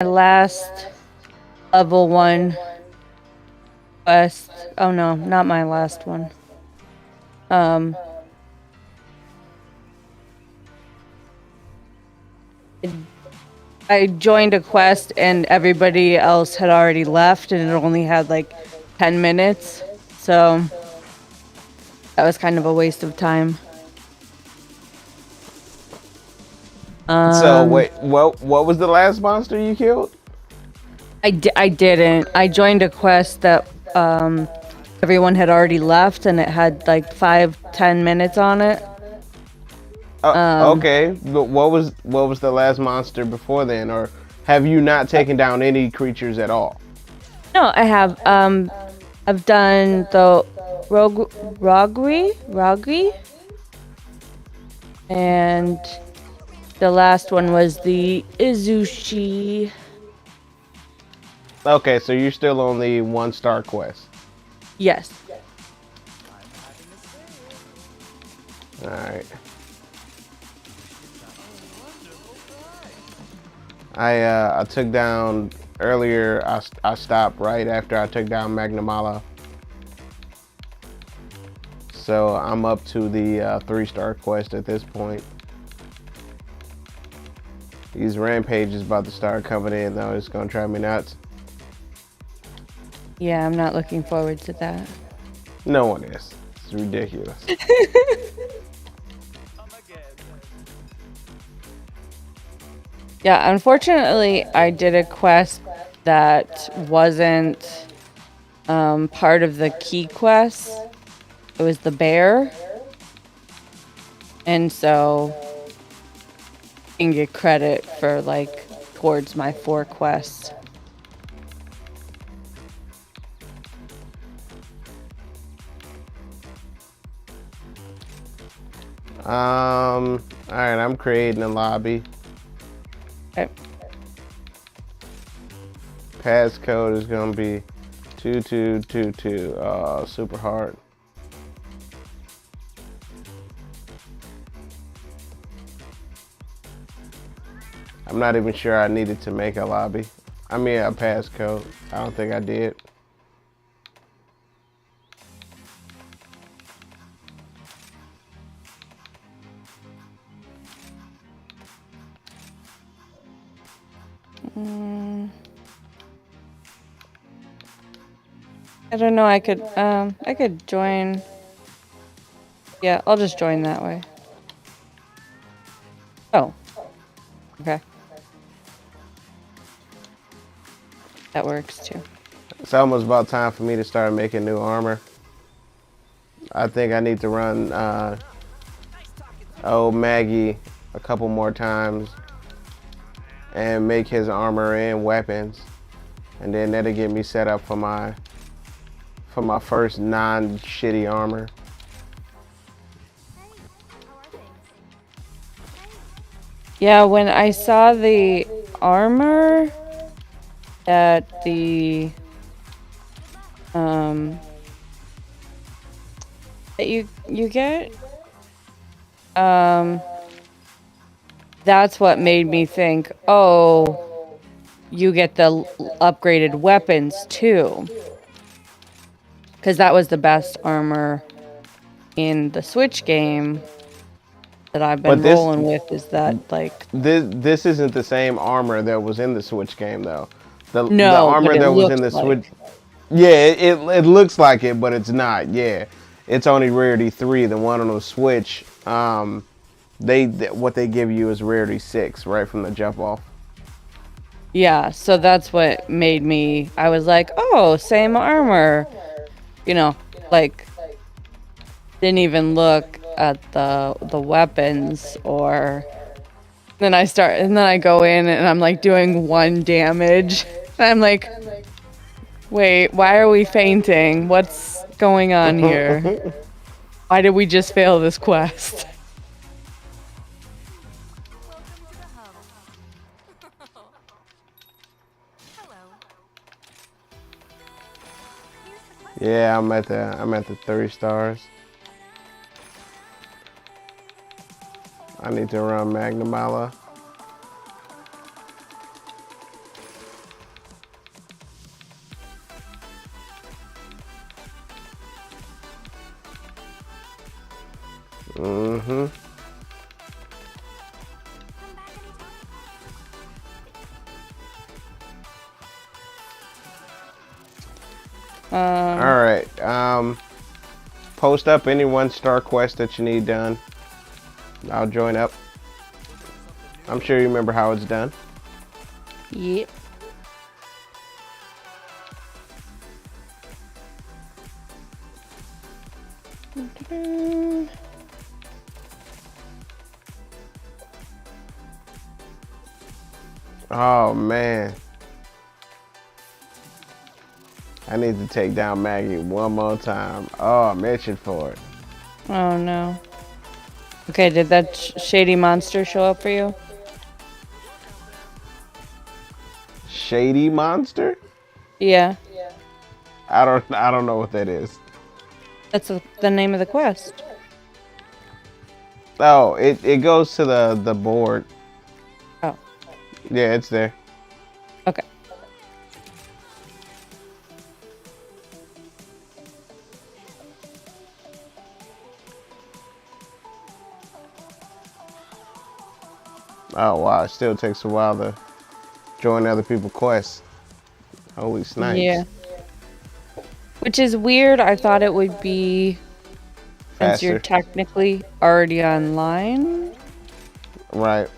My last level 1 quest. Oh no, not my last one. Um, I joined a quest and everybody else had already left and it only had like 10 minutes. So that was kind of a waste of time. So Um, wait, what was the last monster you killed? I didn't. I joined a quest that everyone had already left and it had like 5-10 minutes on it. Um, Okay, but what was the last monster before then, or have you not taken down any creatures at all? no, I have. I've done the Rogri, and the last one was the Izushi. Okay, so you're still on the 1-star quest. Yes. All right. I took down earlier. I stopped right after I took down Magnamala. So I'm up to the 3-star quest at this point. These rampages about to start coming in though. It's gonna drive me nuts. Yeah, I'm not looking forward to that. No one is. It's ridiculous. Yeah, unfortunately, I did a quest that wasn't part of the key quest. It was the bear. And so I can get credit for like towards my 4 quests. All right, I'm creating a lobby. Okay. Passcode is gonna be 2222. Super hard. I'm not even sure I needed to make a lobby. I mean a passcode. I don't think I did. I don't know, I could join. Yeah, I'll just join that way. Oh. Okay. That works too. It's almost about time for me to start making new armor. I think I need to run old Maggie a couple more times and make his armor and weapons, and then that'll get me set up for my first non-shitty armor. Yeah, when I saw the armor that the that you get, that's what made me think, oh, you get the upgraded weapons too. Because that was the best armor in the Switch game that I've been But this rolling with, is that like, this isn't the same armor that was in the Switch game though. The no, but armor it that was looks in the Switch, like. yeah, it looks like it, but it's not. Yeah, it's only rarity 3. The one on the Switch, what they give you is rarity 6 right from the jump off. Yeah, so that's what made me, I was like, oh, same armor. You know, like, didn't even look at the weapons, or then I go in and I'm like doing 1 damage. And I'm like, wait, why are we fainting? What's going on here? Why did we just fail this quest? Yeah, I'm at the 3 stars. I need to run Magnamala. Mm-hmm. All Um, right. Post up any 1-star quest that you need done. I'll join up. I'm sure you remember how it's done. yep. Oh man. I need to take down Maggie one more time. Oh, I'm itching for it. Oh no. Okay, did that shady monster show up for you? Shady monster? Yeah, I don't know what that is. that's the name of the quest. Oh, it goes to the board. Oh, Yeah, it's there. okay. Oh wow, it still takes a while to join other people's quests. Holy snipes. Yeah. Which is weird. I thought it would be since you're Faster. technically already online. Right.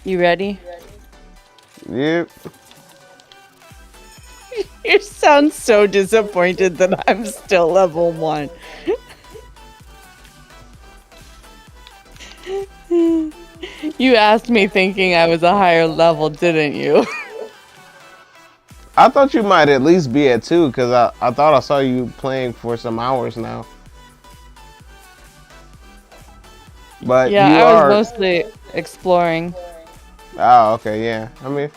You ready? Yep. You sound so disappointed that I'm still level 1. You asked me thinking I was a higher level, didn't you? I thought you might at least be at 2 because I thought I saw you playing for some hours now. But Yeah, you I was are. mostly exploring. Oh, okay, yeah. I mean,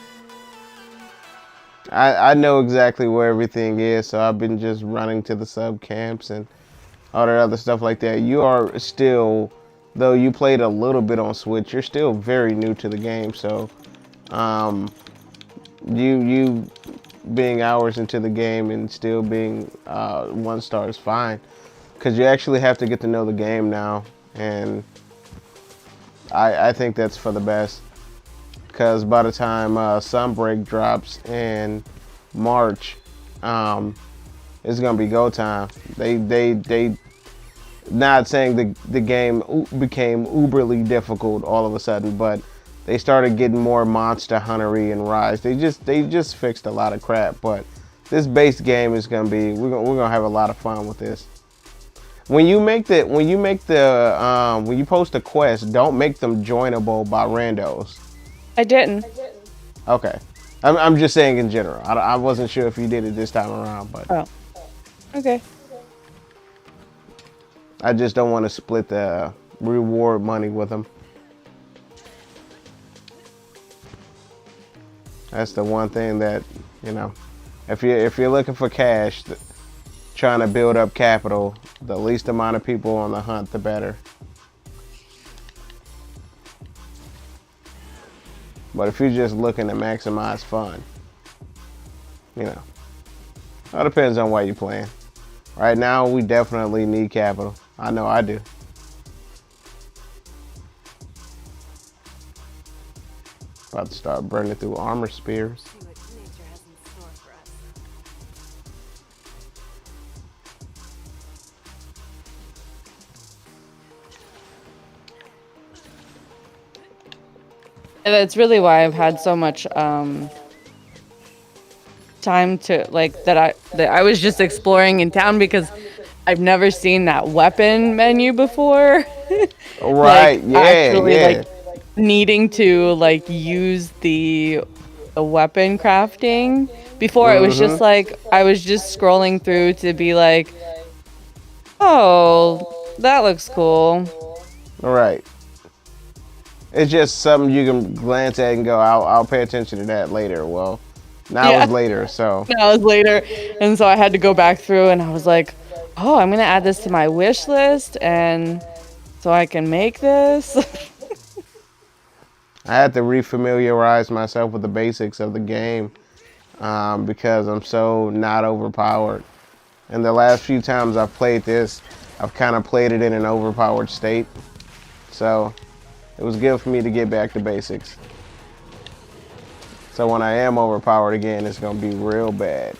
I know exactly where everything is, so I've been just running to the sub camps and all that other stuff like that. You are still, though you played a little bit on Switch, you're still very new to the game. So, um, you being hours into the game and still being 1-star is fine, because you actually have to get to know the game now, and I think that's for the best. Because by the time Sunbreak drops in March, it's gonna be go time. They not saying the game became uberly difficult all of a sudden, but they started getting more Monster Huntery and Rise. They just fixed a lot of crap, but this base game is gonna be we're gonna have a lot of fun with this. When you post a quest, don't make them joinable by randos. I didn't. Okay. I'm just saying in general. I wasn't sure if you did it this time around, but Oh, okay. I just don't want to split the reward money with them. That's the one thing that, you know, if you're looking for cash, trying to build up capital, the least amount of people on the hunt, the better. But if you're just looking to maximize fun, you know, it depends on what you're playing. Right now, we definitely need capital. I know I do. About to start burning through armor spears. And that's really why I've had so much time to like that I was just exploring in town because I've never seen that weapon menu before. Right, Like yeah, actually yeah. like needing to like use the weapon crafting. Before it was just Mm-hmm. like I was just scrolling through to be like, "Oh, that looks cool." Right. It's just something you can glance at and go, I'll pay attention to that later. Well, now Yeah. it's later, so. Hours later. And so I had to go back through and I was like, "Oh, I'm going to add this to my wish list and so I can make this." I had to refamiliarize myself with the basics of the game because I'm so not overpowered. And the last few times I've played this, I've kind of played it in an overpowered state. So it was good for me to get back to basics. So when I am overpowered again, it's going to be real bad.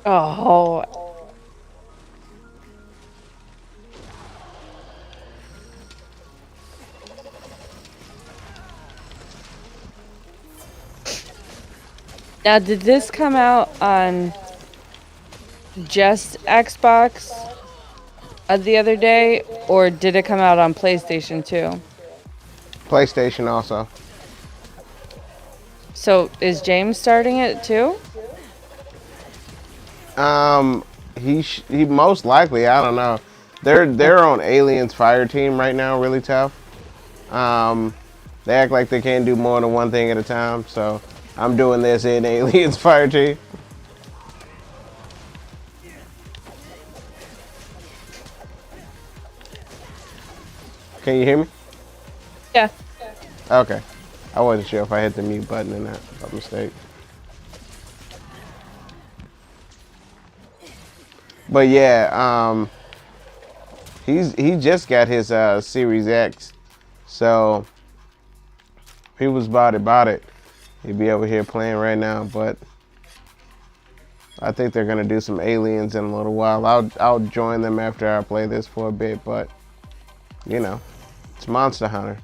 Oh, now did this come out on just Xbox the other day, or did it come out on PlayStation too? PlayStation also. So is James starting it too? Um, he most likely. I don't know. They're on Aliens Fire Team right now, really tough. Um, they act like they can't do more than one thing at a time. So I'm doing this in Aliens Fire Team. Can you hear me? Yeah. Okay. I wasn't sure if I hit the mute button or not by mistake. But yeah, he just got his Series X, so if he was about it, he'd be over here playing right now. But I think they're gonna do some aliens in a little while. I'll join them after I play this for a bit. But you know, it's Monster Hunter.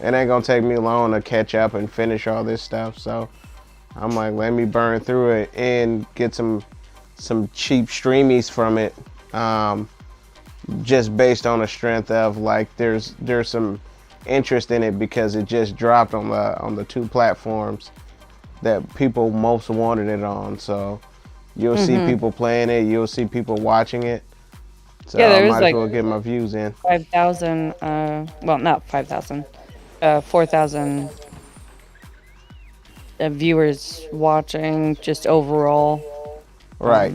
It ain't gonna take me long to catch up and finish all this stuff. So I'm like, let me burn through it and get some cheap streamies from it. Just based on the strength of like there's some interest in it because it just dropped on the two platforms that people most wanted it on. So you'll see people playing it, you'll see people watching it. So Yeah, I there was might as like well get my views in. 5,000, well, not 5,000, 4,000 viewers watching just overall. Right.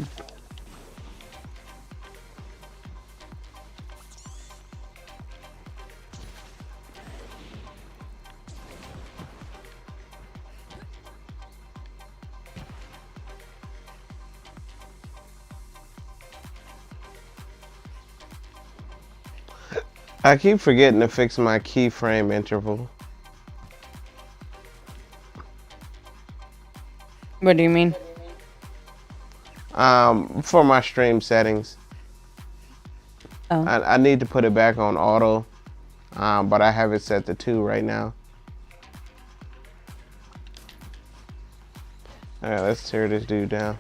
I keep forgetting to fix my keyframe interval. What do you mean? For my stream settings. Oh. I need to put it back on auto, but I have it set to 2 right now. All right, let's tear this dude down.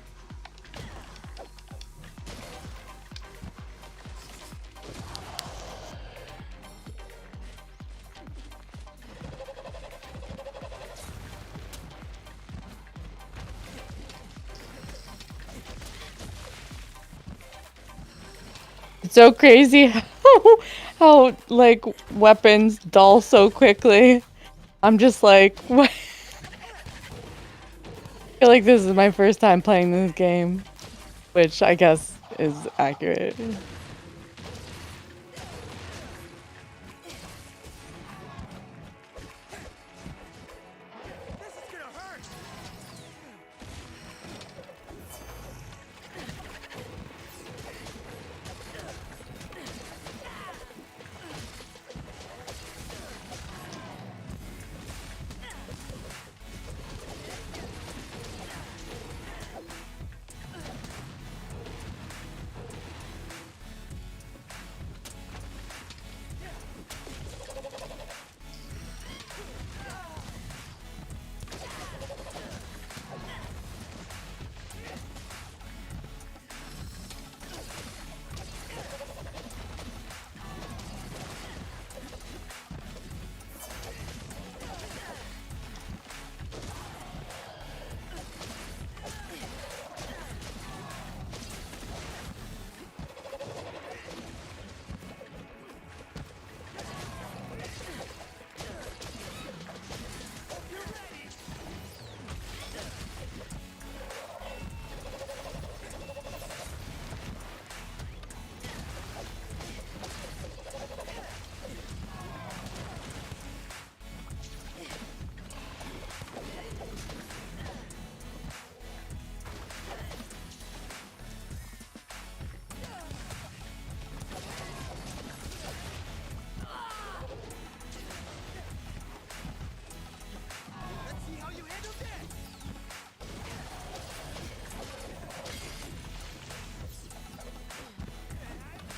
It's so crazy how like weapons dull so quickly. I'm just like, what? I feel like this is my first time playing this game, which I guess is accurate.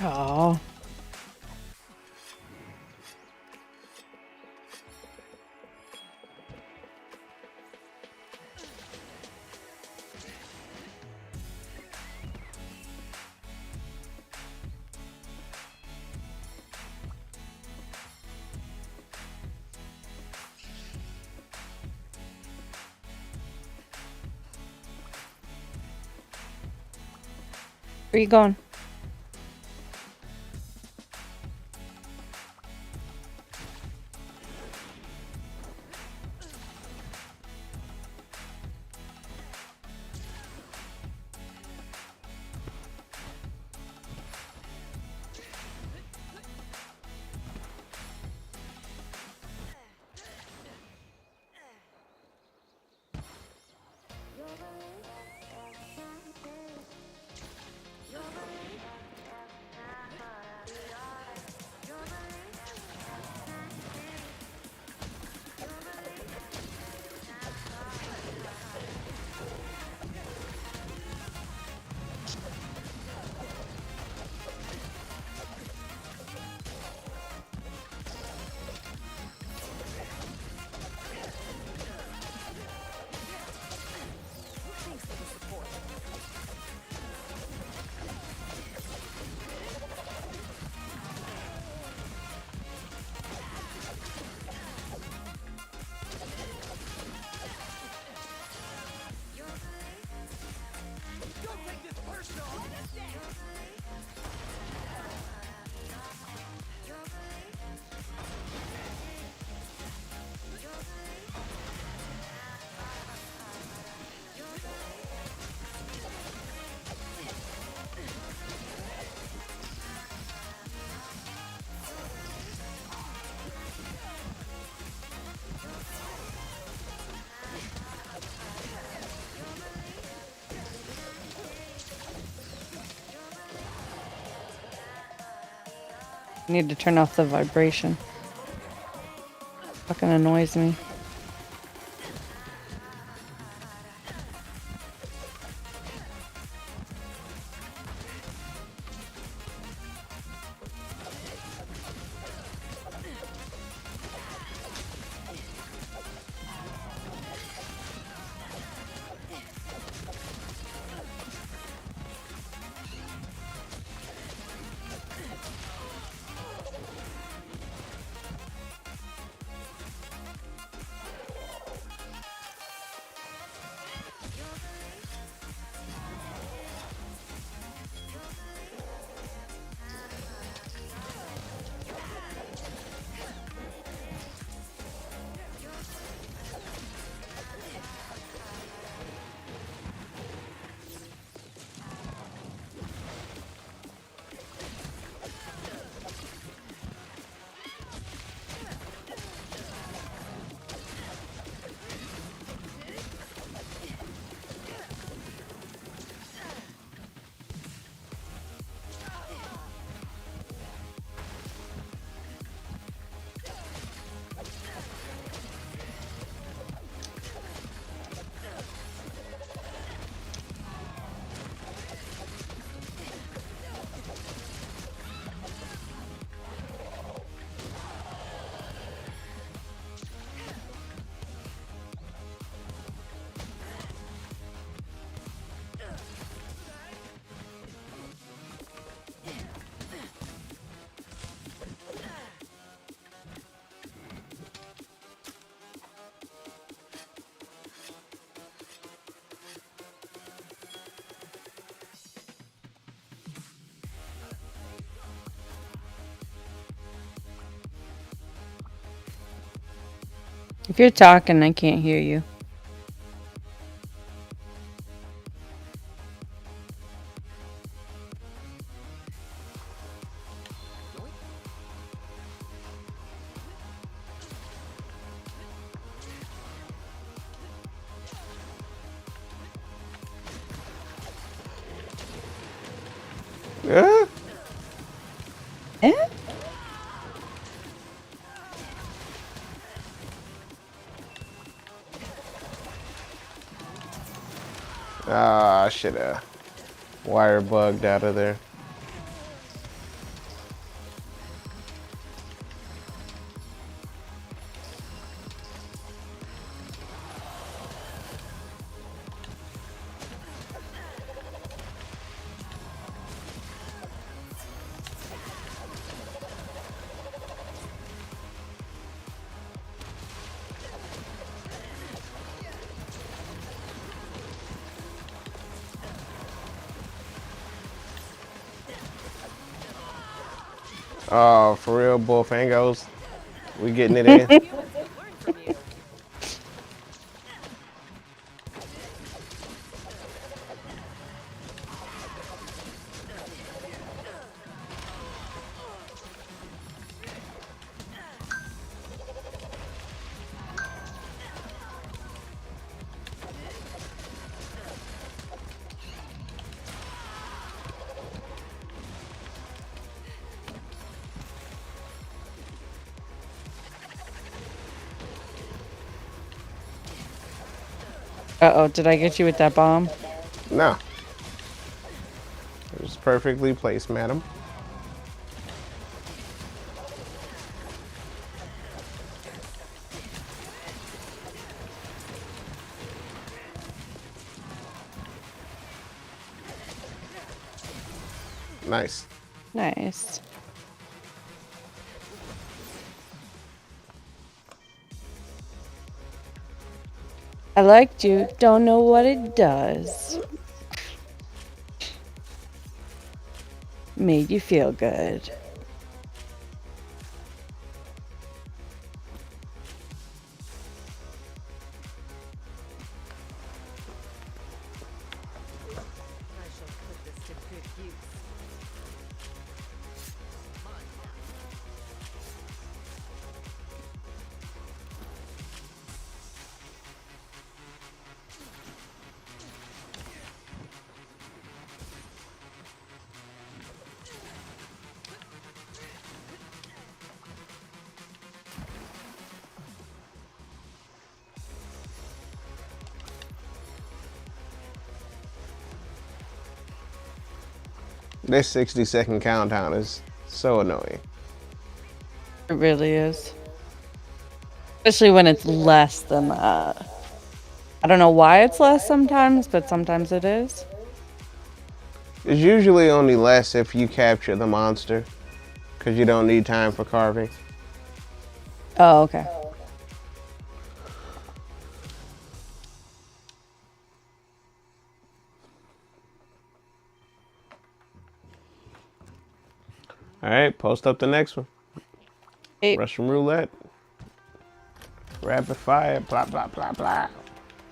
Oh. Where you going? I need to turn off the vibration. Fucking annoys me. If you're talking, I can't hear you. Yeah. Eh? Ah, I should have wire bugged out of there. Oh, for real, Bullfangos. We getting it in. Uh-oh, did I get you with that bomb? No. It was perfectly placed, madam. Nice. Nice. I liked you. Don't know what it does. Made you feel good. This 60-second countdown is so annoying. It really is. Especially when it's less than that. I don't know why it's less sometimes, but sometimes it is. It's usually only less if you capture the monster, because you don't need time for carving. Oh, okay. All right, post up the next one. Hey, Russian roulette. Rapid fire. Blah, blah, blah, blah.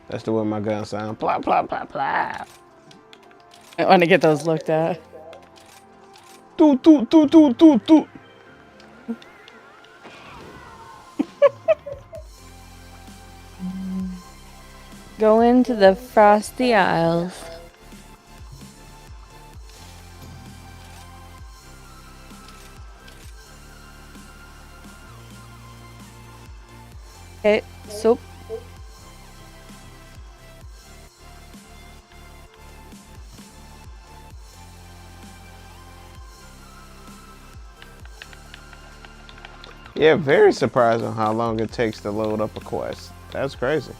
That's the way my gun sound. Blah, blah, blah, blah. I want to get those looked at. Toot, toot, toot, toot, toot, toot. Go into the Frosty Isles. Okay, so Yeah, very surprised on how long it takes to load up a quest. That's crazy.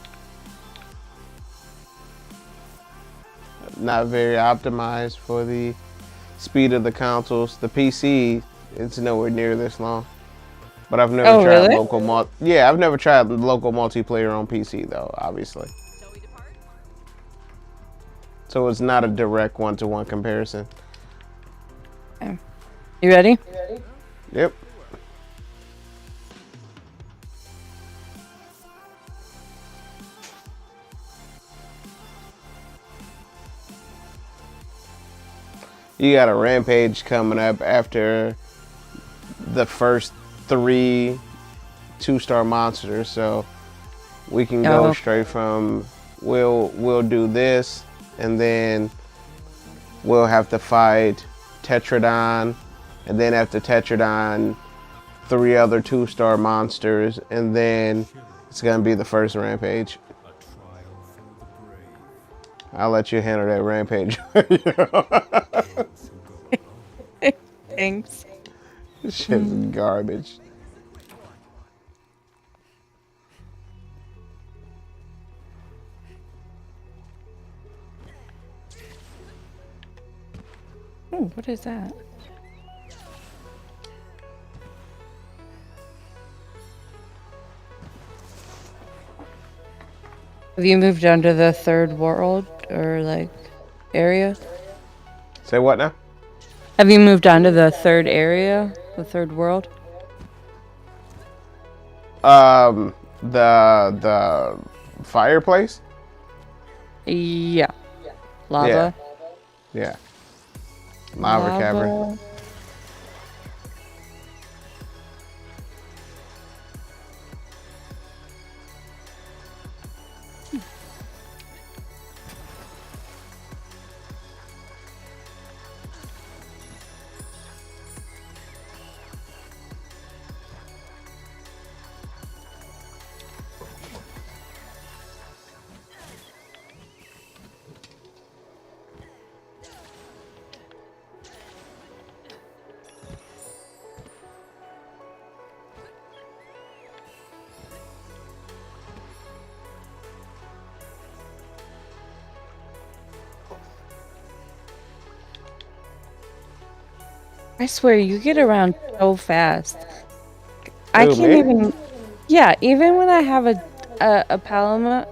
Not very optimized for the speed of the consoles. The PC, it's nowhere near this long. But I've never tried really? local Yeah, I've never tried local multiplayer on PC though, obviously. So it's not a direct one-to-one comparison. Okay. You ready? Yep. You got a rampage coming up after the first 3 2-star monsters, so we can go straight from we'll do this, and then we'll have to fight Tetradon, and then after Tetradon 3 other 2-star monsters, and then it's gonna be the first rampage. I'll let you handle that rampage. Thanks. This shit's garbage. Oh, what is that? Have you moved on to the third world or like area? Say what now? Have you moved on to the third area? The third world? The fireplace. Yeah. Yeah, Lava. yeah. Lava cavern. Lava. I swear, you get around so fast. I Who, can't me? even. Yeah, even when I have a palamute,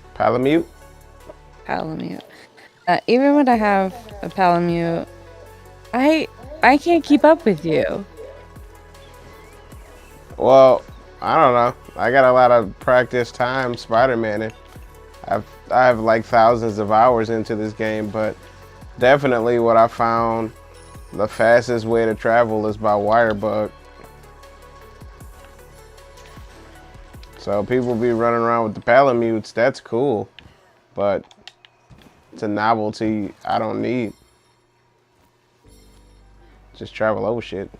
Palamute? palamute. Even when I have a palamute, I I can't keep up with you. Well, I don't know. I got a lot of practice time Spider-Man. I have like thousands of hours into this game, but definitely what I found the fastest way to travel is by wire bug. So people be running around with the palamutes. That's cool, but it's a novelty I don't need. Just travel over shit.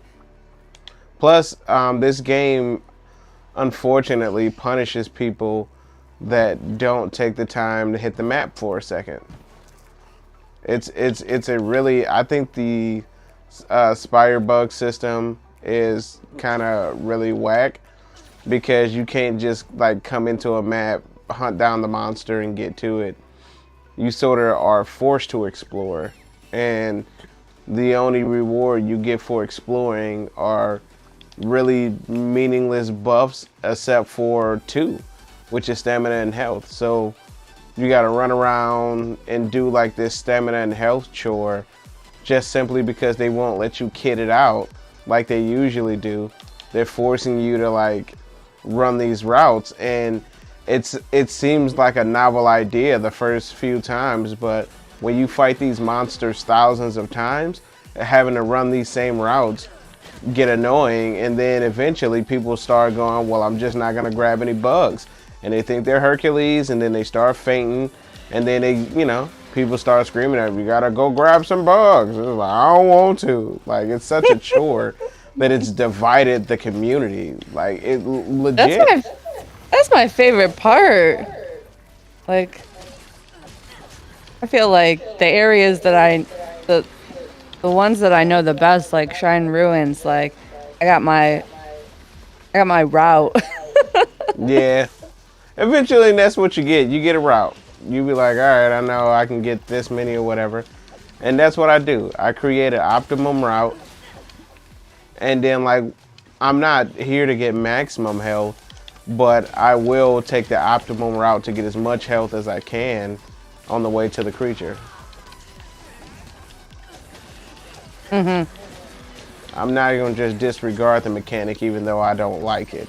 Plus, this game unfortunately punishes people that don't take the time to hit the map for a second. It's a really, I think the Spire bug system is kind of really whack because you can't just like come into a map, hunt down the monster and get to it. You sort of are forced to explore, and the only reward you get for exploring are really meaningless buffs except for two, which is stamina and health. So you got to run around and do like this stamina and health chore just simply because they won't let you kit it out like they usually do. They're forcing you to like run these routes, and it seems like a novel idea the first few times, but when you fight these monsters thousands of times, having to run these same routes get annoying, and then eventually people start going, well, I'm just not gonna grab any bugs, and they think they're Hercules, and then they start fainting, and then they, people start screaming at them, you gotta go grab some bugs. It's like, I don't want to. Like, it's such a chore that it's divided the community. Like, it That's legit. my favorite part. Like, I feel like the areas that the ones that I know the best, like Shrine Ruins, like I got my route. Yeah. Eventually, that's what you get. You get a route. You be like, all right, I know I can get this many or whatever. And that's what I do. I create an optimum route. And then, like, I'm not here to get maximum health, but I will take the optimum route to get as much health as I can on the way to the creature. Mm-hmm. I'm not going to just disregard the mechanic even though I don't like it.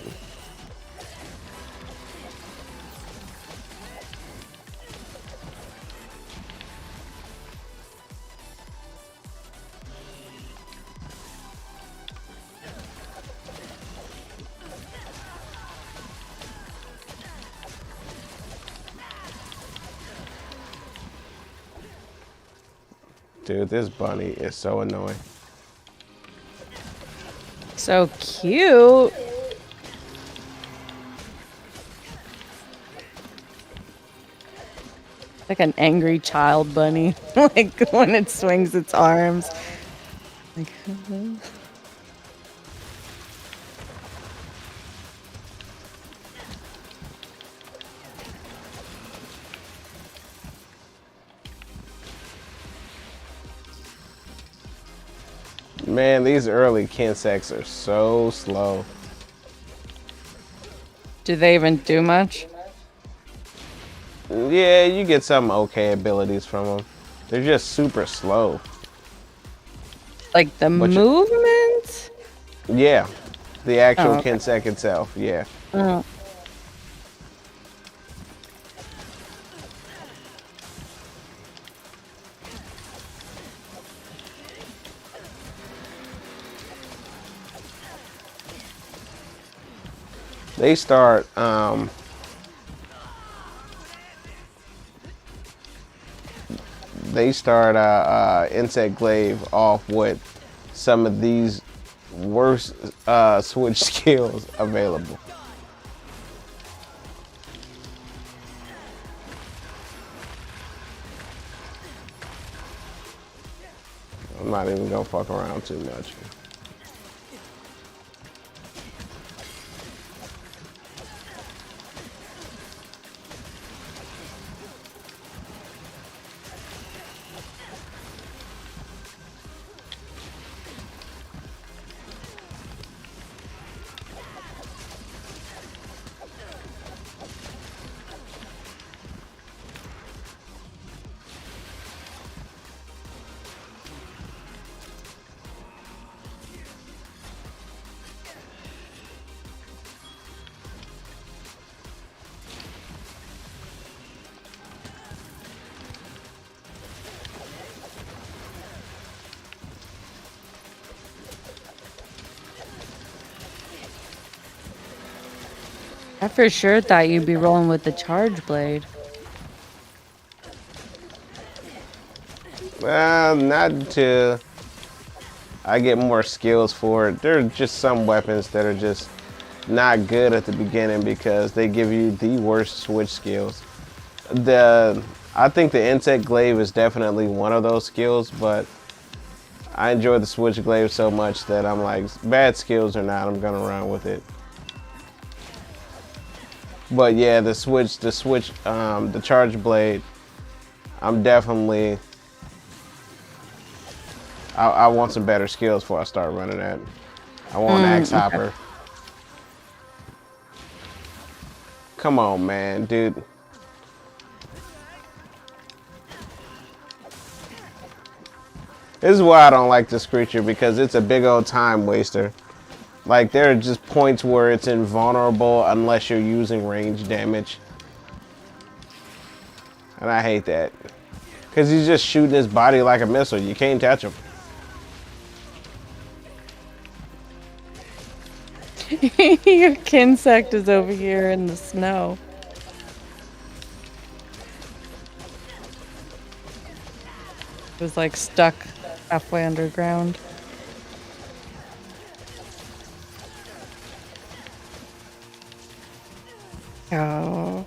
Dude, this bunny is so annoying. So cute. Like an angry child bunny. Like when it swings its arms. Like, Man, these early Kinsects are so slow. do they even do much? Yeah, you get some okay abilities from them. They're just super slow. Like the But movement? yeah, the actual Oh, okay. Kinsec itself. Yeah, Mm. they start. They start Insect Glaive off with some of these worst switch skills available. I'm not even gonna fuck around too much. I for sure thought you'd be rolling with the charge blade. Well, not until I get more skills for it. There are just some weapons that are just not good at the beginning because they give you the worst switch skills. The I think the Insect Glaive is definitely one of those skills, but I enjoy the Switch Glaive so much that I'm like, bad skills or not, I'm gonna run with it. But yeah, the Charge Blade, I'm definitely, I want some better skills before I start running that. I want Axe Okay. Hopper. Come on, man, dude. This is why I don't like this creature because it's a big old time waster. Like, there are just points where it's invulnerable unless you're using range damage. And I hate that. Because he's just shooting his body like a missile. You can't touch him. Your Kinsect is over here in the snow. It was like stuck halfway underground. Oh.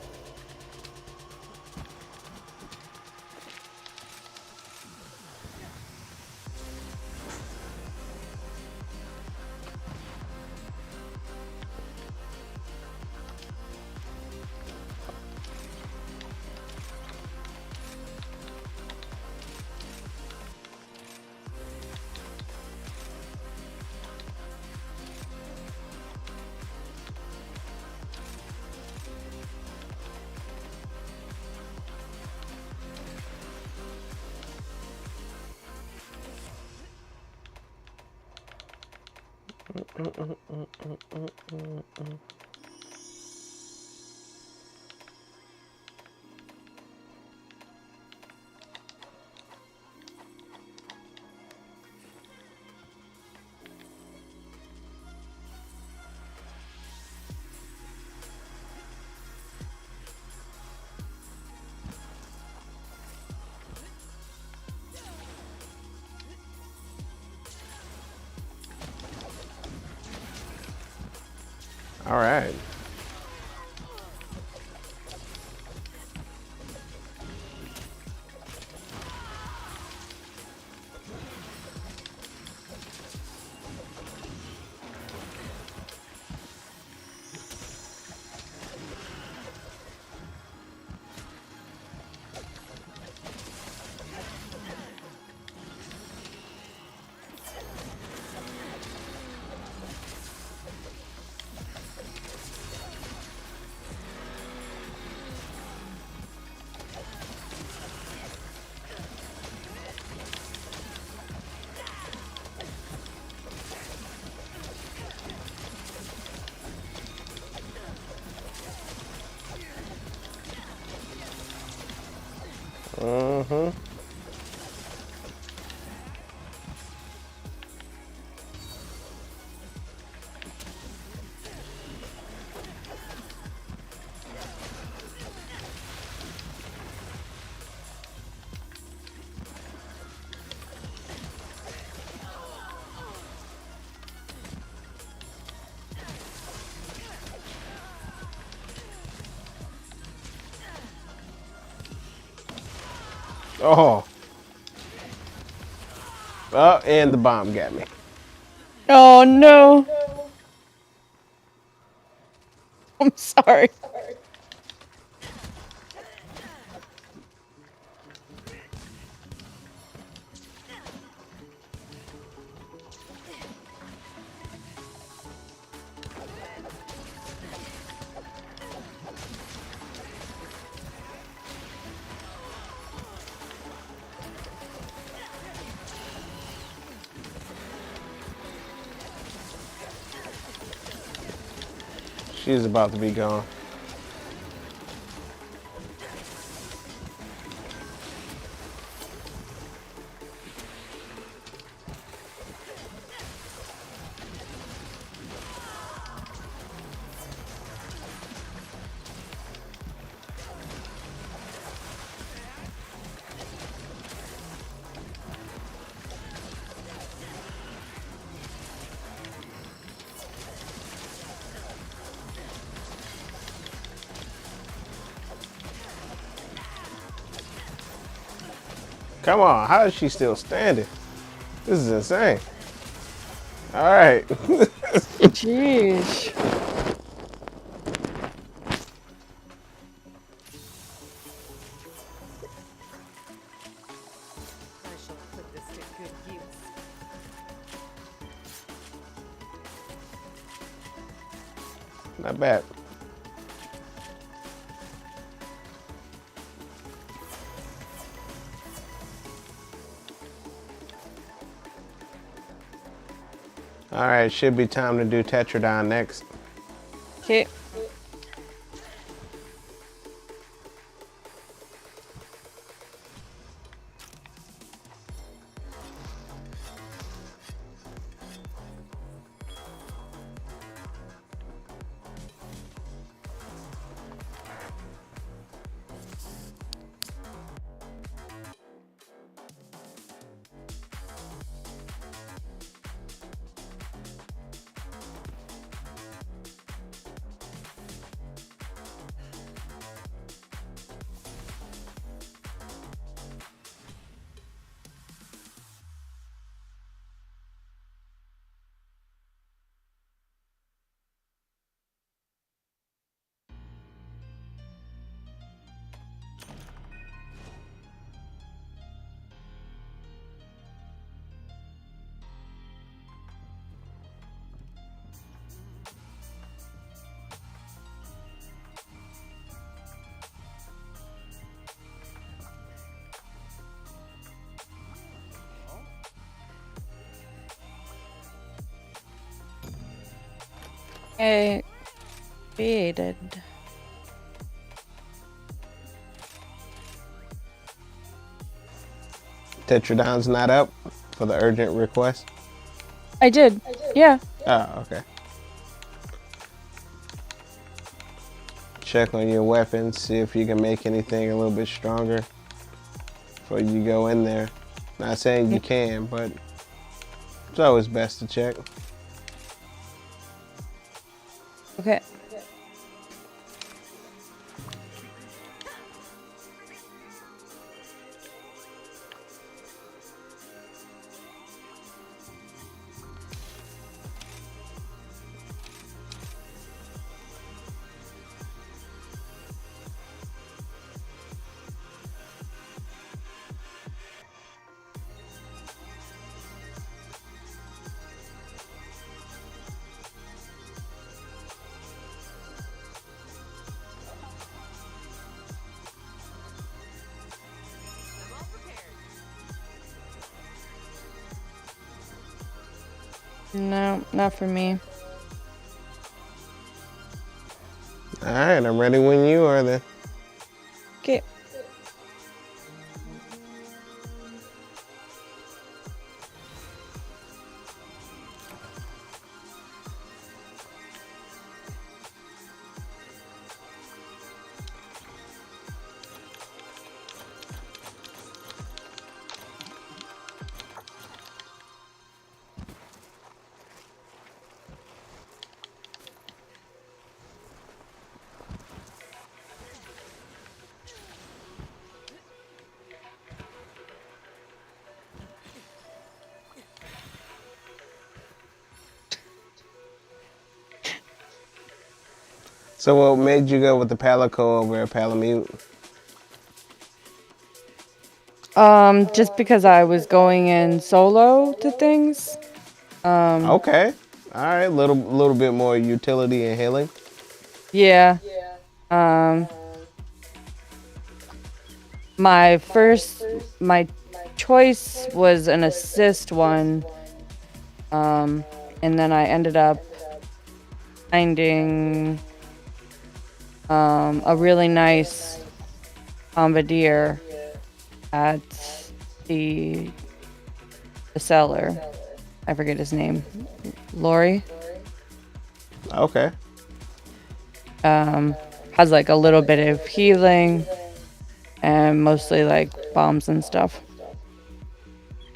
All right. Mm-hmm. Oh. Oh, and the bomb got me. Oh no. I'm sorry. She's about to be gone. Come on, how is she still standing? This is insane. All right. Jeez. I shall put this to good use. Not bad. All right, should be time to do Tetradon next. Okay. I created. Tetradon's not up for the urgent request. I did. Yeah. Oh, okay. Check on your weapons, see if you can make anything a little bit stronger before you go in there. Not saying you can, but it's always best to check. Okay. No, not for me. All right, I'm ready when you are then. Okay. So what made you go with the Palico over a Palamute? Just because I was going in solo to things. Okay. All right. Little bit more utility and healing. Yeah. Um, my choice was an assist one. And then I ended up finding a really nice bombardier at the seller. I forget his name. Lori. Okay. Has like a little bit of healing and mostly like bombs and stuff.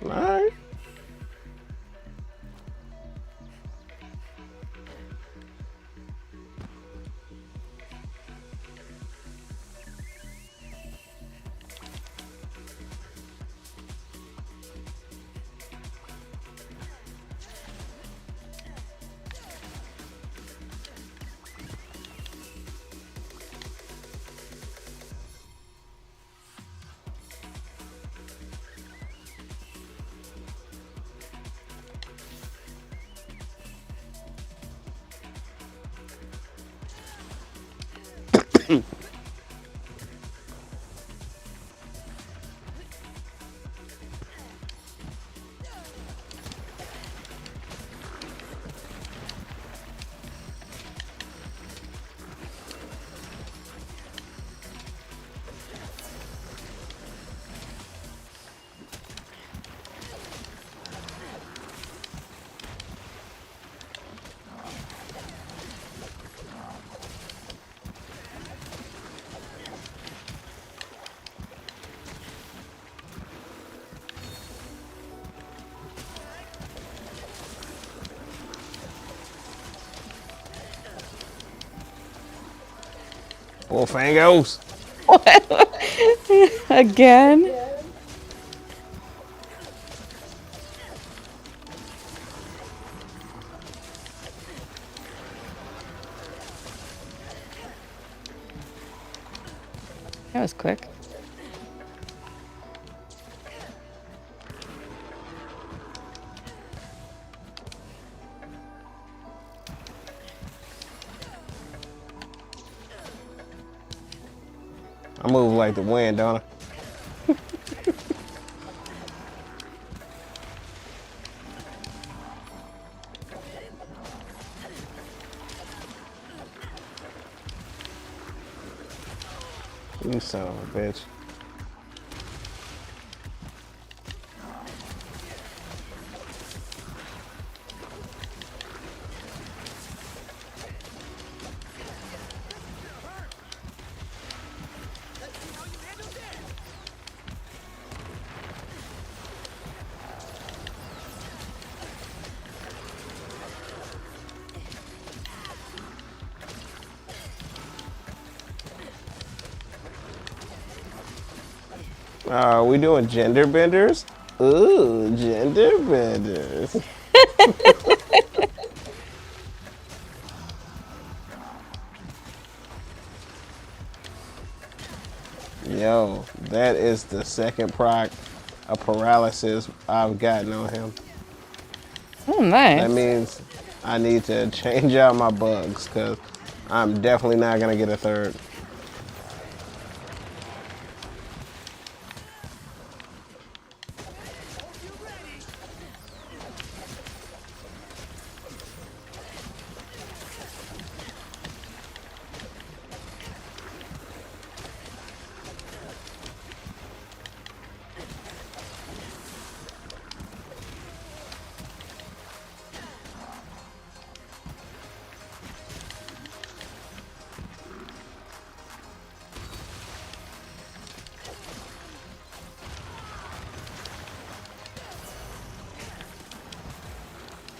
All right. Bullfangos. Again? That was quick. I move like the wind, don't I? You son of a bitch. Are we doing gender benders? Ooh, gender benders. Yo, that is the second proc of paralysis I've gotten on him. Oh, nice. That means I need to change out my bugs because I'm definitely not gonna get a third.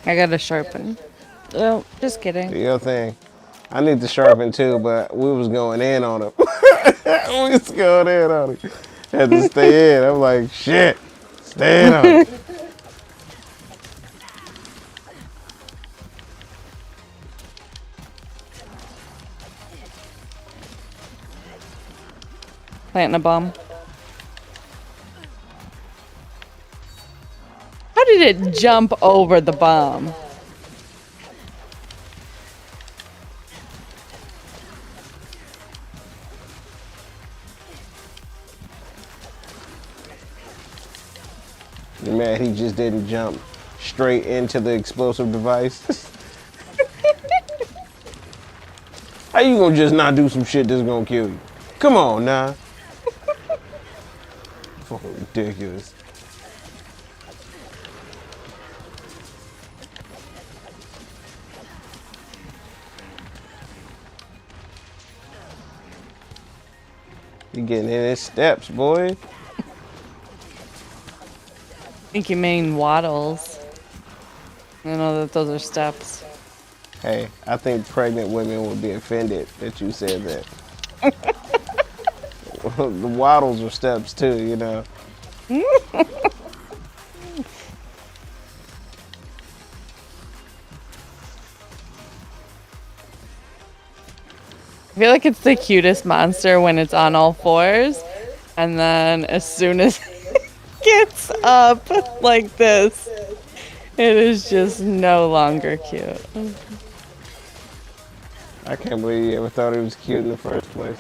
I gotta sharpen. Oh, just kidding. Do your thing. I need to sharpen too, but we was going in on him. We was going in on him. Had to stay in. I'm like, shit, stay in on him. Planting a bomb. How did it jump over the bomb? You're mad he just didn't jump straight into the explosive device? How you gonna just not do some shit that's gonna kill you? Come on now. Fucking ridiculous. You getting in his steps, boy. I think you mean waddles. I know that those are steps. Hey, I think pregnant women would be offended that you said that. The waddles are steps too, you know. I feel like it's the cutest monster when it's on all fours, and then as soon as it gets up like this, it is just no longer cute. I can't believe you ever thought it was cute in the first place.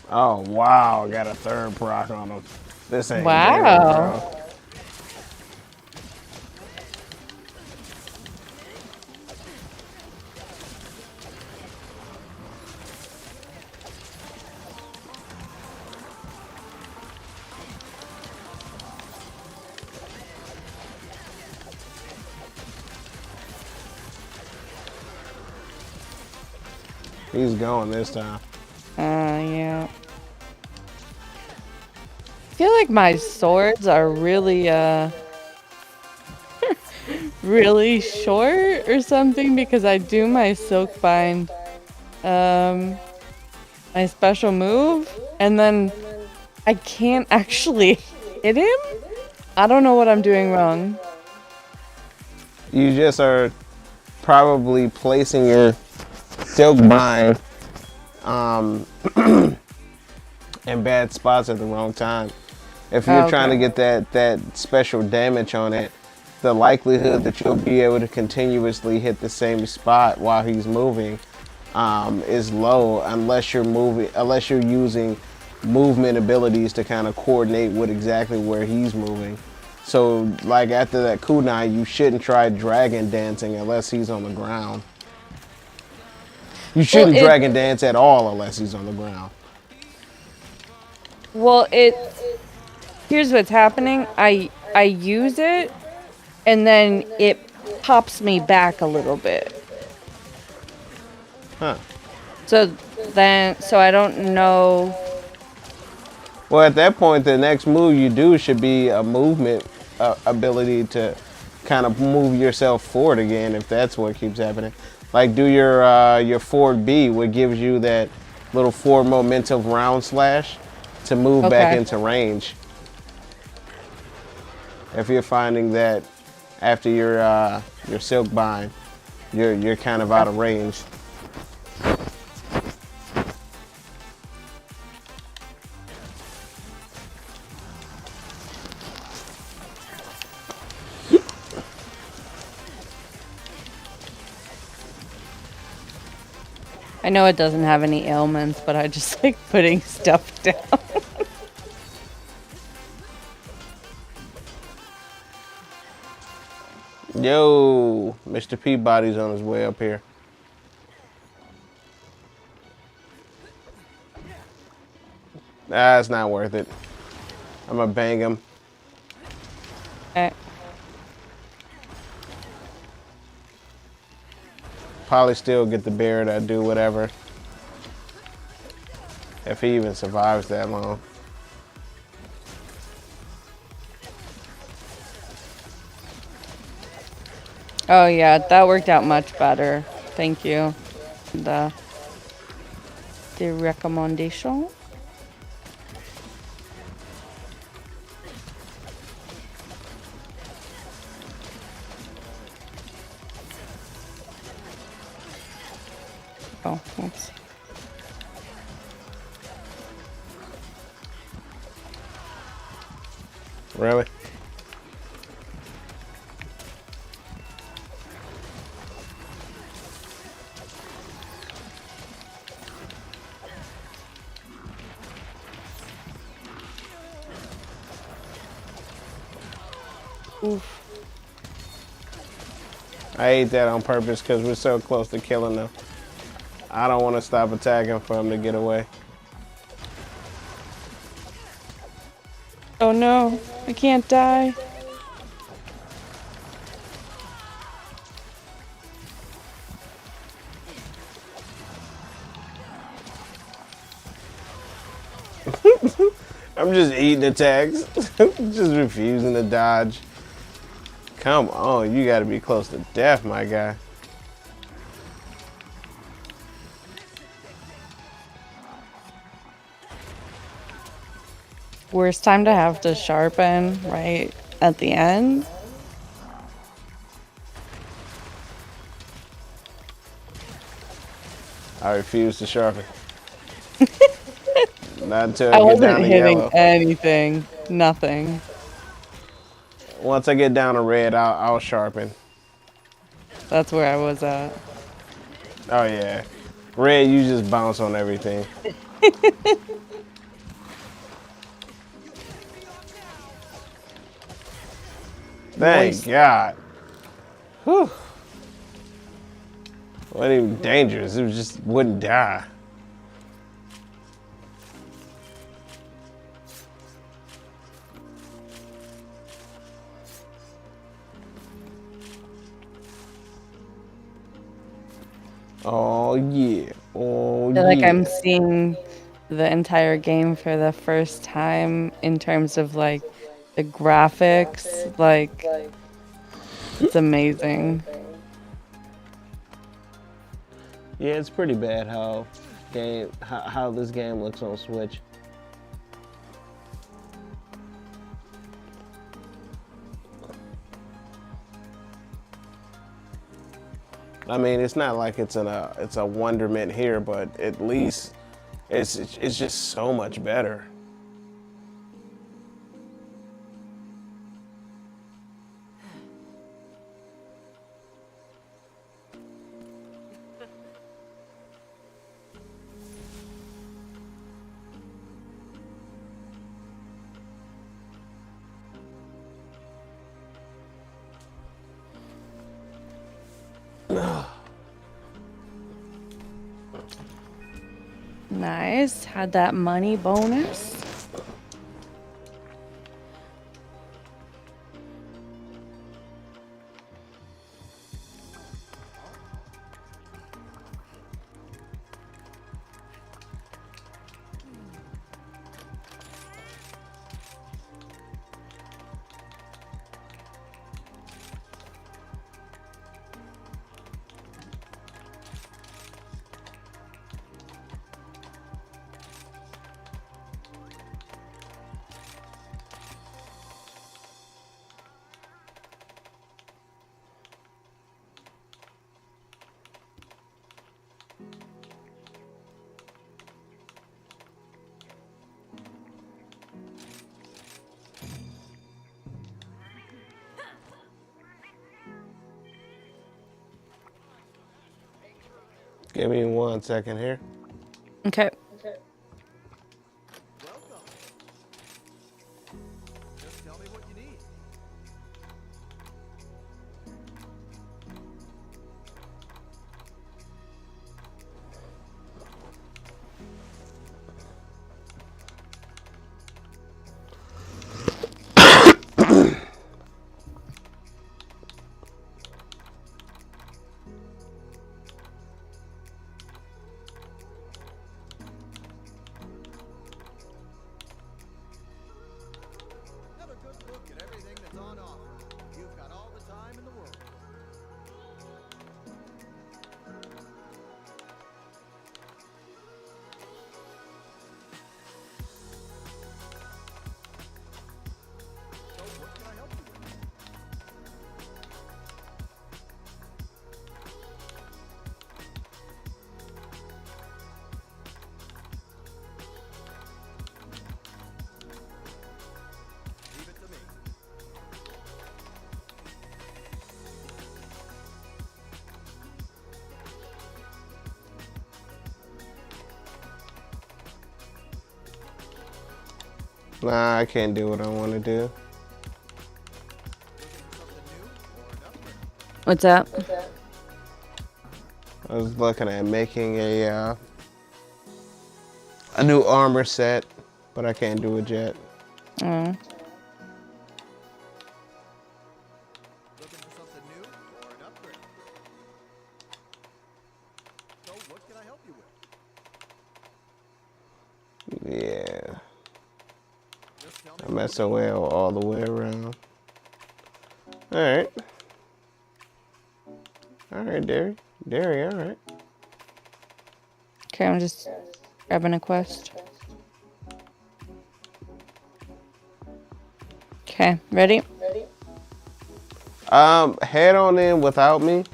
Oh wow, got a third proc on him. This ain't Wow. good, bro. He's going this time. Yeah. I feel like my swords are really, really short or something because I do my silk bind, my special move, and then I can't actually hit him. I don't know what I'm doing wrong. You just are probably placing your silk bind in bad spots at the wrong time. If you're trying to get that special damage on it, the likelihood that you'll be able to continuously hit the same spot while he's moving is low unless you're using movement abilities to kind of coordinate with exactly where he's moving. So like after that kunai, you shouldn't try dragon dancing unless he's on the ground. You shouldn't dragon dance at all unless he's on the ground. Well, here's what's happening. I use it, and then it pops me back a little bit. Huh. So I don't know. Well, at that point, the next move you do should be a movement ability to kind of move yourself forward again, if that's what keeps happening. Like do your forward B, what gives you that little forward momentum round slash to move back into range. If you're finding that after your silk bind, you're kind of out of range. I know it doesn't have any ailments, but I just like putting stuff down. Yo, Mr. Peabody's on his way up here. Nah, it's not worth it. I'm gonna bang him. Okay. Probably still get the beard. I do whatever. If he even survives that long. Oh yeah, that worked out much better. Thank you. And, the recommendation. Oh, oops. Really? Oof. I ate that on purpose because we're so close to killing them. I don't want to stop attacking for them to get away. Oh no, I can't die. I'm just eating attacks. Just refusing to dodge. Come on, you gotta be close to death, my guy. Worst time to have to sharpen right at the end. I refuse to sharpen. Not until I I get down wasn't to hitting yellow. anything. Nothing. Once I get down to red, I'll sharpen. That's where I was at. Oh yeah. Red, you just bounce on everything. Thank Moist. God. Whew. Wasn't even dangerous. It was just wouldn't die. Oh yeah. Oh I feel like I'm yeah. seeing the entire game for the first time in terms of like the graphics. Like, it's amazing. Yeah, it's pretty bad how this game looks on Switch. I mean, it's not like it's a wonderment here, but at least it's just so much better. Nice. Had that money bonus. Give me 1 second here. Okay. Just tell me what you need. Nah, I can't do what I want to do. What's that? I was looking at making a new armor set, but I can't do it yet. Oh. Looking for something new or an upgrade? So what can I help you with? Yeah. Just tell I'm me what you SOL all the way around. Alright. Alright, Derry. Derry, alright. Okay, I'm just grabbing a quest. Okay, ready? Head on in without me.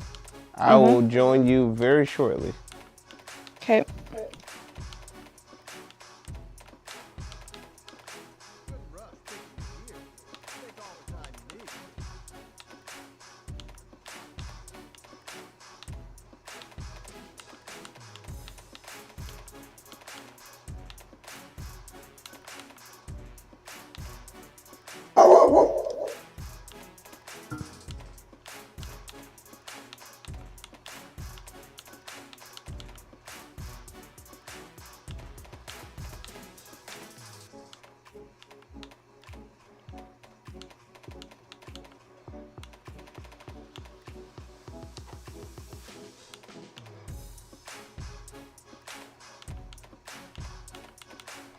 I Mm-hmm. will join you very shortly. Okay. good rush picking your gear. Take all the time you need.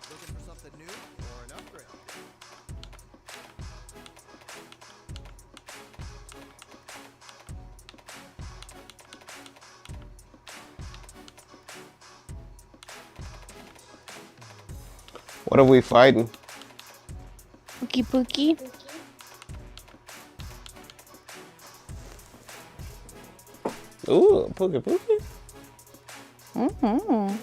Looking for something new or an upgrade? What are we fighting? Pookie pookie. Ooh, Pookie Pookie. Mm-hmm.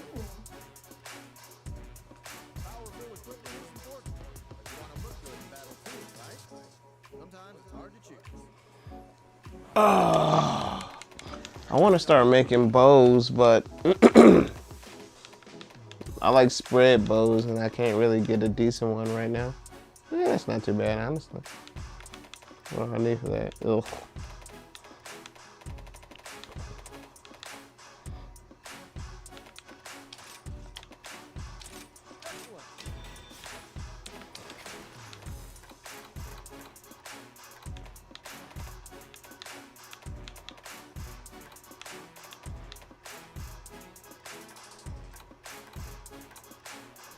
Powerful equipment is important, but you want to look good in battle too, right? Sometimes it's hard to choose. I want to start making bows, but I like spread bows, and I can't really get a decent one right now. Yeah, that's not too bad, honestly. What do I need for that? Ugh.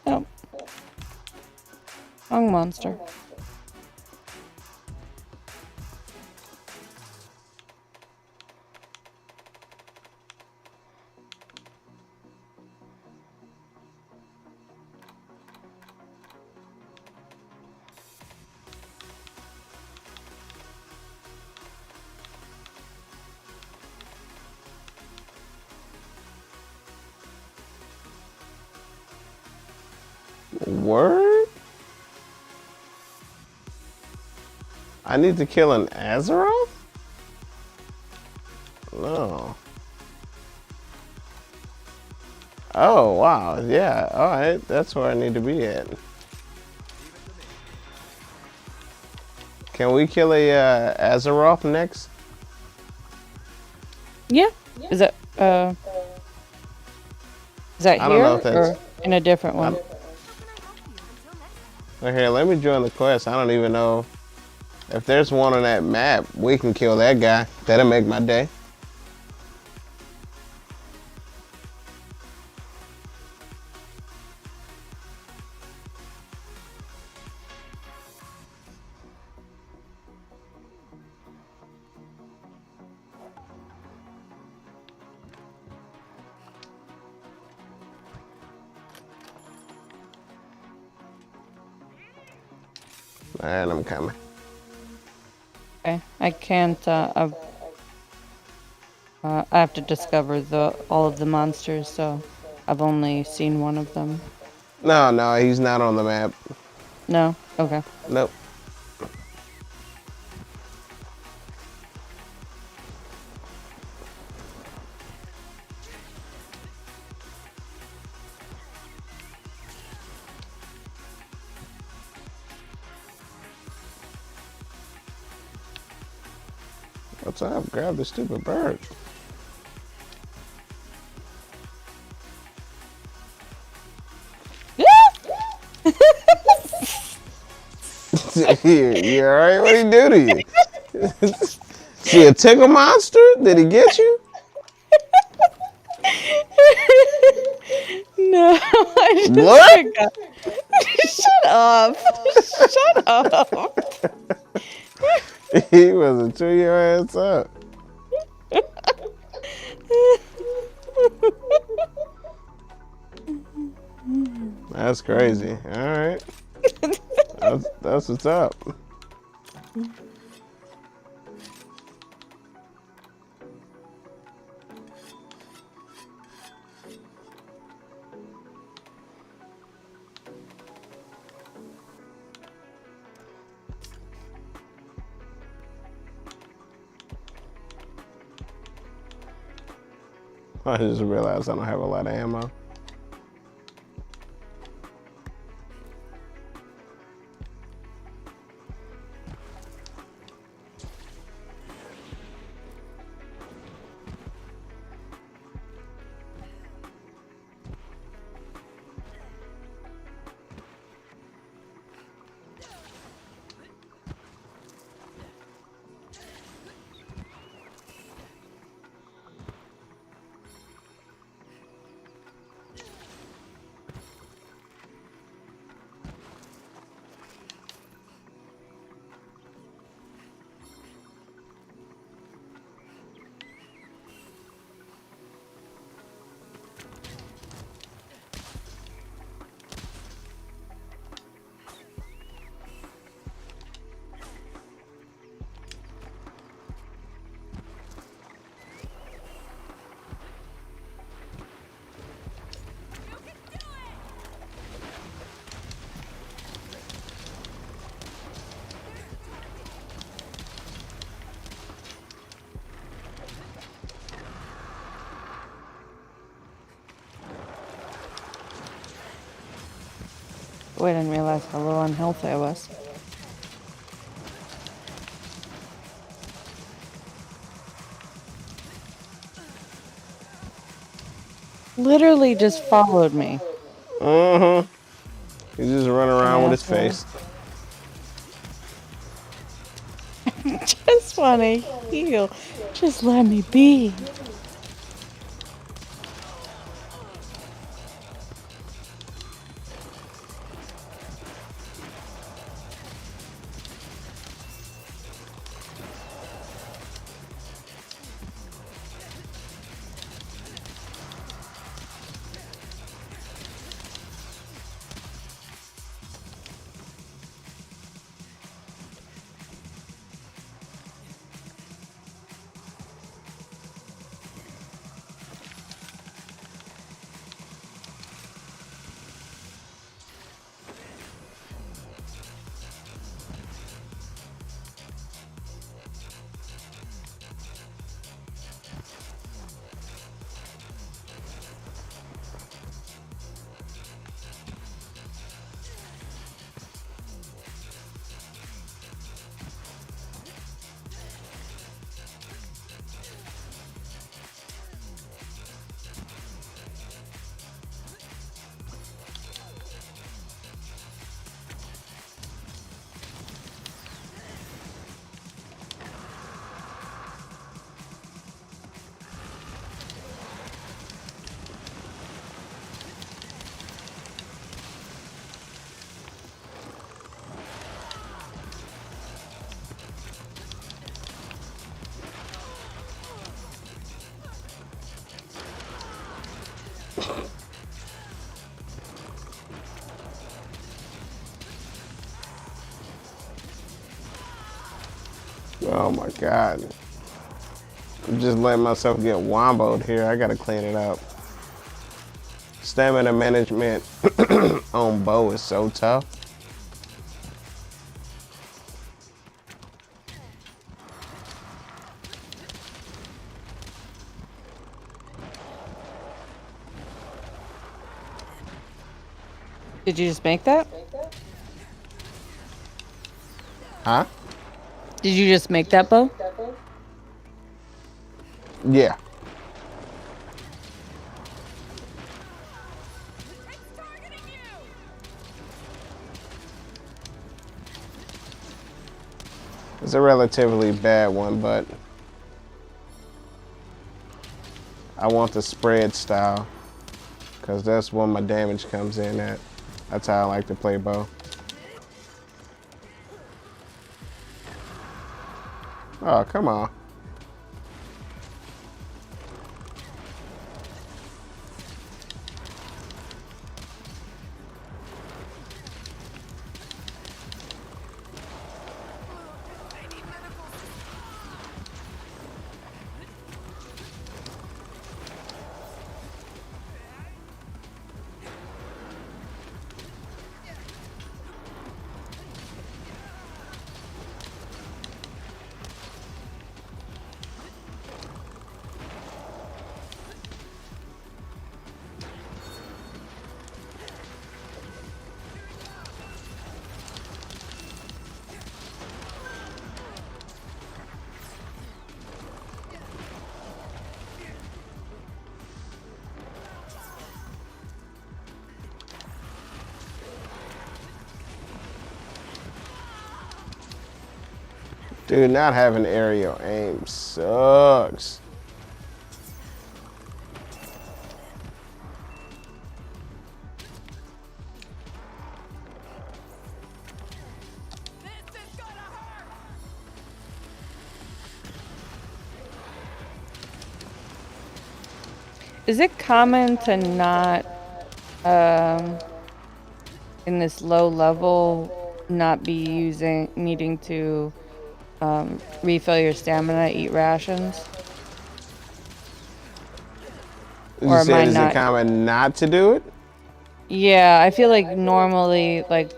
Oh. Wrong monster. Word? I need to kill an Azeroth? No. Oh, wow. Yeah, alright. That's where I need to be at. Can we kill a Azeroth next? Yeah. Is that I don't here know if that's- or in a different one? Okay, let me join the quest. I don't even know if there's one on that map. We can kill that guy. That'll make my day. And I'm coming. Okay. I can't. I have to discover all of the monsters, so I've only seen one of them. No, he's not on the map. No. Okay. Nope. What's up? Grab the stupid bird. You alright? What'd he do to you? See a tickle monster? Did he get you? No, I just What? forgot. Shut up. Shut up. He wasn't chew your ass up. That's crazy. Alright. That's what's up. I just realized I don't have a lot of ammo. Oh, I didn't realize how low on health I was. Literally just followed me. Mm-hmm. He's just running around with his Asshole. face. Just want to heal. Just let me be. Oh my god. I'm just letting myself get womboed here. I gotta clean it up. Stamina management on bow is so tough. Did you just make that? Huh? Did you just make that bow? Yeah. It's a relatively bad one, but I want the spread style because that's when my damage comes in at. That's how I like to play bow. Oh, come on. Dude, not having aerial aim sucks. Is it common to not, in this low level, not be needing to refill your stamina, eat rations? You Or am said, I is it not? common not to do it? Yeah, I feel like normally, like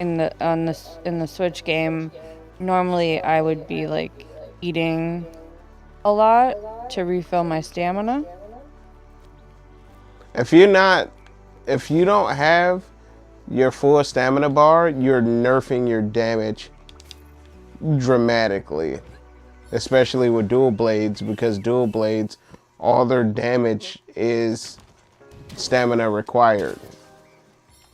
in the Switch game, normally I would be like eating a lot to refill my stamina. If you're not, if you don't have your full stamina bar, you're nerfing your damage dramatically. Especially with dual blades, because dual blades, all their damage is stamina required.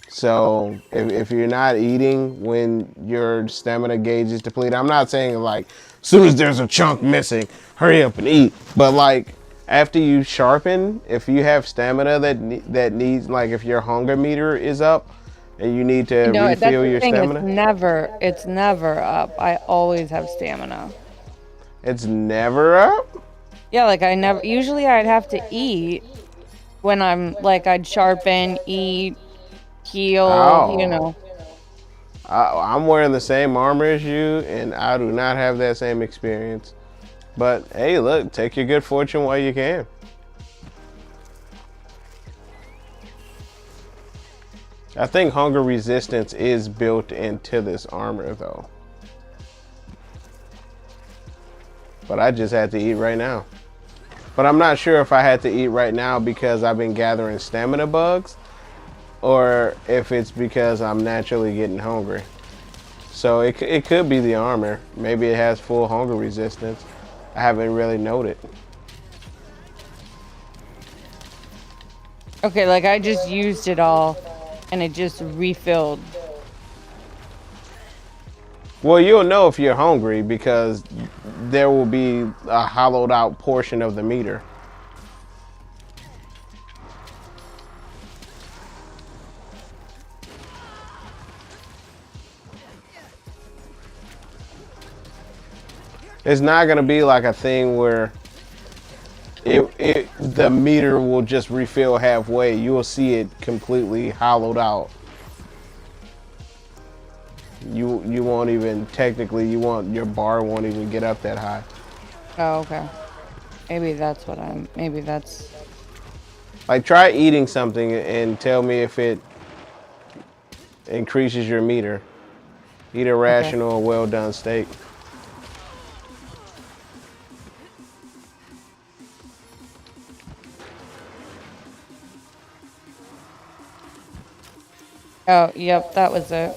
So if you're not eating when your stamina gauge is depleted, I'm not saying like as soon as there's a chunk missing, hurry up and eat. But like after you sharpen, if you have stamina that needs, like if your hunger meter is up and you need to No, that's refill the your thing. stamina, It's never up. I always have stamina. it's never up. Yeah, like I never. Usually, I'd have to eat when I'm like I'd sharpen, eat, heal. Oh, I'm wearing the same armor as you, and I do not have that same experience. But hey, look, take your good fortune while you can. I think hunger resistance is built into this armor though. But I just had to eat right now. But I'm not sure if I had to eat right now because I've been gathering stamina bugs or if it's because I'm naturally getting hungry. So it could be the armor. Maybe it has full hunger resistance. I haven't really noted. Okay, like I just used it all, and it just refilled. Well, you'll know if you're hungry because there will be a hollowed out portion of the meter. It's not gonna be like a thing where the meter will just refill halfway. You will see it completely hollowed out. You won't even technically your bar won't even get up that high. Oh, okay. Maybe that's. Like try eating something and tell me if it increases your meter. Eat a Okay. rational, well done steak. Oh, yep, that was it.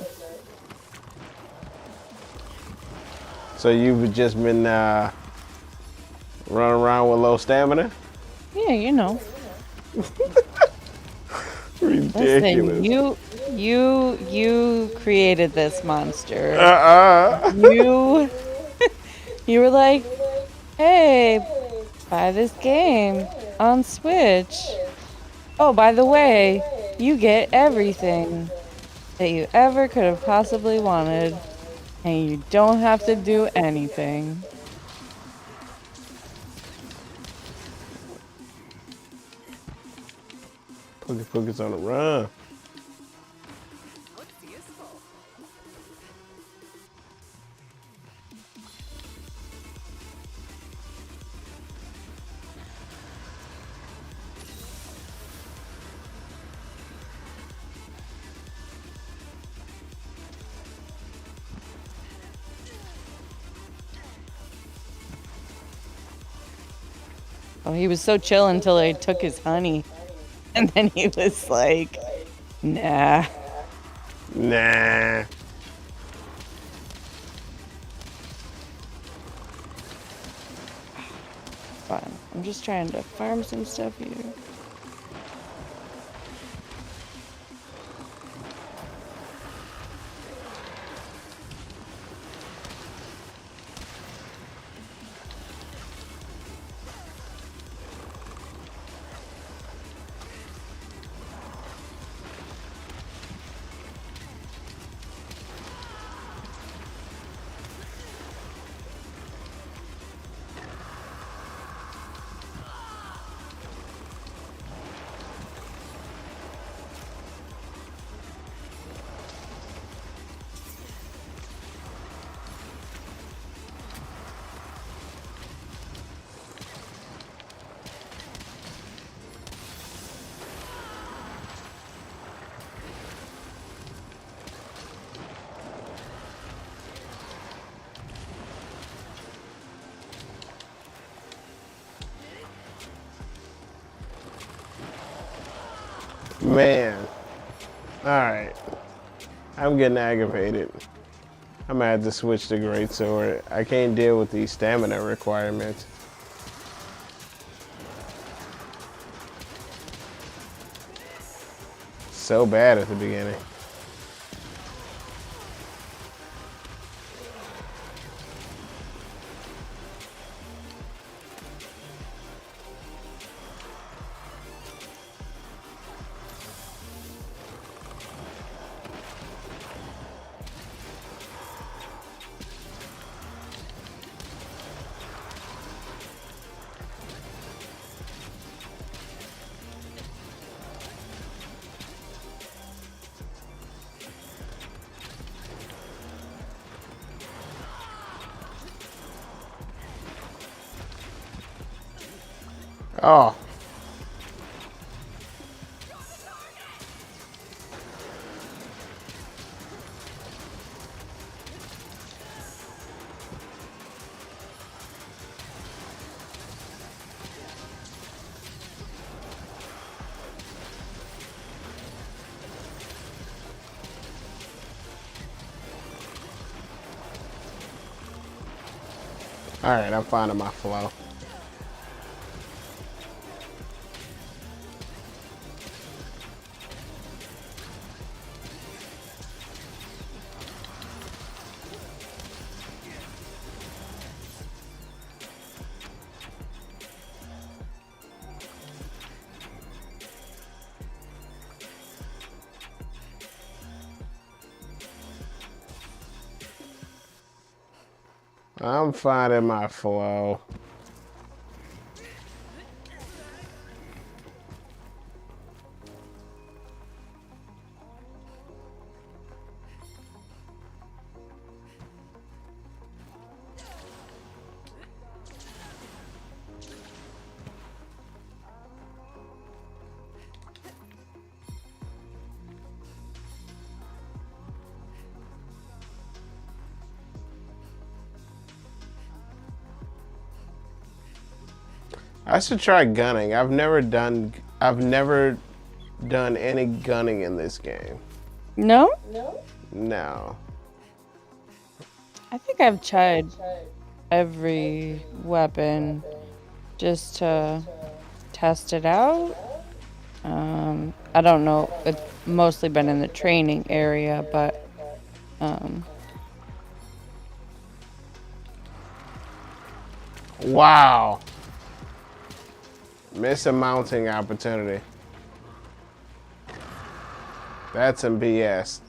So you've just been Run around with low stamina? Yeah, you know. Listen, Ridiculous. you created this monster. Uh-uh. You you were like, hey, buy this game on Switch. Oh, by the way, you get everything that you ever could have possibly wanted, and you don't have to do anything. Pookie's on the run. Looks useful. Oh, he was so chill until they took his honey. And then he was like, nah. Nah. Fine. I'm just trying to farm some stuff here. Man. Alright. I'm getting aggravated. I'm gonna have to switch to Greatsword. I can't deal with these stamina requirements. So bad at the beginning. Oh. Alright, I'm finding my flow. I'm finding my flow. I should try gunning. I've never done any gunning in this game. No? No. I think I've tried every weapon just to test it out. I don't know. It's mostly been in the training area, but Wow. Miss a mounting opportunity. That's some BS.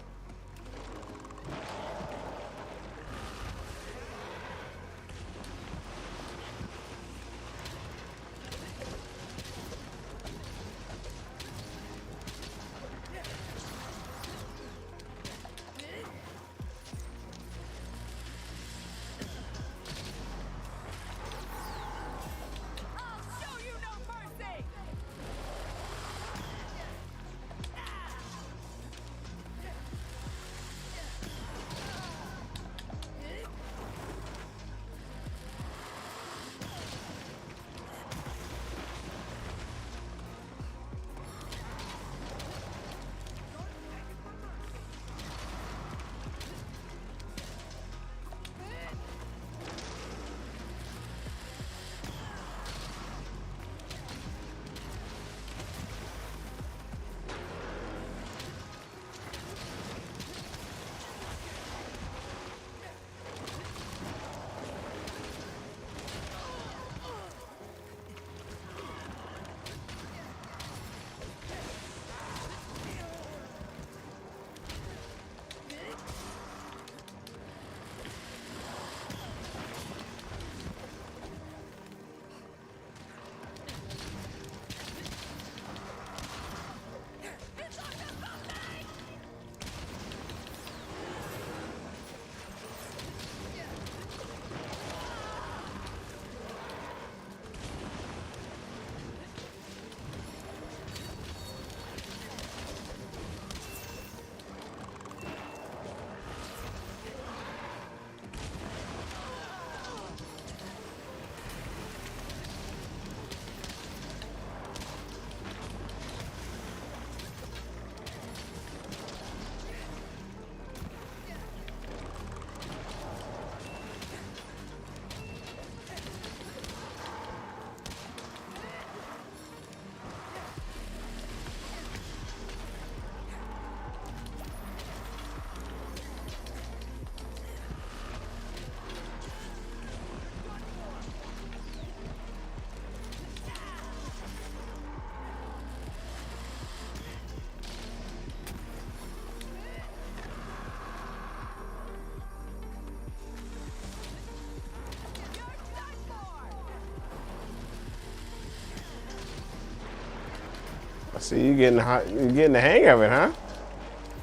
I see you getting you getting the hang of it, huh?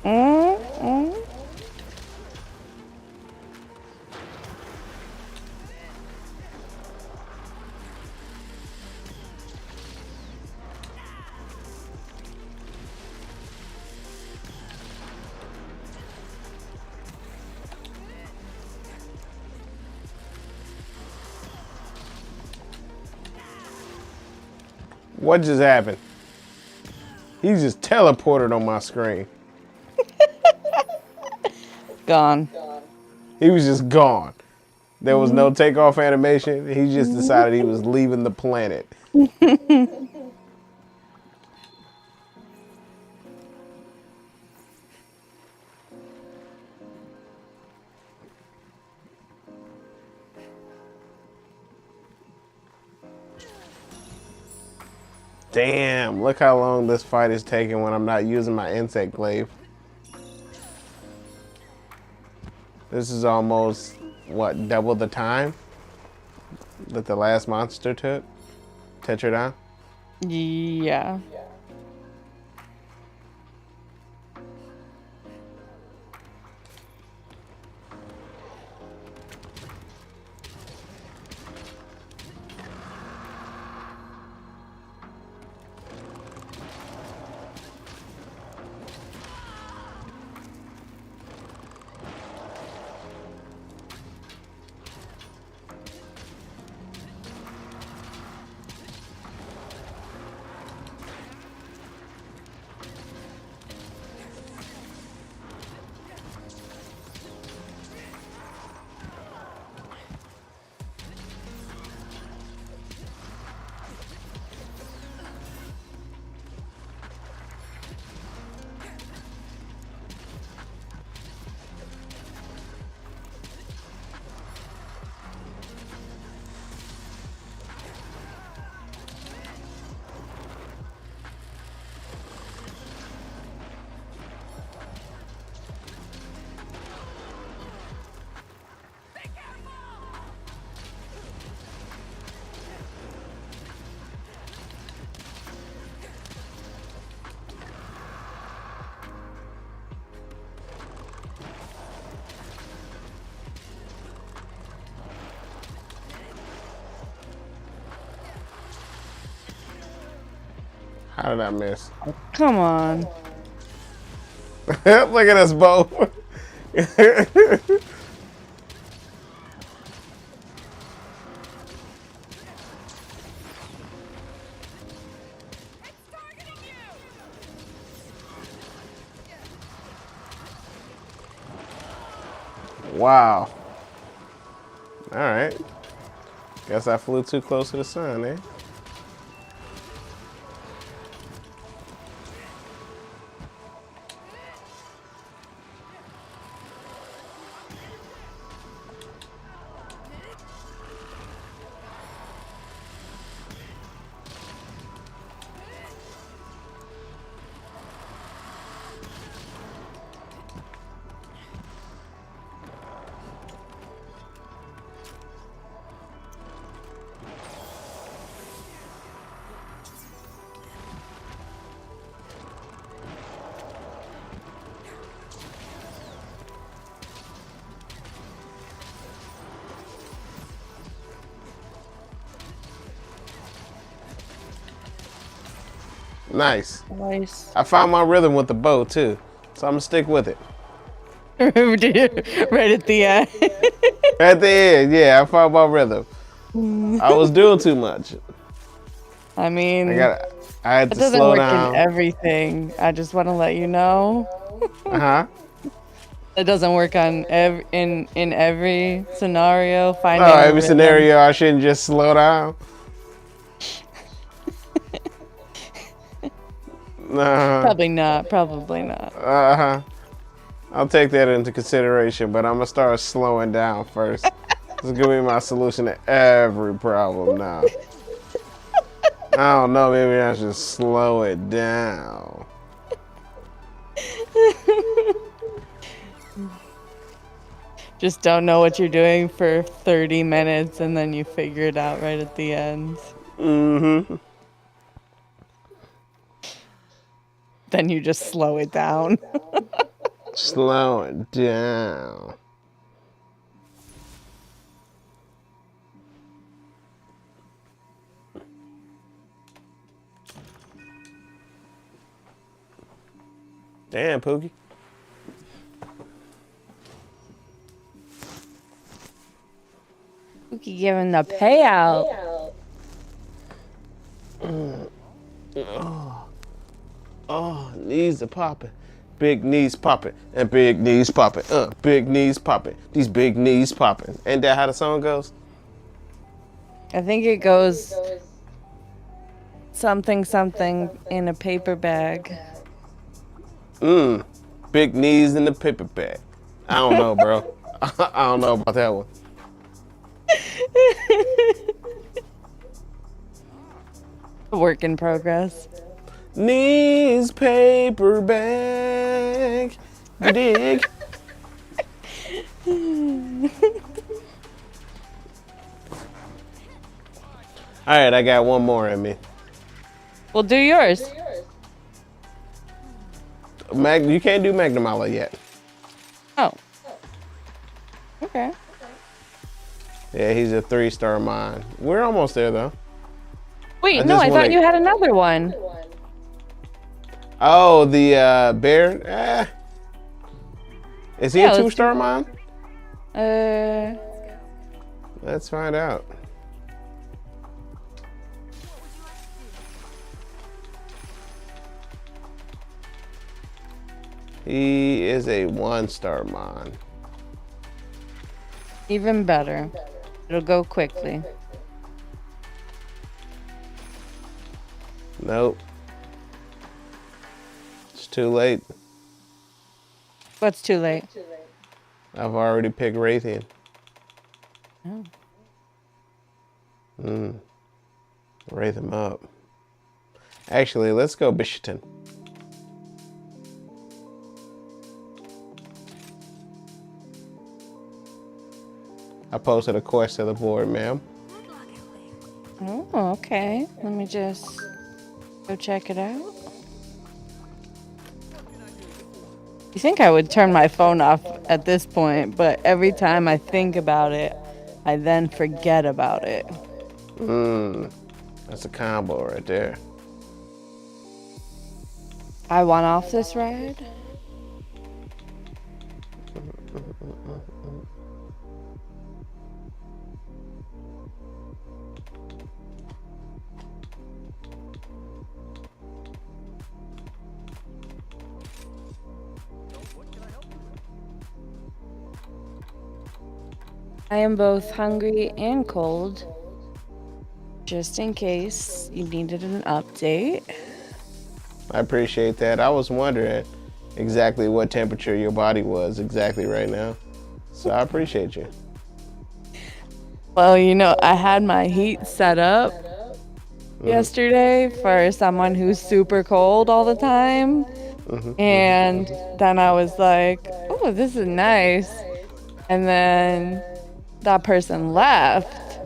mm-hmm. What just happened? He just teleported on my screen. Gone. He was just gone. There was no takeoff animation. He just decided he was leaving the planet. Damn, look how long this fight is taking when I'm not using my insect glaive. This is almost, what, double the time that the last monster took? Tetradon? Yeah. How did I miss? Come on. Look at us both. Wow. All right. Guess I flew too close to the sun, eh? Nice. Nice. I found my rhythm with the bow too, so I'm gonna stick with it. Right at the end. At the end, yeah, I found my rhythm. I was doing too much. I mean, I had it to doesn't slow work down. in everything. I just want to let you know. Uh-huh. It doesn't work on in every scenario. Finding Oh, a every rhythm. scenario I shouldn't just slow down. Nah. Probably not. Probably not. Uh-huh. I'll take that into consideration, but I'm gonna start slowing down first. This is gonna be my solution to every problem now. I don't know, maybe I should slow it down. Just don't know what you're doing for 30 minutes and then you figure it out right at the end. Mm-hmm. Then you just slow it down. Slow it down. Damn, Pookie. You could give him the payout. Oh, knees are popping. Big knees popping. And big knees popping. Big knees popping. These big knees popping. Ain't that how the song goes? I think it goes something something in a paper bag. Big knees in the paper bag. I don't know, bro. I don't know about that one. Work in progress. Knees paper bag. You dig? All right, I got one more in me. Well, do yours. You can't do Magnamala yet. Oh. Okay. Yeah, he's a 3-star mine. We're almost there though. Wait, I no, just I wanna- thought you had another one. Oh, the bear. Is he Yeah, a let's 2-star mine? Let's find out. He is a 1-star mine. Even better. It'll go quickly. Nope. It's too late. What's too late? I've already picked Raytheon. Oh. Wraith him up. Actually, let's go Bishaton. I posted a quest to the board, ma'am. Oh, okay. Let me just go check it out. You think I would turn my phone off at this point, but every time I think about it, I then forget about it. That's a combo right there. I want off this ride. So, what can I help you with? I am both hungry and cold, just in case you needed an update. I appreciate that. I was wondering exactly what temperature your body was exactly right now. So I appreciate you. Well, I had my heat set up yesterday for someone who's super cold all the time. And then I was like, oh, this is nice. And then that person left.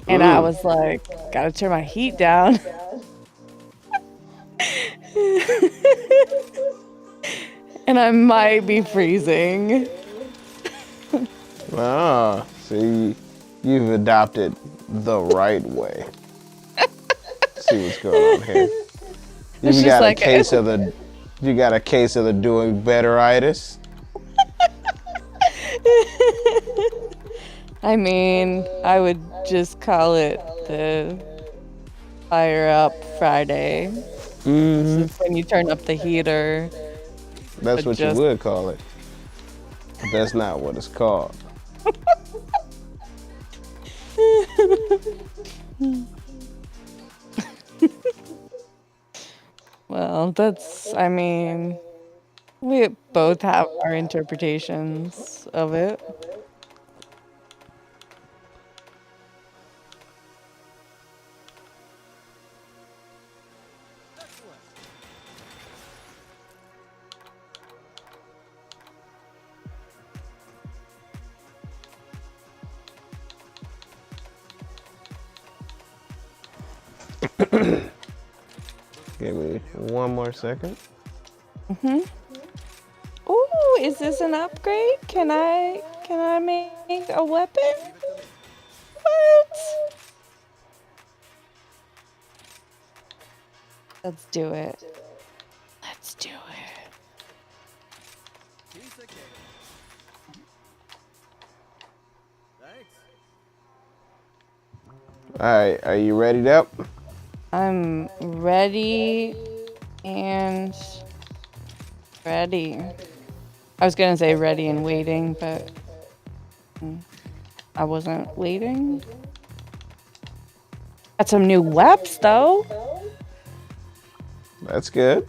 And I was like, gotta turn my heat down. And I might be freezing. Ah, see, you've adopted the right way. See what's going on here. It's You just got a like case of the, you got a case of the doing betteritis. I mean, I would just call it the Fire Up Friday. Since when you turn up the heater, That's but what you just would call it. But that's not what it's called. well, I mean, we both have our interpretations of it. Excellent. Give me one more second. Ooh, is this an upgrade? Can I make a weapon? Leave it to me. What? Let's do it. Let's do it. Piece of cake. Thanks. All right, are you ready up? I'm ready and ready. I was gonna say ready and waiting, but I wasn't waiting. Got some new weps though. That's good.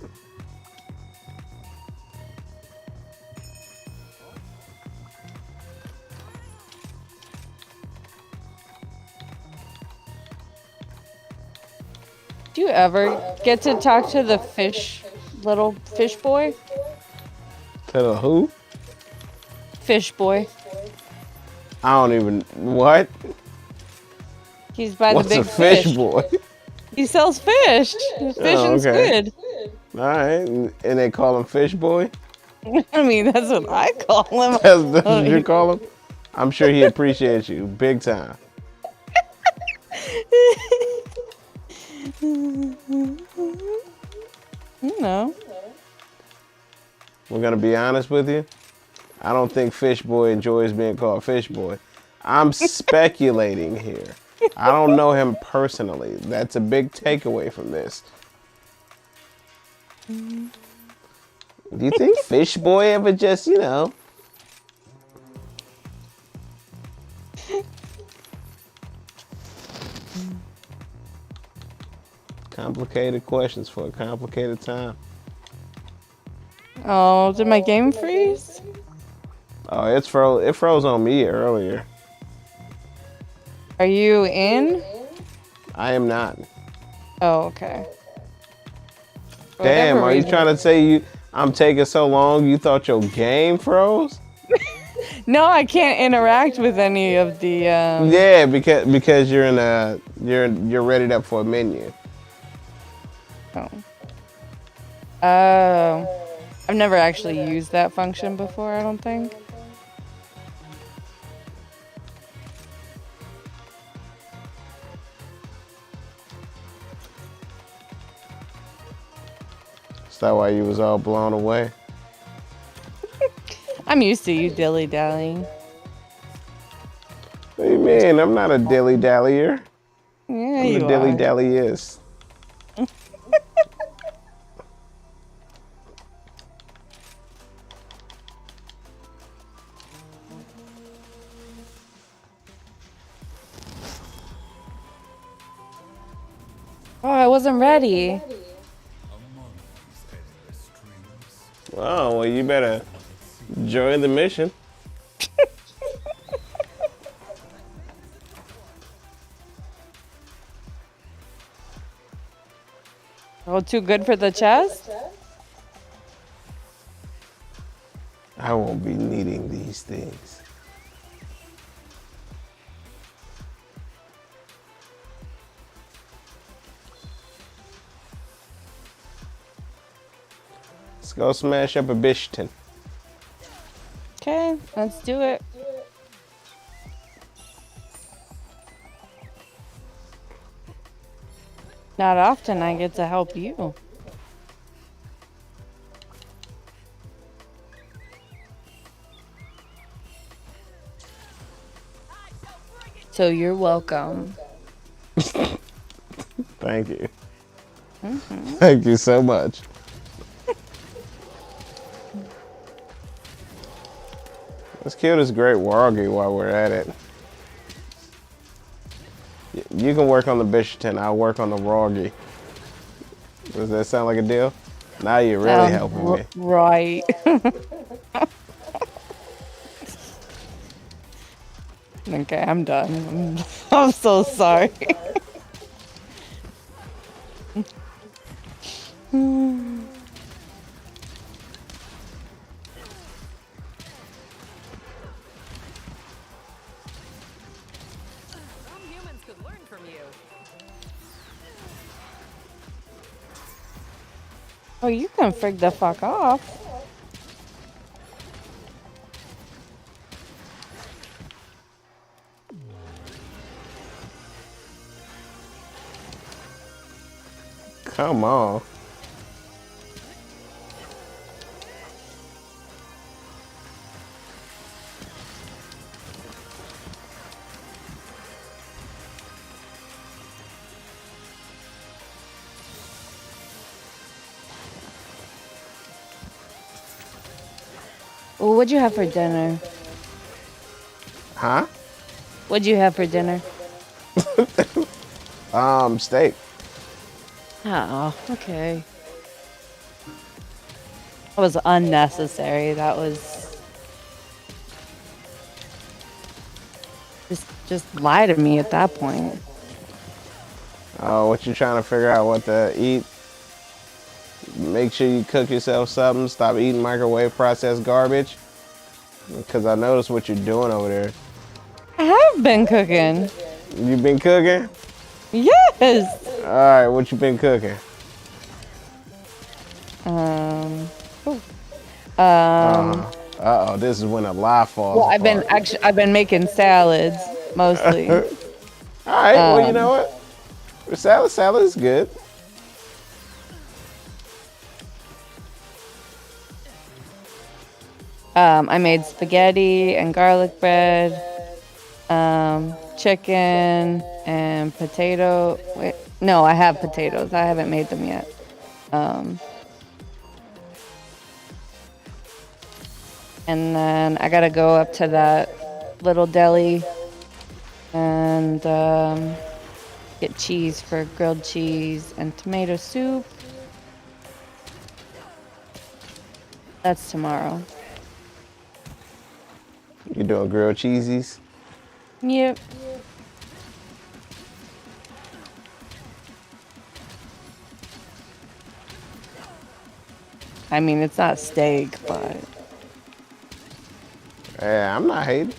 Do you ever get to talk to the little fish boy? To the who? Fish boy. I don't even, what? He's by What's the a big fish boy? He sells fish. Fish Oh, and okay. squid. All right, and they call him Fish Boy? I mean, that's what I call him. That's what you call him? I'm sure he appreciates you big time. We're gonna be honest with you. I don't think Fish Boy enjoys being called Fish Boy. I'm speculating here. I don't know him personally. That's a big takeaway from this. Do you think Fish Boy ever just, complicated questions for a complicated time? Oh, did my game freeze? Oh, it froze on me earlier. Are you in? I am not. Oh, okay. For Damn, whatever are you reason- trying to say I'm taking so long you thought your game froze? No, I can't interact with any of the. Yeah, because you're you're readied up for a menu. Oh. Oh. I've never actually used that function before, I don't think. Is that why you was all blown away? I'm used to you dilly-dallying. What do you mean? I'm not a dilly-dallyer. Yeah, I'm a you are. dilly-dallyist. Oh, I wasn't ready. Oh, well, you better join the mission. Oh, too good for the chest? I won't be needing these things. Let's go smash up a Bishton. Okay, let's do it. Not often I get to help you. So you're welcome. Thank you. Thank you so much. Let's kill this great wargi while we're at it. You can work on the Bishton, I'll work on the wargi. Does that sound like a deal? Now you're really helping me. Right. Okay, I'm done. I'm so sorry. Some humans could learn from you. Oh, you can frig the fuck off. Come on. Well, what'd you have for dinner? Huh? What'd you have for dinner? Steak. Oh, okay. That was unnecessary. That was just lie to me at that point. Oh, what you trying to figure out what to eat? Make sure you cook yourself something. Stop eating microwave processed garbage. Because I noticed what you're doing over there. I have been cooking. You been cooking? Yes. All right, what you been cooking? Oh. Uh-oh, this is when a lie falls Well, apart. I've been making salads mostly. All right, well, you know what? Salad is good. I made spaghetti and garlic bread, chicken and potato. Wait, no, I have potatoes. I haven't made them yet. And then I gotta go up to that little deli and get cheese for grilled cheese and tomato soup. That's tomorrow. You doing grilled cheesies? Yep. I mean, it's not steak, but Yeah, I'm not hating.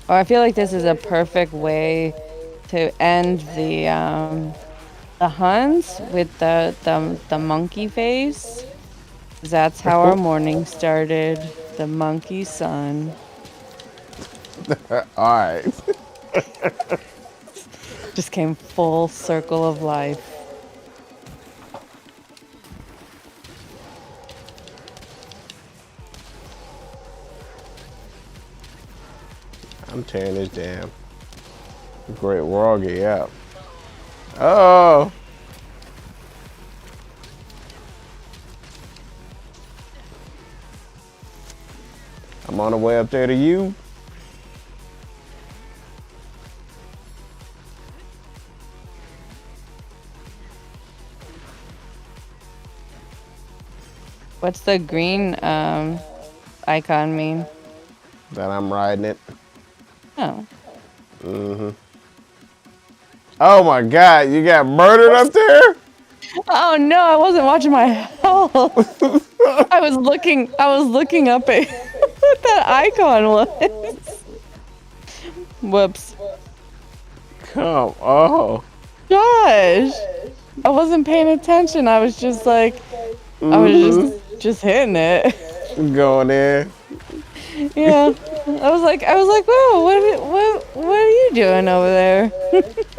I feel like this is a perfect way to end the Huns with the monkey face. That's how our morning started. The monkey sun. All right. Just came full circle of life. I'm tearing this damn Great Wargi up. Oh. I'm on the way up there to you. What's the green icon mean? That I'm riding it. Oh. Oh my God, you got murdered up there? Oh no, I wasn't watching my health. I was looking up at what that icon was. Whoops. Come on. Gosh. I wasn't paying attention. I was just like I was just hitting it. Going in. Yeah. I was like, whoa, what are you doing over there?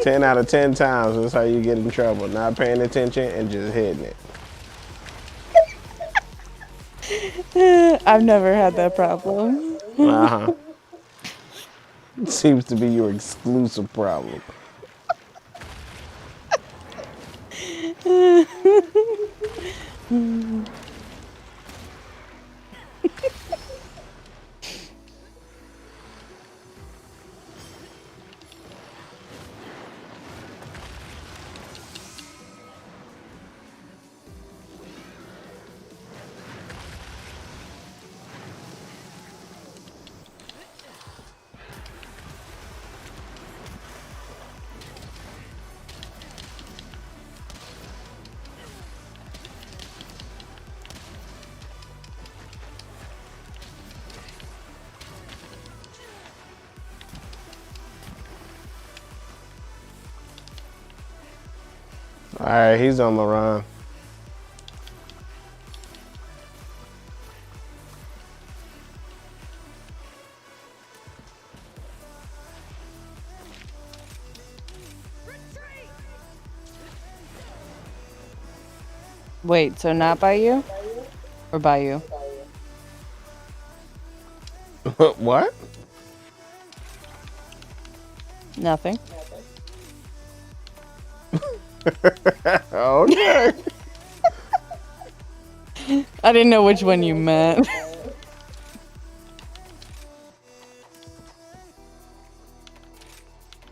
10 out of 10 times, that's how you get in trouble. Not paying attention and just hitting it. I've never had that problem. Uh-huh. Seems to be your exclusive problem. All right, he's on the run. Wait, so not by you? Or by you? What? Nothing. Okay. I didn't know which one you meant.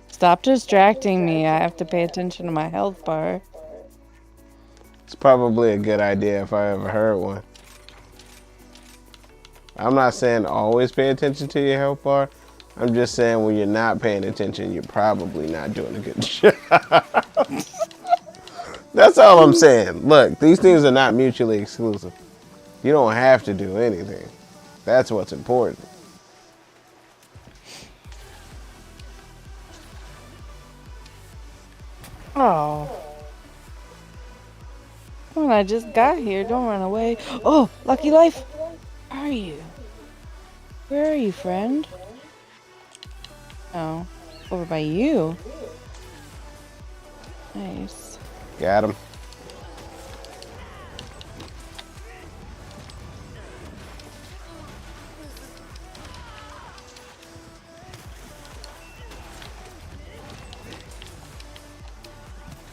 Stop distracting me. I have to pay attention to my health bar. It's probably a good idea if I ever heard one. I'm not saying always pay attention to your health bar. I'm just saying when you're not paying attention, you're probably not doing a good job. That's all I'm saying. Look, these things are not mutually exclusive. You don't have to do anything. That's what's important. Oh. Come on, I just got here. Don't run away. Oh, Lucky Life. Where are you? Where are you, friend? Oh, over by you. Nice. Got him.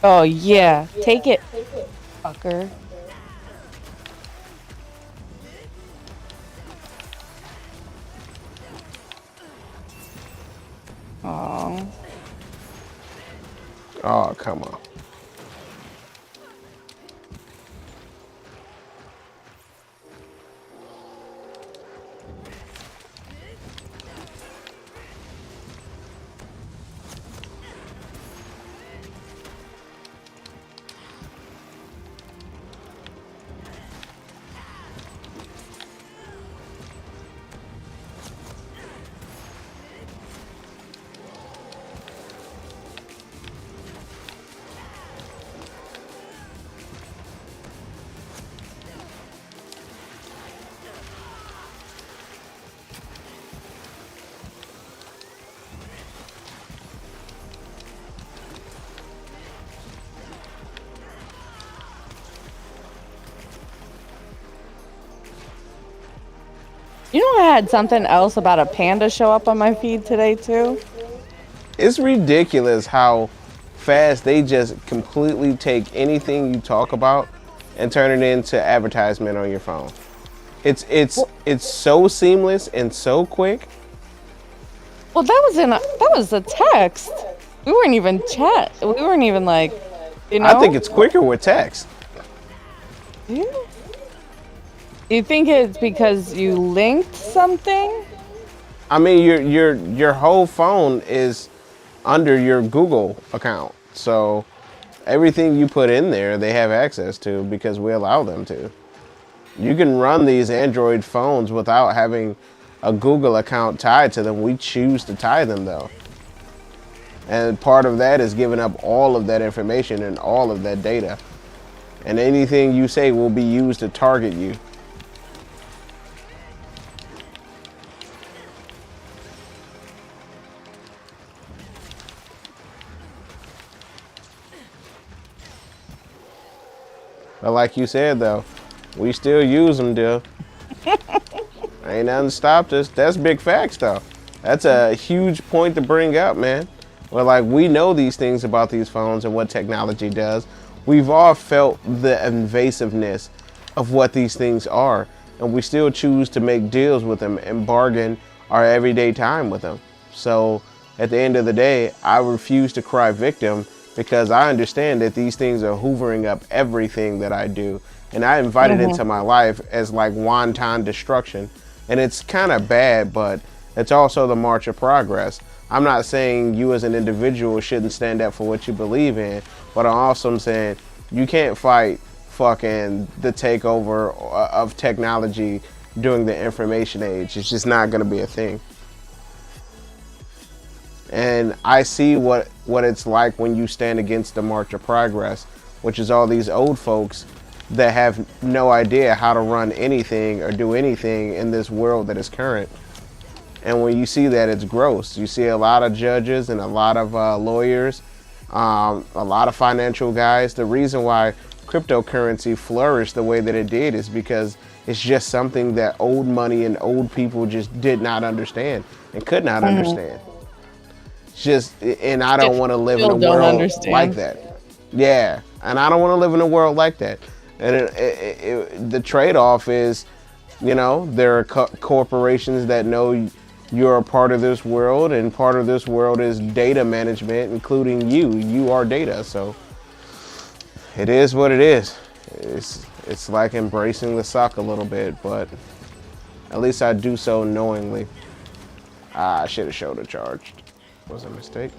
Oh, yeah. Take it, fucker. Oh. Oh, come on. You know, I had something else about a panda show up on my feed today too. It's ridiculous how fast they just completely take anything you talk about and turn it into advertisement on your phone. It's so seamless and so quick. Well, that was a text. We weren't even chat. We weren't even like, you know. I think it's quicker with text. Yeah. Do you think it's because you linked something? I mean, your whole phone is under your Google account, so everything you put in there, they have access to because we allow them to. You can run these Android phones without having a Google account tied to them. We choose to tie them though. And part of that is giving up all of that information and all of that data. And anything you say will be used to target you. But like you said though, we still use them, Dill. Ain't nothing stopped us. That's big facts though. That's a huge point to bring up, man. Well, like we know these things about these phones and what technology does. We've all felt the invasiveness of what these things are, and we still choose to make deals with them and bargain our everyday time with them. So at the end of the day, I refuse to cry victim because I understand that these things are hoovering up everything that I do. And I invite it into my life as like wanton destruction. And it's kind of bad, but it's also the march of progress. I'm not saying you as an individual shouldn't stand up for what you believe in, but I'm also saying you can't fight fucking the takeover of technology during the information age. It's just not going to be a thing. And I see what it's like when you stand against the march of progress, which is all these old folks that have no idea how to run anything or do anything in this world that is current. And when you see that, it's gross. You see a lot of judges and a lot of lawyers, a lot of financial guys. The reason why cryptocurrency flourished the way that it did is because it's just something that old money and old people just did not understand and could not understand. Just, and I don't want to live in a world like that. Yeah, and I don't want to live in a world like that. And the trade-off is, you know, there are corporations that know you're a part of this world, and part of this world is data management, including you. You are data, so it is what it is. It's like embracing the suck a little bit, but at least I do so knowingly. I should have shoulder charged. Was a mistake.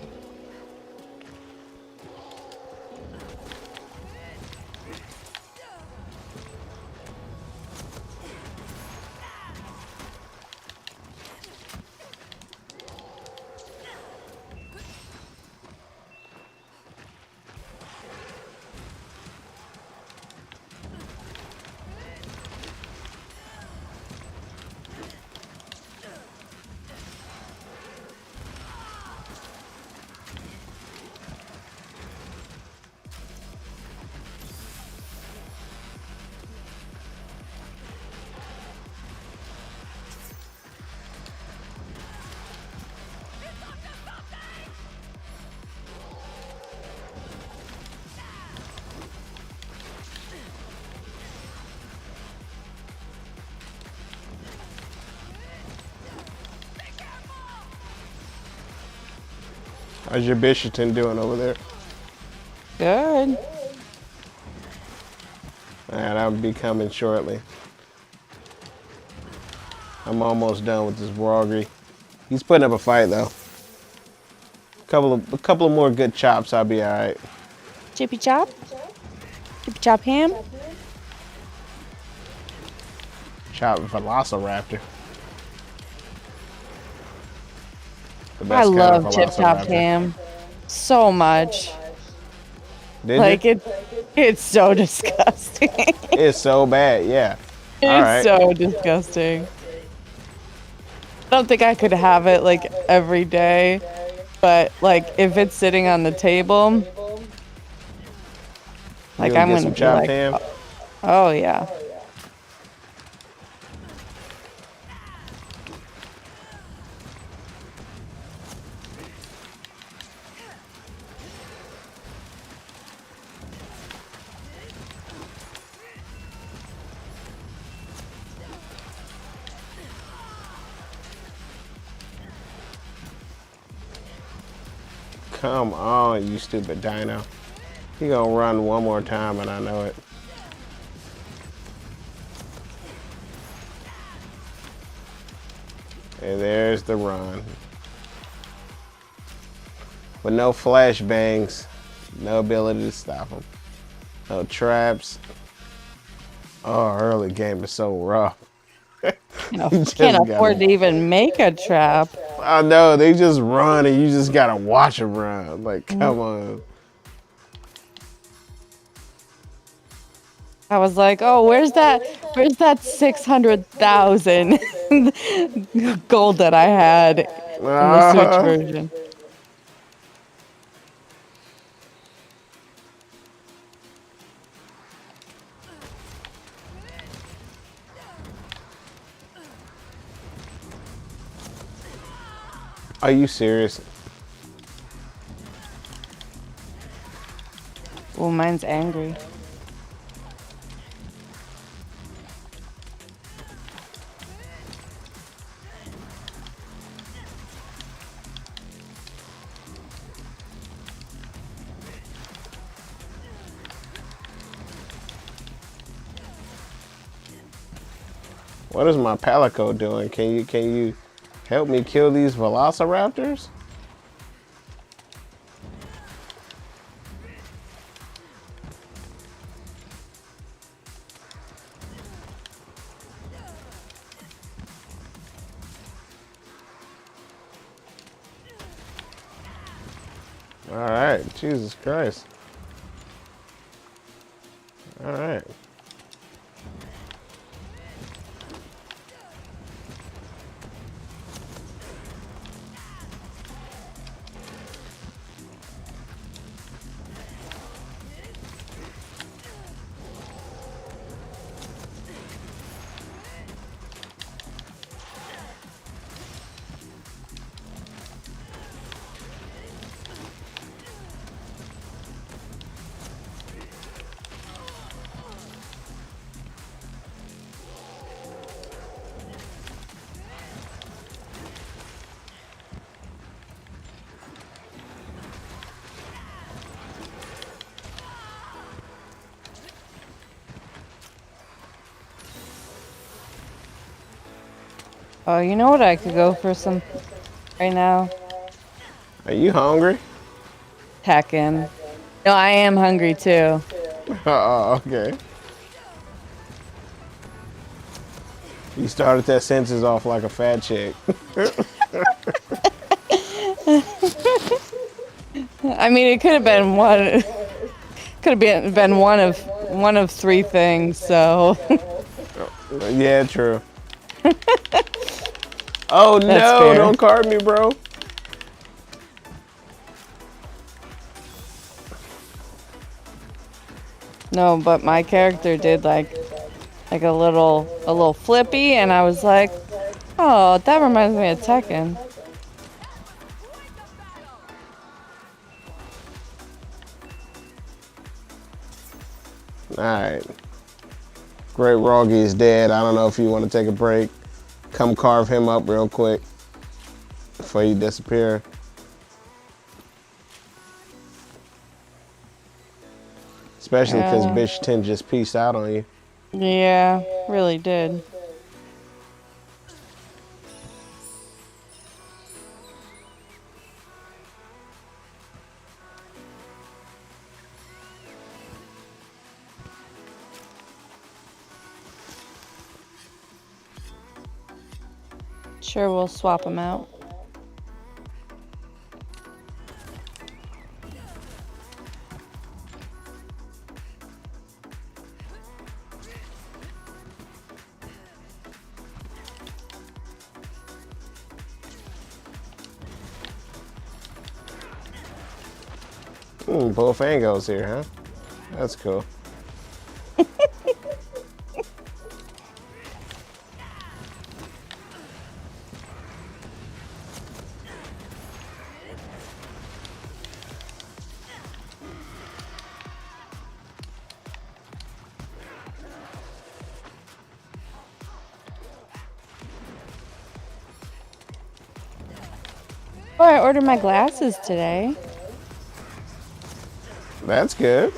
How's your Bisherton doing over there? Good. And I'll be coming shortly. I'm almost done with this Wargry. He's putting up a fight though. A couple of more good chops, I'll be alright. Chippy chop? Chippy chop ham? Chop Velociraptor. The I best kind love of chip chop Velociraptor. ham so much. Did Like you? it's so disgusting. It's so bad, yeah. It's Alright. so disgusting. I don't think I could have it like every day, but like if it's sitting on the table, like gonna I'm get gonna some be chopped like, ham? oh yeah. Come on, you stupid dino. He gonna run one more time and I know it. And there's the run. With no flashbangs, no ability to stop him. No traps. Oh, early game is so rough. Can't afford to even make a trap. I know, they just run and you just gotta watch them run. Like, come on. I was like, oh, where's that 600,000 gold that I had in the Switch version? Are you serious? Oh, mine's angry. What is my Palico doing? Can you help me kill these velociraptors? All right, Jesus Christ. All right. Oh, you know what I could go for some right now? Are you hungry? Tekken. No, I am hungry too. Oh, okay. You started that sentence off like a fat chick. I mean, it could have been one. Could have been one of three things. So Yeah, true. Oh that's no, fair. don't card me, bro. No, but my character did like a little flippy, and I was like, oh, that reminds me of Tekken. Alright. Great Roggy is dead. I don't know if you want to take a break. Come carve him up real quick before you disappear. Especially because Bitch 10 just peaced out on you. Yeah, really did. Sure, we'll swap them out. Both angles here, huh? That's cool. Oh, I ordered my glasses today. That's good.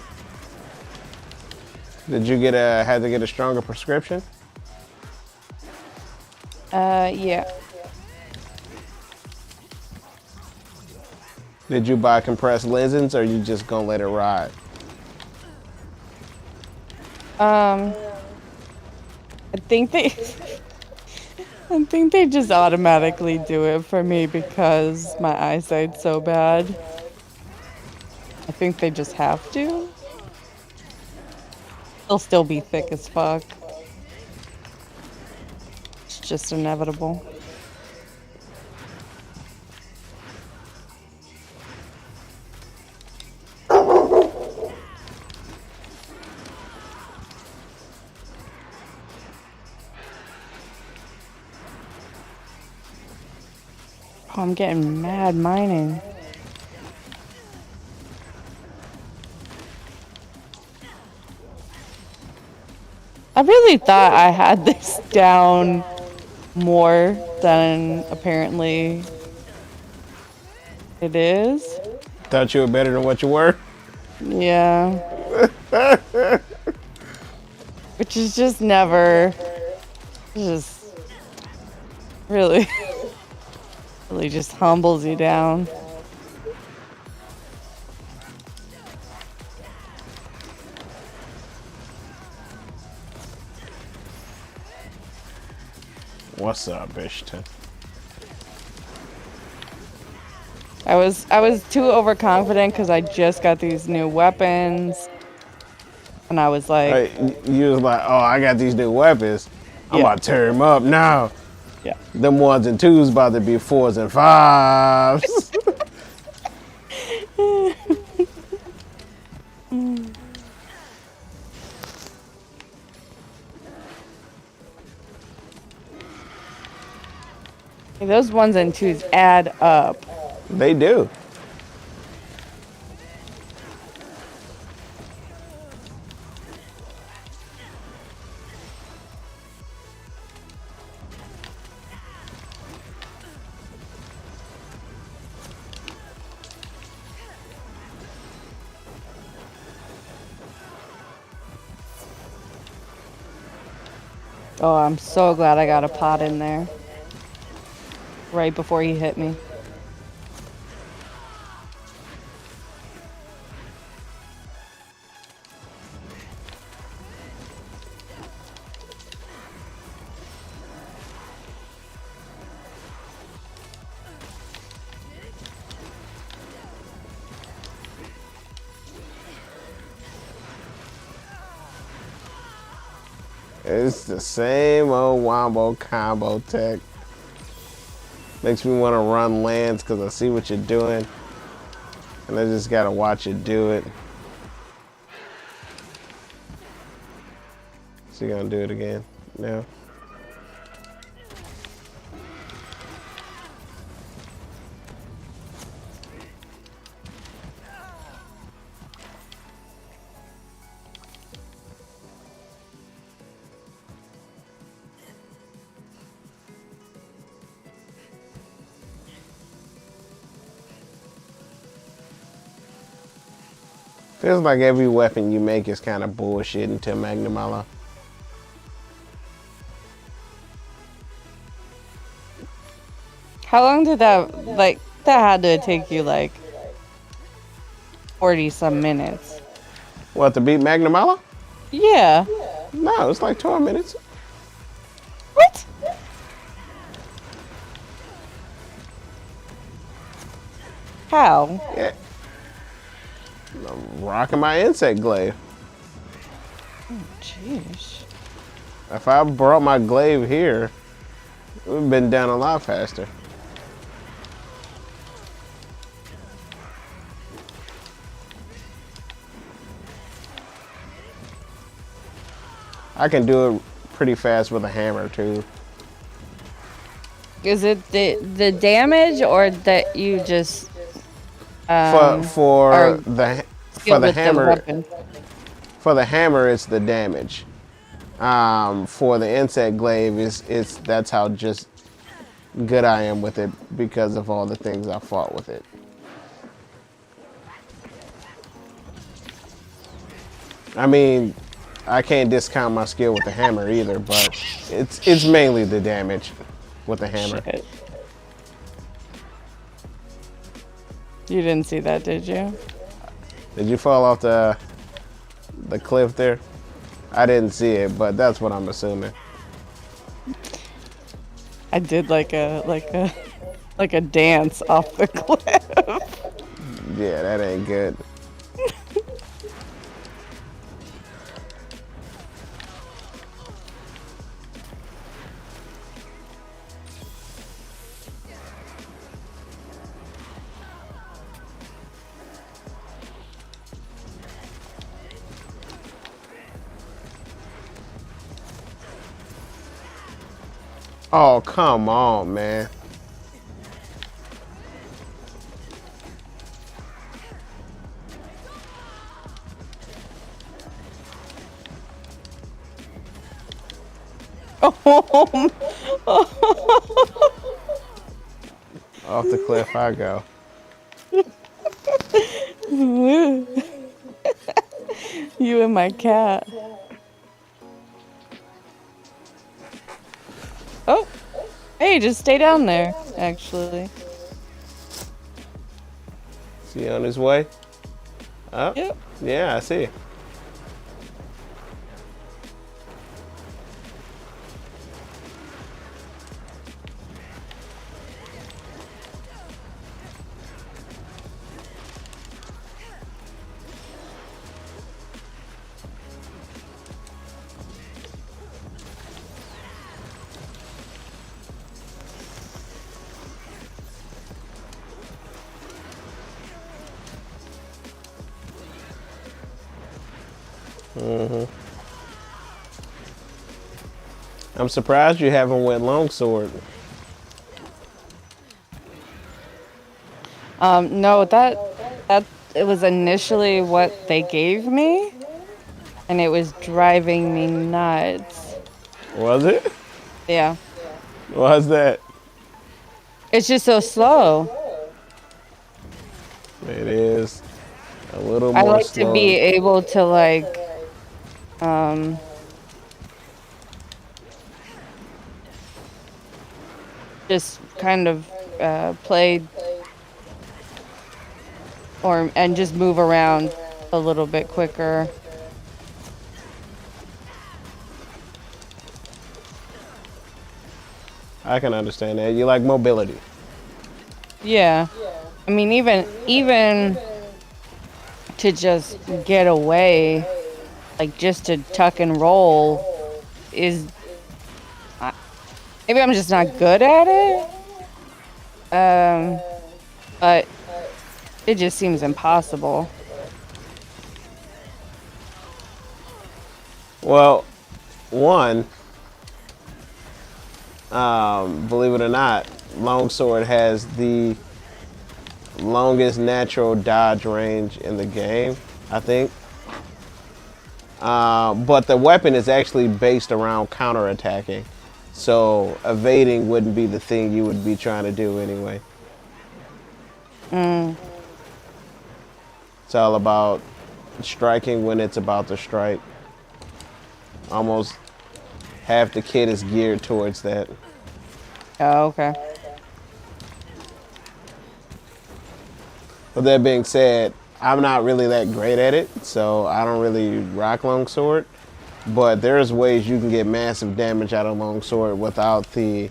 Did you had to get a stronger prescription? Yeah. Did you buy compressed lenses or you just gonna let it ride? I think they I think they just automatically do it for me because my eyesight's so bad. I think they just have to. They'll still be thick as fuck. It's just inevitable. Oh, I'm getting mad mining. I really thought I had this down more than apparently it is. Thought you were better than what you were? Yeah. Which is just never, just really, really just humbles you down. What's up, Bishton? I was too overconfident because I just got these new weapons, and I was like, You was like, oh, I got these new weapons. I'm Yeah. about to tear them up now. yeah. Them 1s and 2s about to be 4s and 5s. Those 1s and 2s add up. They do. Oh, I'm so glad I got a pot in there. Right before he hit me. It's the same old wombo combo tech. Makes me want to run lands because I see what you're doing. And I just got to watch you do it. So you're going to do it again now? Feels like every weapon you make is kind of bullshit until Magnamalo. How long did that had to take you like 40 some minutes? What, to beat Magnamalo? Yeah. No, it's like 12 minutes. What? How? Yeah. I'm rocking my insect glaive. Jeez. If I brought my glaive here, it would have been done a lot faster. I can do it pretty fast with a hammer too. Is it the damage or that you just For are the skilled with the hammer, weapon? for the hammer, it's the damage. For the insect glaive, it's that's how just good I am with it because of all the things I fought with it. I mean, I can't discount my skill with the hammer either, but it's mainly the damage with the hammer. Shit. You didn't see that, did you? Did you fall off the cliff there? I didn't see it, but that's what I'm assuming. I did like a dance off the cliff. Yeah, that ain't good. Oh, come on, man. Off the cliff I go. You and my cat. Oh, hey, just stay down there, actually. Is he on his way? Oh, Yep. yeah, I see. I'm surprised you haven't went longsword. No, that it was initially what they gave me, and it was driving me nuts. Was it? Yeah, Was that? it's just so slow. It is a little I more like slow. to be able to like, just kind of play and just move around a little bit quicker. I can understand that. You like mobility. Yeah. I mean, even to just get away, like just to tuck and roll, is maybe I'm just not good at it. But it just seems impossible. Well, one, believe it or not, longsword has the longest natural dodge range in the game, I think. But the weapon is actually based around counterattacking. So evading wouldn't be the thing you would be trying to do anyway. It's all about striking when it's about to strike. Almost half the kit is geared towards that. Oh, okay. With that being said, I'm not really that great at it, so I don't really rock longsword. But there's ways you can get massive damage out of longsword without the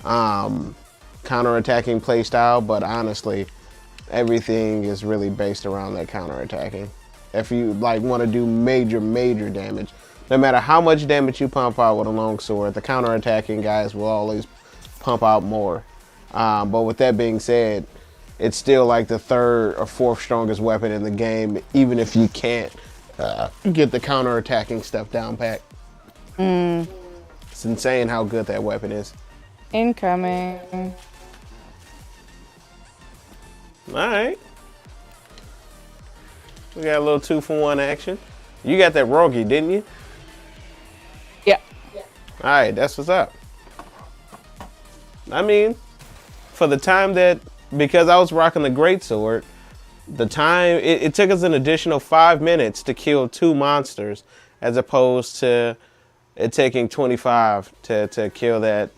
counterattacking playstyle. But honestly, everything is really based around that counterattacking. If you like want to do major damage, no matter how much damage you pump out with a longsword, the counterattacking guys will always pump out more. But with that being said, it's still like the third or fourth strongest weapon in the game, even if you can't get the counterattacking stuff down pat. It's insane how good that weapon is. Incoming. All right. We got a little 2-for-1 action. You got that Rogi, didn't you? Yeah. All right, that's what's up. I mean, for the time that, because I was rocking the greatsword, The time it took us an additional 5 minutes to kill two monsters, as opposed to it taking 25 to kill that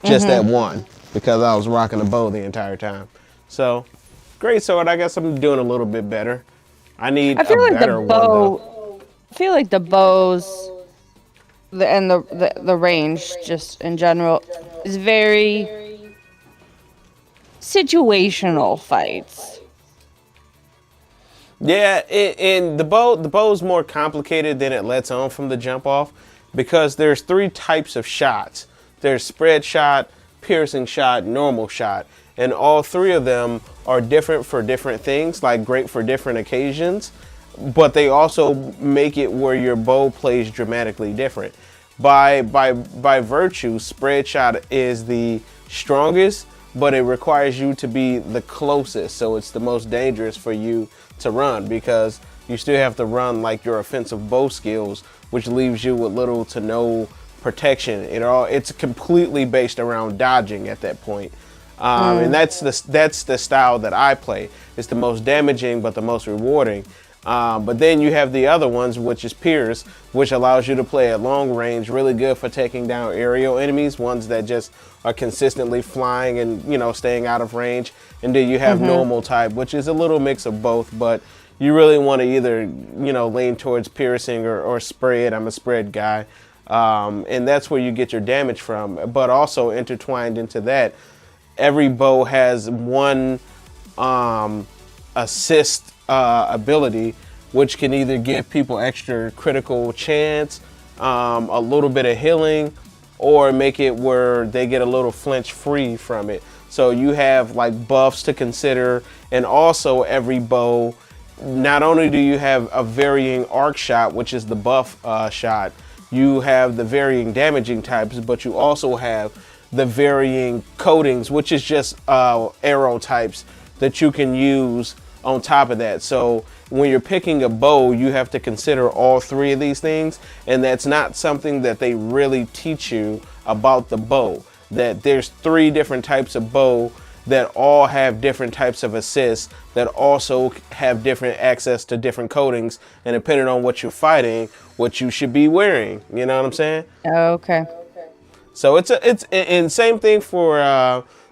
just that one, because I was rocking the bow the entire time. So great sword. I guess I'm doing a little bit better. I need I a feel like the better one though. bow. I feel like the bows, and the range, just in general, is very situational fights. Yeah, and the bow's more complicated than it lets on from the jump off, because there's three types of shots. There's spread shot, piercing shot, normal shot, and all three of them are different for different things, like great for different occasions, but they also make it where your bow plays dramatically different. By virtue, spread shot is the strongest, but it requires you to be the closest, so it's the most dangerous for you to run, because you still have to run like your offensive bow skills, which leaves you with little to no protection. It's completely based around dodging at that point. And that's the style that I play. It's the most damaging but the most rewarding. But then you have the other ones, which is Pierce, which allows you to play at long range, really good for taking down aerial enemies, ones that just are consistently flying and, staying out of range. And then you have normal type, which is a little mix of both, but you really want to either, lean towards piercing or spread. I'm a spread guy. And that's where you get your damage from. But also intertwined into that, every bow has one assist ability, which can either give people extra critical chance, a little bit of healing, or make it where they get a little flinch free from it. So you have like buffs to consider, and also every bow, not only do you have a varying arc shot, which is the buff shot, you have the varying damaging types, but you also have the varying coatings, which is just arrow types that you can use on top of that. So when you're picking a bow, you have to consider all three of these things, and that's not something that they really teach you about the bow, that there's three different types of bow that all have different types of assists, that also have different access to different coatings, and depending on what you're fighting, what you should be wearing. You know what I'm saying? Okay. So it's and same thing for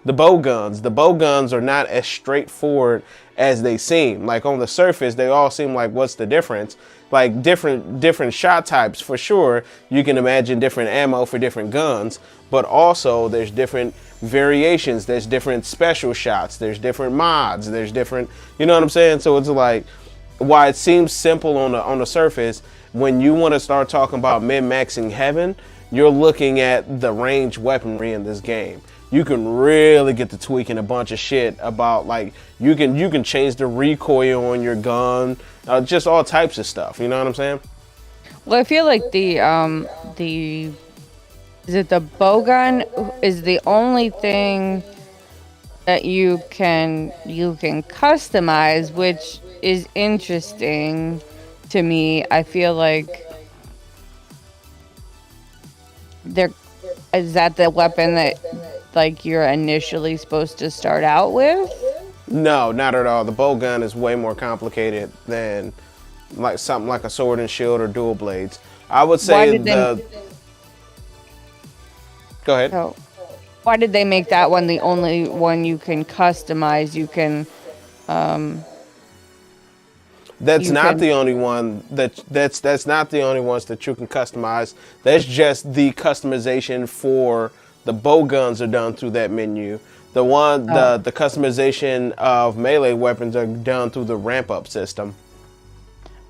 the bow guns. The bow guns are not as straightforward as they seem. Like on the surface, they all seem like, what's the difference? Like different shot types for sure. You can imagine different ammo for different guns, but also there's different variations. There's different special shots. There's different mods. There's different, you know what I'm saying? So it's like, why it seems simple on the surface, when you want to start talking about min-maxing heaven, you're looking at the range weaponry in this game. You can really get to tweaking a bunch of shit about, like, you can change the recoil on your gun, just all types of stuff. You know what I'm saying? Well, I feel like is it the bow gun is the only thing that you can customize, which is interesting to me. I feel like is that the weapon that like you're initially supposed to start out with? No, not at all. The bow gun is way more complicated than like something like a sword and shield or dual blades. I would say Go ahead. Oh, why did they make that one the only one you can customize? You can. That's not the only one that's not the only ones that you can customize. That's just the customization for the bow guns are done through that menu. The customization of melee weapons are done through the ramp up system.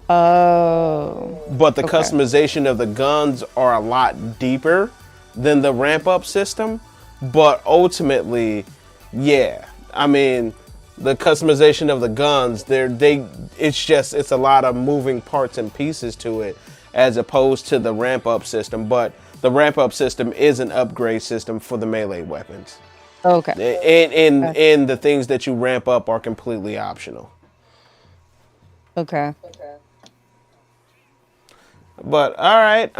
Oh. But the customization of the guns are a lot deeper than the ramp up system. But ultimately, yeah. I mean, the customization of the guns, it's a lot of moving parts and pieces to it, as opposed to the ramp up system. But the ramp up system is an upgrade system for the melee weapons. Okay. And the things that you ramp up are completely optional. Okay. But all right,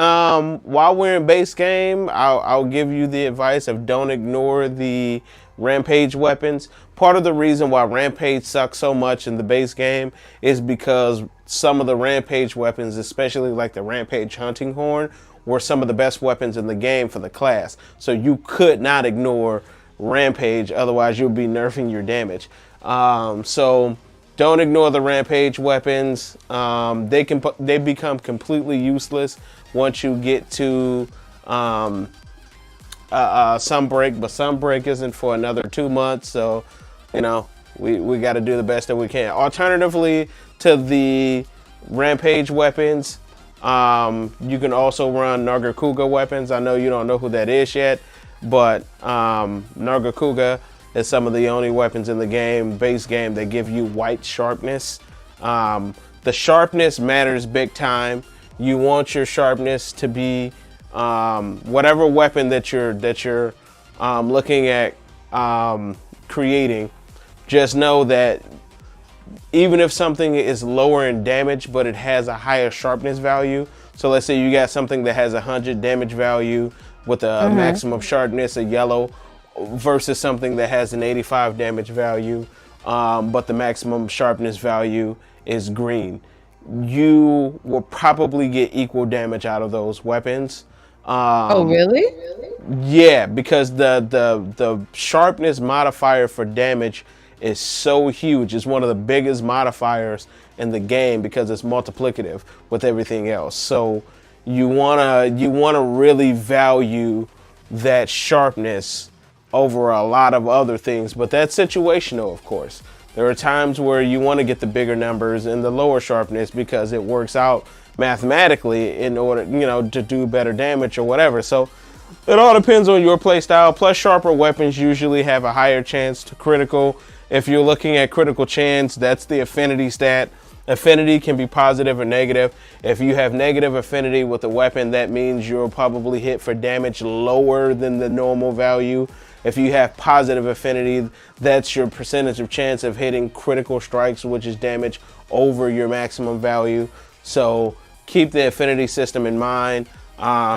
while we're in base game, I'll give you the advice of don't ignore the Rampage weapons. Part of the reason why Rampage sucks so much in the base game is because some of the Rampage weapons, especially like the Rampage Hunting Horn, were some of the best weapons in the game for the class. So you could not ignore Rampage, otherwise you'll be nerfing your damage. So don't ignore the Rampage weapons. They become completely useless once you get to Sunbreak, but Sunbreak isn't for another 2 months, so you know we got to do the best that we can. Alternatively to the Rampage weapons, you can also run Nargacuga weapons. I know you don't know who that is yet, but Nargacuga is some of the only weapons in the base game that give you white sharpness. The sharpness matters big time. You want your sharpness to be whatever weapon that you're looking at creating. Just know that even if something is lower in damage, but it has a higher sharpness value. So let's say you got something that has 100 damage value with a maximum sharpness of yellow versus something that has an 85 damage value, but the maximum sharpness value is green. You will probably get equal damage out of those weapons. Oh, really? Yeah, because the sharpness modifier for damage is so huge. It's one of the biggest modifiers in the game because it's multiplicative with everything else. So you wanna really value that sharpness over a lot of other things, but that's situational, of course. There are times where you want to get the bigger numbers and the lower sharpness because it works out mathematically in order, to do better damage or whatever. So it all depends on your play style. Plus, sharper weapons usually have a higher chance to critical. If you're looking at critical chance, that's the affinity stat. Affinity can be positive or negative. If you have negative affinity with a weapon, that means you'll probably hit for damage lower than the normal value. If you have positive affinity, that's your percentage of chance of hitting critical strikes, which is damage over your maximum value. So keep the affinity system in mind,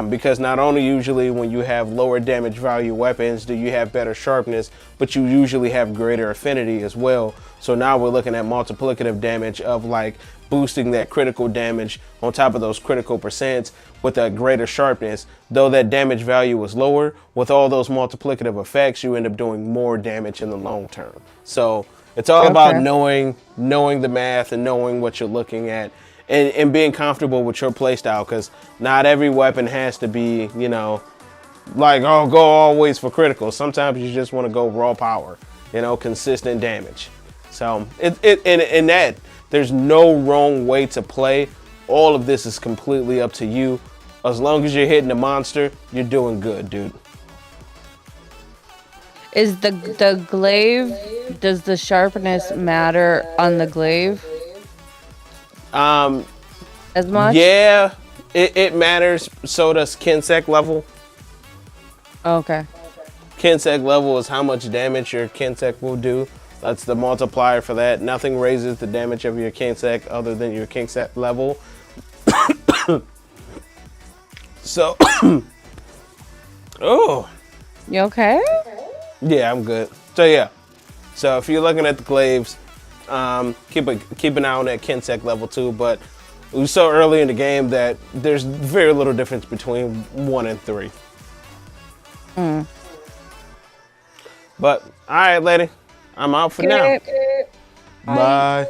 because not only usually when you have lower damage value weapons do you have better sharpness, but you usually have greater affinity as well. So now we're looking at multiplicative damage of like boosting that critical damage on top of those critical percents with a greater sharpness. Though that damage value was lower, with all those multiplicative effects, you end up doing more damage in the long term. So it's all about Okay. knowing the math and knowing what you're looking at, and being comfortable with your playstyle, because not every weapon has to be, like, oh, go always for critical. Sometimes you just want to go raw power, consistent damage. So in that, there's no wrong way to play. All of this is completely up to you. As long as you're hitting the monster, you're doing good, dude. Is the glaive, does the sharpness matter on the glaive Um, as much? yeah, it matters. So does Kinsec level. Okay. Kinsec level is how much damage your Kinsec will do. That's the multiplier for that. Nothing raises the damage of your Kinsec other than your Kinsec level. So, oh, You okay? yeah, I'm good. So yeah, so if you're looking at the glaives, keep an eye on that Kinsec level too. But we saw early in the game that there's very little difference between 1 and 3. But all right, lady, I'm out for now. Okay. Bye.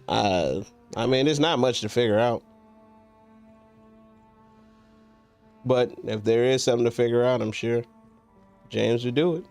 Uh, I mean, it's not much to figure out. But if there is something to figure out, I'm sure James would do it.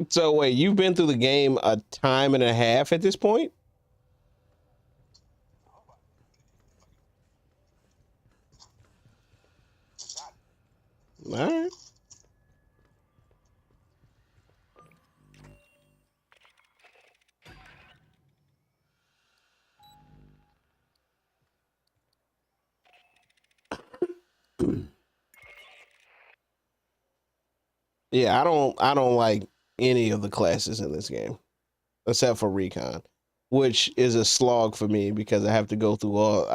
So wait, you've been through the game a time and a half at this point? All right. Yeah, I don't like any of the classes in this game except for recon, which is a slog for me because I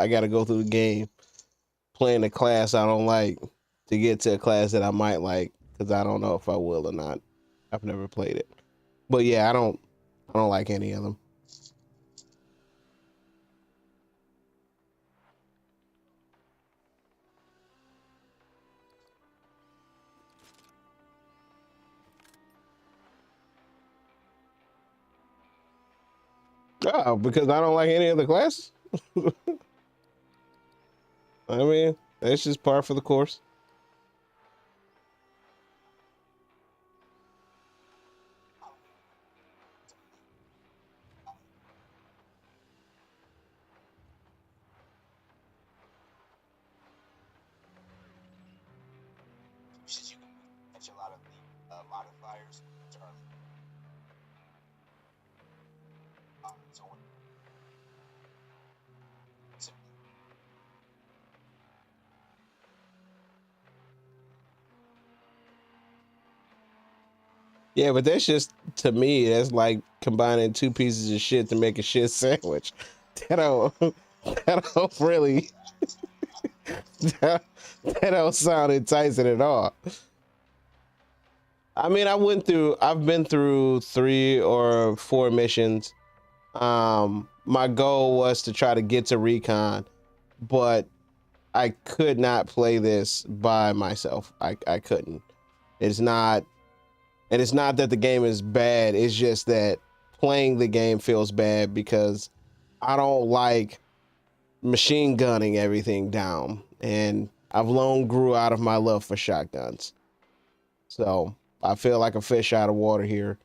got to go through the game playing a class I don't like to get to a class that I might like cuz I don't know if I will or not. I've never played it. But yeah, I don't like any of them. Oh, because I don't like any of the classes? I mean, that's just par for the course. Yeah, but that's just to me. That's like combining two pieces of shit to make a shit sandwich. That don't. That don't really. That, that don't sound enticing at all. I mean, I've been through 3 or 4 missions. My goal was to try to get to recon, but I could not play this by myself. I couldn't. It's not, and it's not that the game is bad. It's just that playing the game feels bad because I don't like machine gunning everything down, and I've long grew out of my love for shotguns. So I feel like a fish out of water here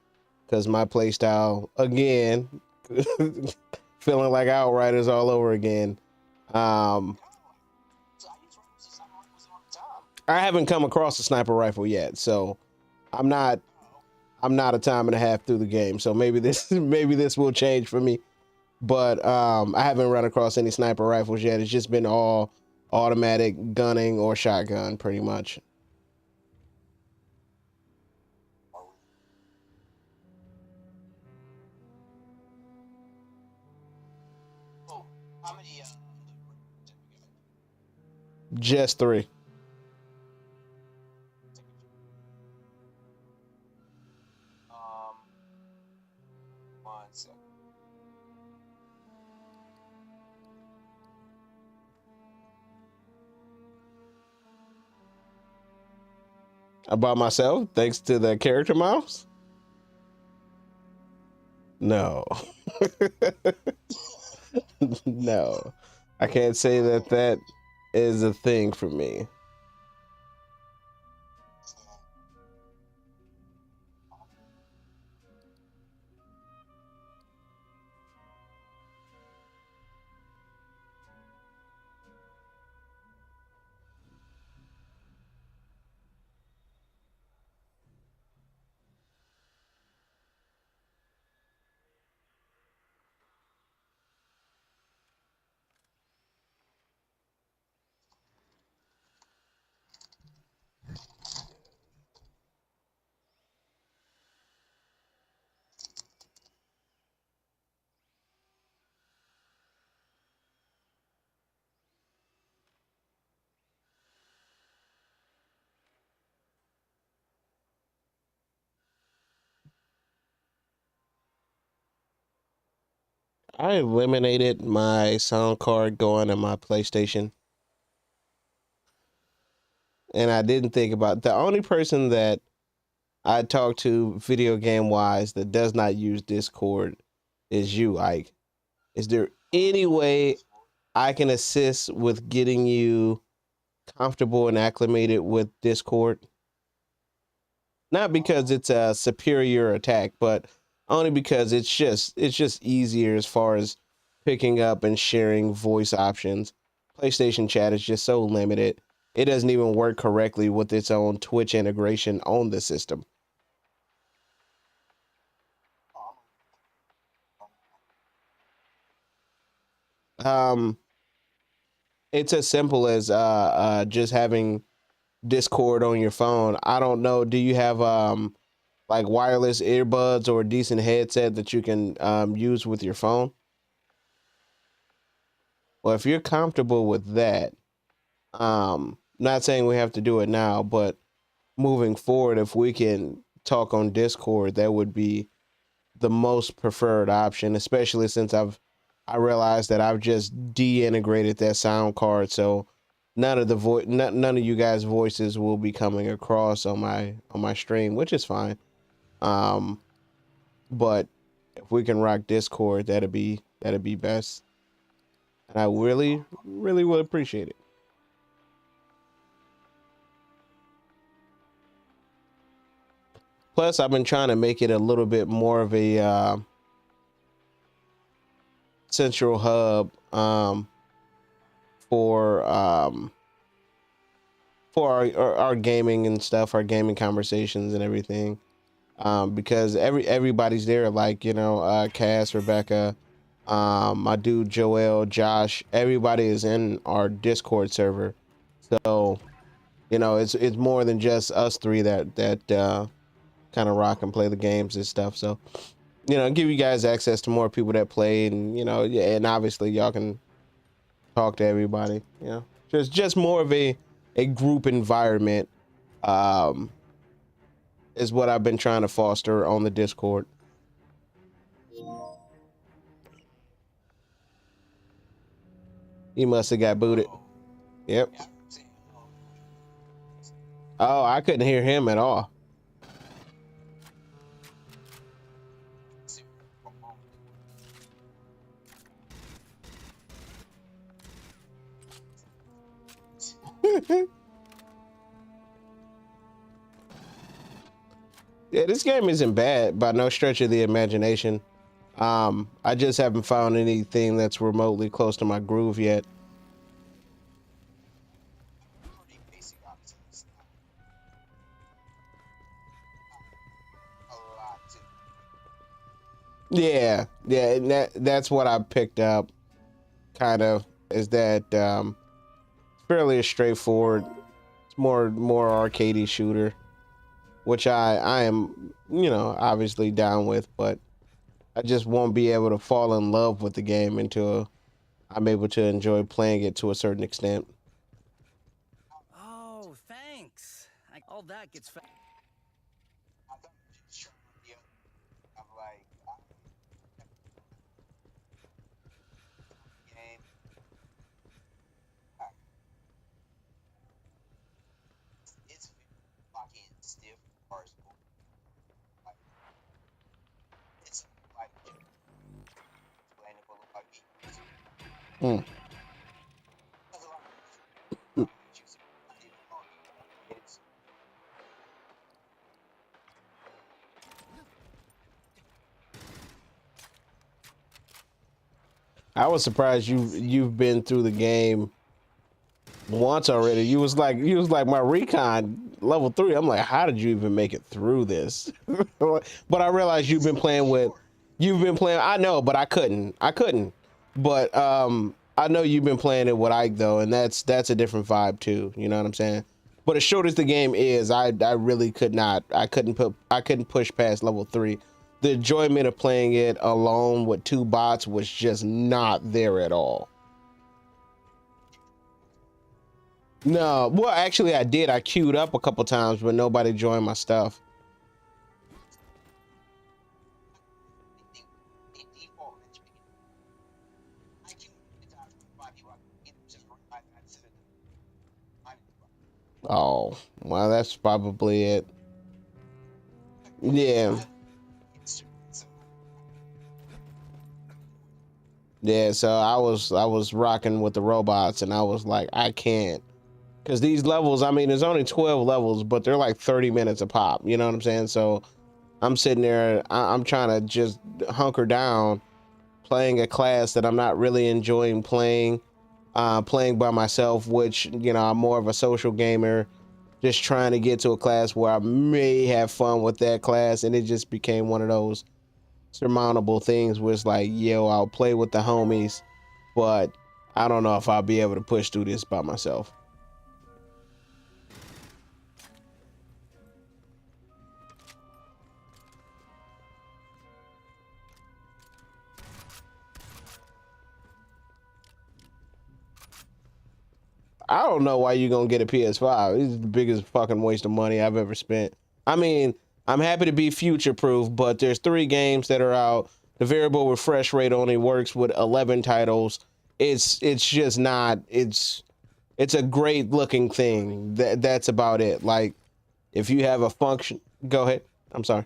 because my playstyle again, feeling like Outriders all over again. Um, I haven't come across a sniper rifle yet, so I'm not I'm not a time and a half through the game. So maybe this maybe this will change for me. But I haven't run across any sniper rifles yet. It's just been all automatic gunning or shotgun pretty much. Just 3. One second. About myself, thanks to the character mouse? No. No. I can't say that that is a thing for me. I eliminated my sound card going in my PlayStation. And I didn't think about the only person that I talk to video game wise that does not use Discord is you, Ike. Is there any way I can assist with getting you comfortable and acclimated with Discord? Not because it's a superior attack, but only because it's just easier as far as picking up and sharing voice options. PlayStation chat is just so limited. It doesn't even work correctly with its own Twitch integration on the system. Um, it's as simple as just having Discord on your phone. I don't know. Do you have like wireless earbuds or a decent headset that you can use with your phone? Well, if you're comfortable with that, not saying we have to do it now, but moving forward, if we can talk on Discord, that would be the most preferred option, especially since I realized that I've just de-integrated that sound card, so none of you guys' voices will be coming across on my stream, which is fine. Um, but if we can rock Discord, that'd be best, and I really really would appreciate it. Plus, I've been trying to make it a little bit more of a central hub for our gaming and stuff, our gaming conversations and everything. Because everybody's there, like, Cass, Rebecca, my dude Joel, Josh, everybody is in our Discord server. So, it's more than just us three that kind of rock and play the games and stuff. So, give you guys access to more people that play, and yeah, and obviously y'all can talk to everybody. Just more of a group environment um is what I've been trying to foster on the Discord. He must have got booted. Yep. Oh, I couldn't hear him at all. Yeah, this game isn't bad by no stretch of the imagination. I just haven't found anything that's remotely close to my groove yet. Pretty basic options. A lot too. Yeah, and that's what I picked up. Kind of is that fairly straightforward. It's more arcadey shooter, which I am obviously down with, but I just won't be able to fall in love with the game until I'm able to enjoy playing it to a certain extent. Thanks. All that gets fat. I thought you were just trying the other. I'm like, game. I, it's fucking stiff first. Like, it's like explainable like me. Hmm. There's a lot of issues. Not even on it's I was surprised you've been through the game once already. You was like my recon level 3. I'm like, how did you even make it through this? But I realized you've been playing. I know, but I couldn't. But I know you've been playing it with Ike though, and that's a different vibe too. You know what I'm saying? But as short as the game is, I really could not. I couldn't push past level 3. The enjoyment of playing it alone with 2 bots was just not there at all. No, well, actually, I did. I queued up a couple times, but nobody joined my stuff. in default. I can guys five people. I just I consider them. Oh, well, that's probably it. Yeah, So yeah. So I was rocking with the robots, and I was like, I can't, because these levels. I mean, there's only 12 levels, but they're like 30 minutes a pop. You know what I'm saying? So I'm sitting there. I'm trying to just hunker down, playing a class that I'm not really enjoying playing. Playing by myself, which, you know, I'm more of a social gamer, just trying to get to a class where I may have fun with that class, and it just became one of those surmountable things where it's like, yo, I'll play with the homies, but I don't know if I'll be able to push through this by myself. I don't know why you're gonna get a PS5. It's the biggest fucking waste of money I've ever spent. I mean, I'm happy to be future proof, but there's 3 games that are out. The variable refresh rate only works with 11 titles. It's just not. It's a great looking thing. That's about it. Like, if you have a function, go ahead. I'm sorry.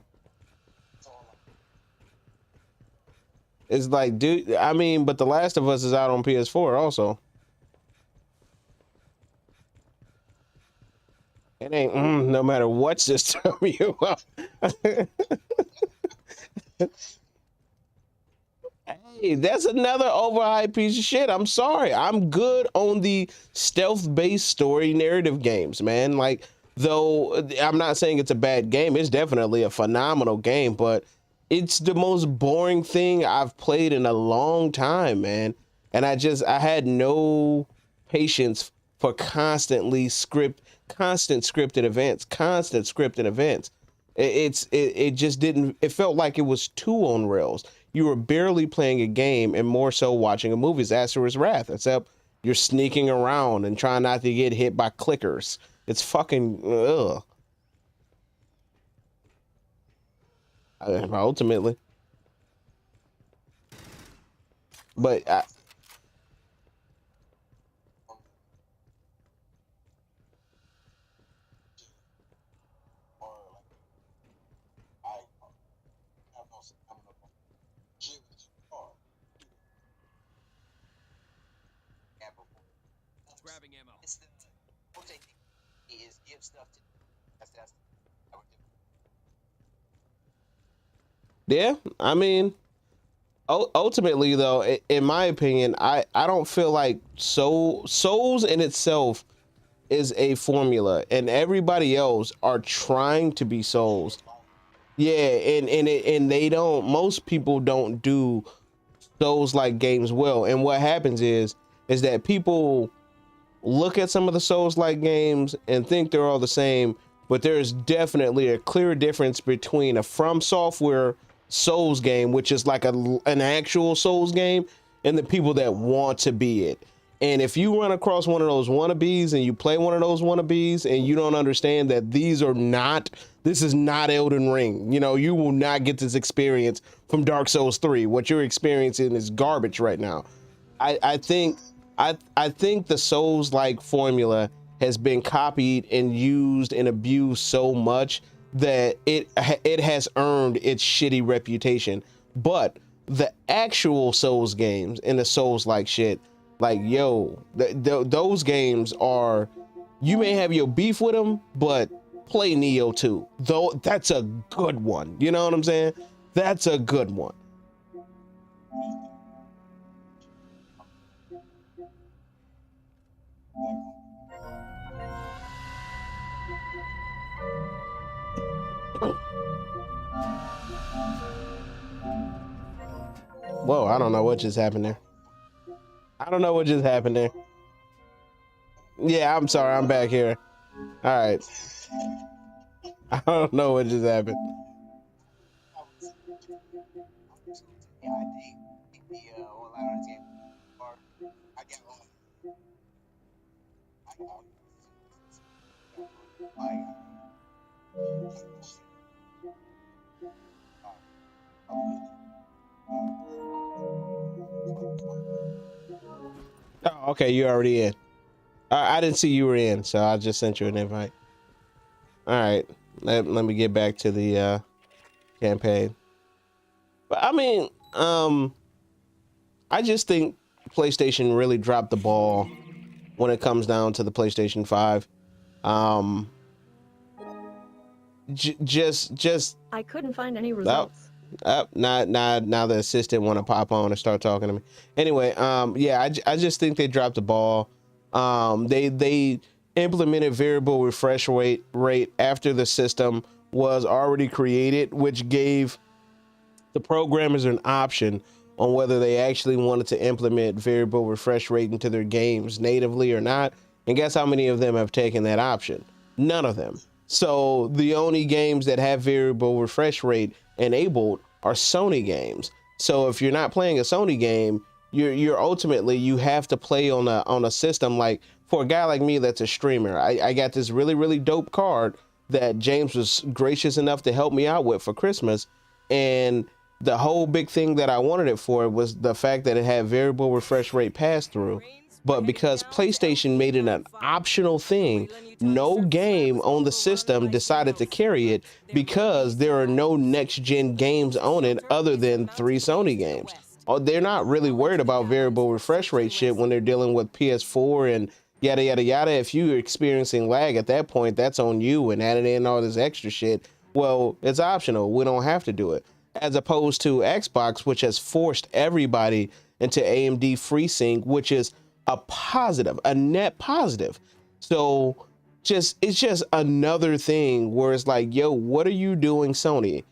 It's like, dude. I mean, but The Last of Us is out on PS4 also. It ain't no matter what system you are. Hey, that's another overhyped piece of shit. I'm sorry. I'm good on the stealth-based story narrative games, man. Like, though I'm not saying it's a bad game. It's definitely a phenomenal game, but it's the most boring thing I've played in a long time, man. And I had no patience for constant scripted events. It just didn't. It felt like it was too on rails. You were barely playing a game and more so watching a movie. It's Asura's Wrath, except you're sneaking around and trying not to get hit by clickers. It's fucking ugh. Ultimately, but or like I have no stamina for shit with you or yeah, before. Grabbing ammo. It's the rotate is give stuff to that's I would do. yeah, I mean, ultimately though, in my opinion, I don't feel like Souls in itself is a formula, and everybody else are trying to be Souls. Yeah, and they don't. Most people don't do Souls like games well, and what happens is that people look at some of the Souls like games and think they're all the same, but there's definitely a clear difference between a From Software Souls game, which is like an actual Souls game, and the people that want to be it. And if you run across one of those wannabes and you play one of those wannabes and you don't understand that this is not Elden Ring, you know, you will not get this experience from Dark Souls 3. What you're experiencing is garbage right now. I think the Souls-like formula has been copied and used and abused so much that it has earned its shitty reputation. But the actual Souls games and the Souls-like shit, like, yo, those games are, you may have your beef with them, but play Neo 2. Though that's a good one. You know what I'm saying? That's a good one. Whoa, I don't know what just happened there. I don't know what just happened there. Yeah, I'm sorry, I'm back here. All right. I don't know what just happened. Yeah, I think the all out game. Or I get Oh, okay, you're already in. I didn't see you were in, so I just sent you an invite. All right, let me get back to the campaign. But I mean, I just think PlayStation really dropped the ball when it comes down to the PlayStation 5. Just I couldn't find any results. now the assistant want to pop on and start talking to me. Anyway, yeah, I just think they dropped the ball. They implemented variable refresh rate after the system was already created, which gave the programmers an option on whether they actually wanted to implement variable refresh rate into their games natively or not. And guess how many of them have taken that option? None of them. So the only games that have variable refresh rate enabled are Sony games. So if you're not playing a Sony game, you're ultimately, you have to play on a system. Like, for a guy like me that's a streamer, I got this really dope card that James was gracious enough to help me out with for Christmas. And the whole big thing that I wanted it for was the fact that it had variable refresh rate pass through. But because PlayStation made it an optional thing, no game on the system decided to carry it because there are no next-gen games on it other than 3 Sony games. They're not really worried about variable refresh rate shit when they're dealing with PS4 and yada, yada, yada. If you're experiencing lag at that point, that's on you, and adding in all this extra shit, well, it's optional. We don't have to do it. As opposed to Xbox, which has forced everybody into AMD FreeSync, which is a positive, a net positive. So it's just another thing where it's like, yo, what are you doing, Sony,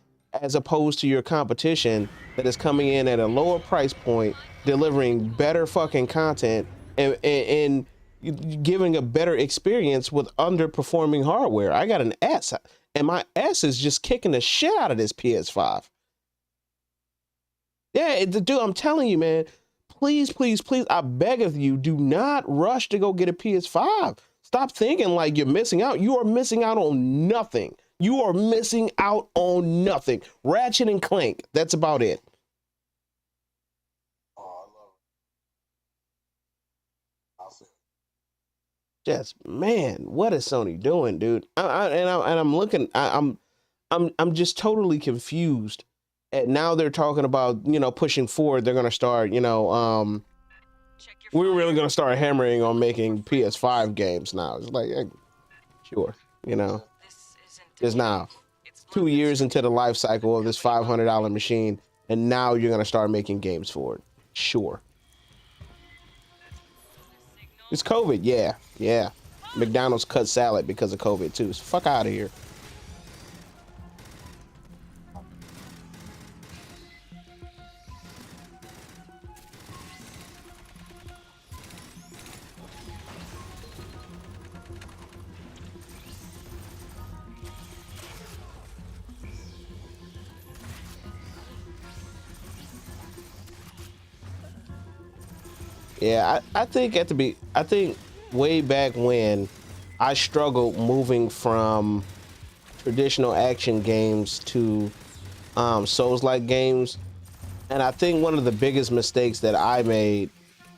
as opposed to your competition that is coming in at a lower price point, delivering better fucking content and giving a better experience with underperforming hardware. I got an S, and my S is just kicking the shit out of this PS5. Yeah, dude, I'm telling you, man, please, I beg of you, do not rush to go get a PS5. Stop thinking like you're missing out. You are missing out on nothing. You are missing out on nothing. Ratchet and Clank, that's about it. Just, man, what is Sony doing, dude? I'm looking, I'm just totally confused. And now they're talking about, you know, pushing forward. They're going to start, you know, we're really going to start hammering on making PS5 games now. It's like, yeah, sure, you know, just now 2 years into the life cycle of this $500 machine. And now you're going to start making games for it. Sure. It's COVID. Yeah. McDonald's cut salad because of COVID too. So fuck out of here. Yeah, I think I think way back when I struggled moving from traditional action games to Souls-like games, and I think one of the biggest mistakes that I made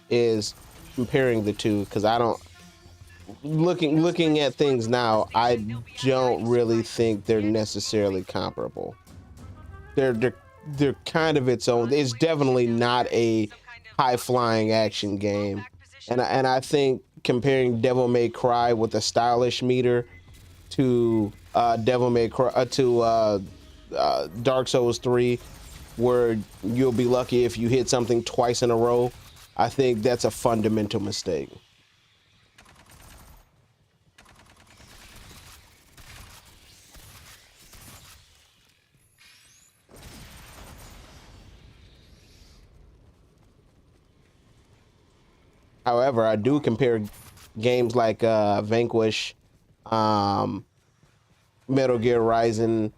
is comparing the two because I don't looking at things now, I don't really think they're necessarily comparable. They're kind of its own. It's definitely not a high flying action game, and I think comparing Devil May Cry with a stylish meter to Devil May Cry Dark Souls 3, where you'll be lucky if you hit something twice in a row. I think that's a fundamental mistake. However, I do compare games like Vanquish, um, Metal Gear Rising,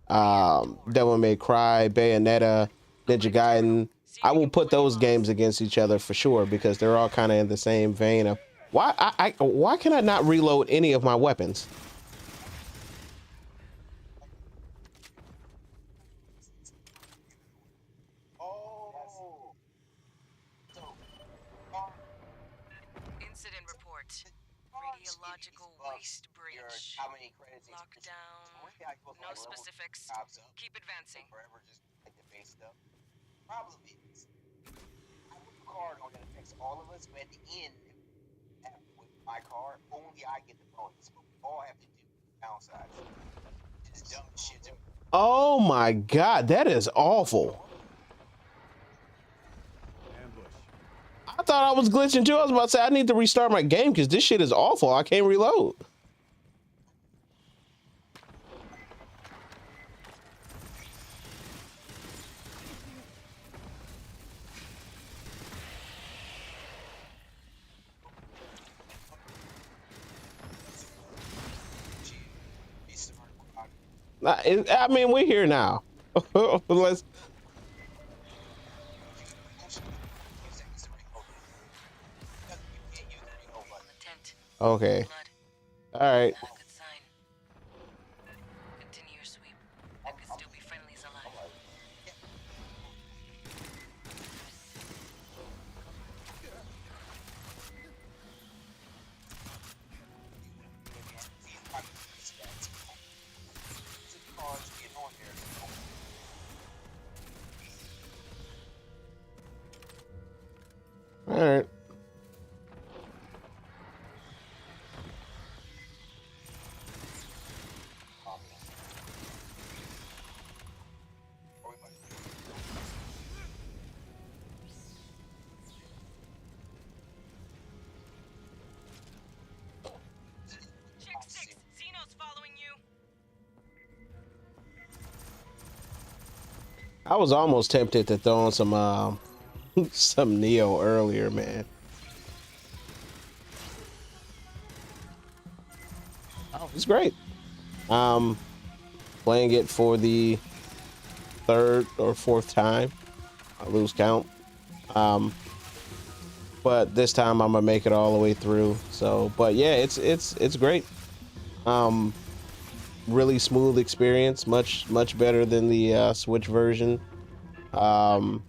Devil May Cry, Bayonetta, Ninja Gaiden. I will put those games against each other for sure because they're all kind of in the same vein of why can I not reload any of my weapons? Oh, so far, Incident report. giving these Radiological buffs waste your breach. how many credits each mission. Lockdown. So really, how you supposed to No like level specifics. jobs up Keep advancing. forever just like the base stuff. Problem is, I put a card on that affects all of us, but at the end, with my card, only I get the bonus. But we all have to do downsides. It's dumb as shit to me. Oh my God, that is awful. I thought I was glitching too. I was about to say I need to restart my game because this shit is awful. I can't reload. Be smart about it. I mean, we're here now. Let's. Actually, 2 seconds to reload it. Because you can't use the reload On button. the tent. Okay. Blood. All right. Not a good sign. Continue your sweep. There could still be friendlies alive. These probably stats. Two cards getting on there. All right. Or we might Check 6. Xeno's following you. I was almost tempted to throw on some some Neo earlier, man. Oh, it's great. Um, playing it for the third or fourth time. I lose count. Um, but this time I'm gonna make it all the way through. So, but yeah, it's great. Um, really smooth experience, much better than the Switch version. Um,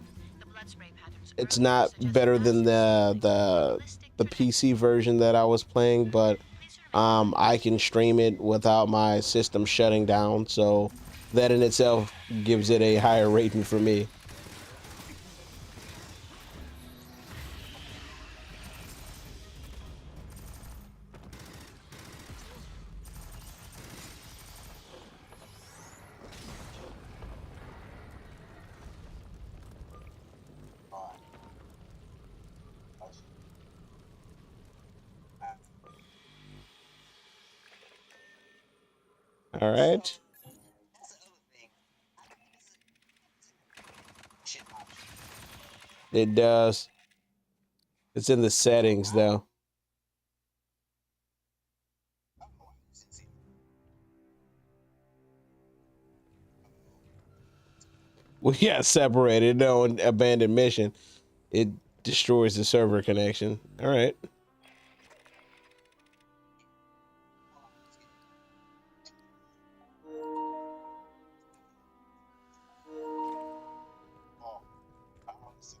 it's not better than the PC version that I was playing, but I can stream it without my system shutting down, so that in itself gives it a higher rating for me. All right, that's the other thing. Shit option. it does. It's in the settings though. We got separated, no, and abandoned mission. It destroys the server connection. All right. Oh, honestly.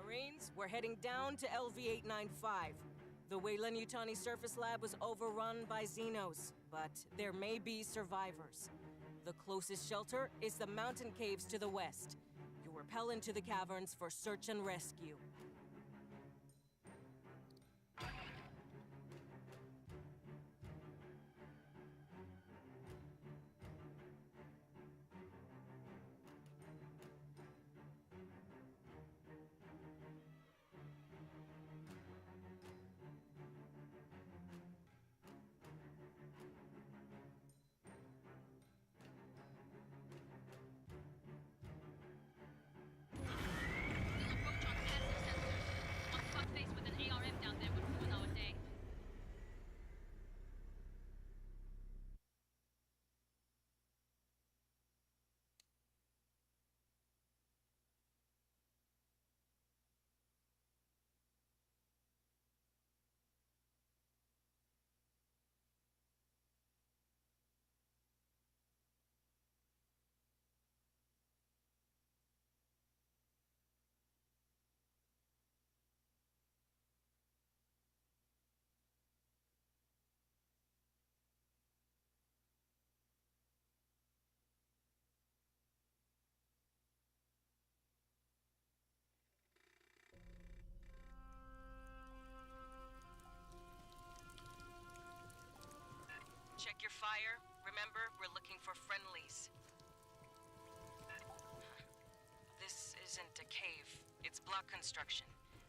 Marines, we're heading down to LV-895. The Weyland-Yutani surface lab was overrun by Xenos, but there may be survivors. The closest shelter is the mountain caves to the west. You'll rappel into the caverns for search and rescue. Check your fire. Remember, we're looking for friendlies. This isn't a cave. It's block construction.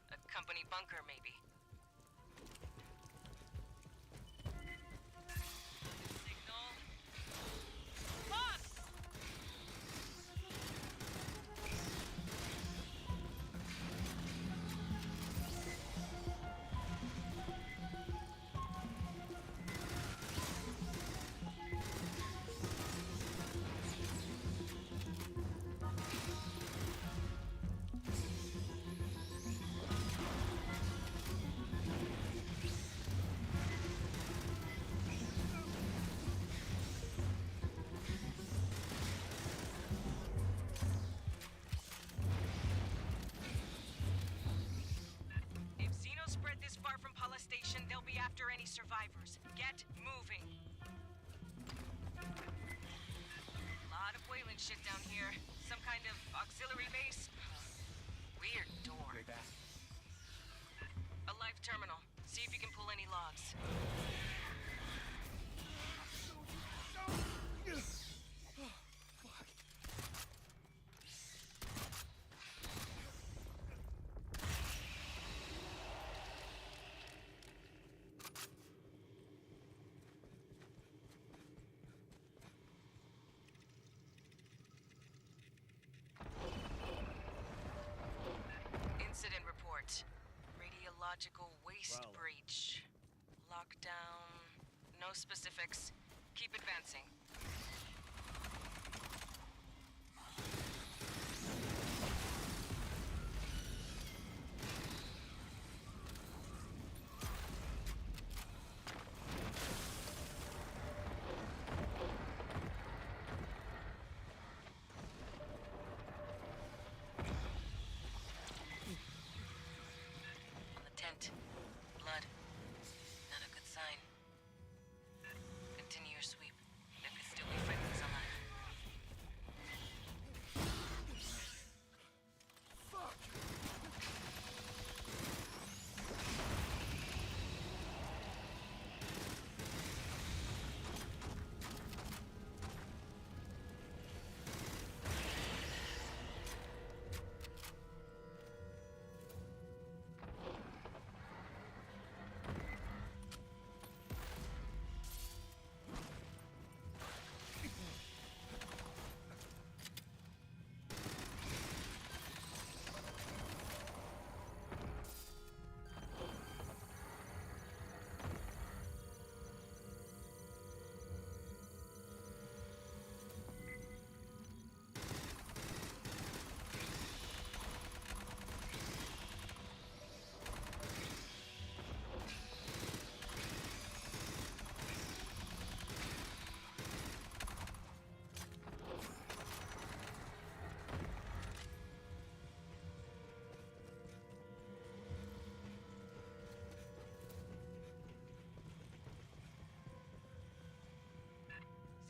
A company bunker, maybe. Signal. Boss! If Xenos spread this far from Pala Station, they'll be after any survivors. Get moving. Lot of Wayland shit down here. Some kind of auxiliary base. Weird door. A live terminal. See if you can pull any logs. Incident report. Radiological waste breach. Lockdown. No specifics. Keep advancing. On the tent. Blood. Not a good sign. Continue your sweep. There could still be friendlies alive.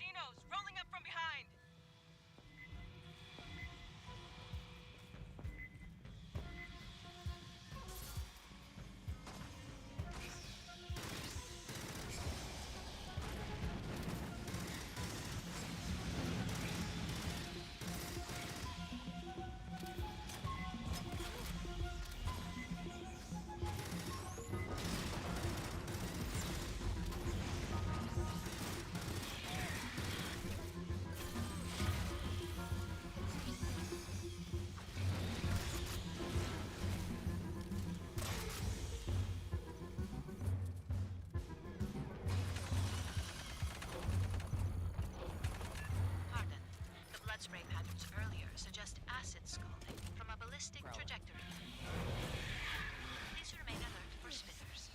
Xenos, rolling up from behind! Pardon. The blood spray patterns earlier suggest acid scalding from a ballistic trajectory. Please remain alert for spitters.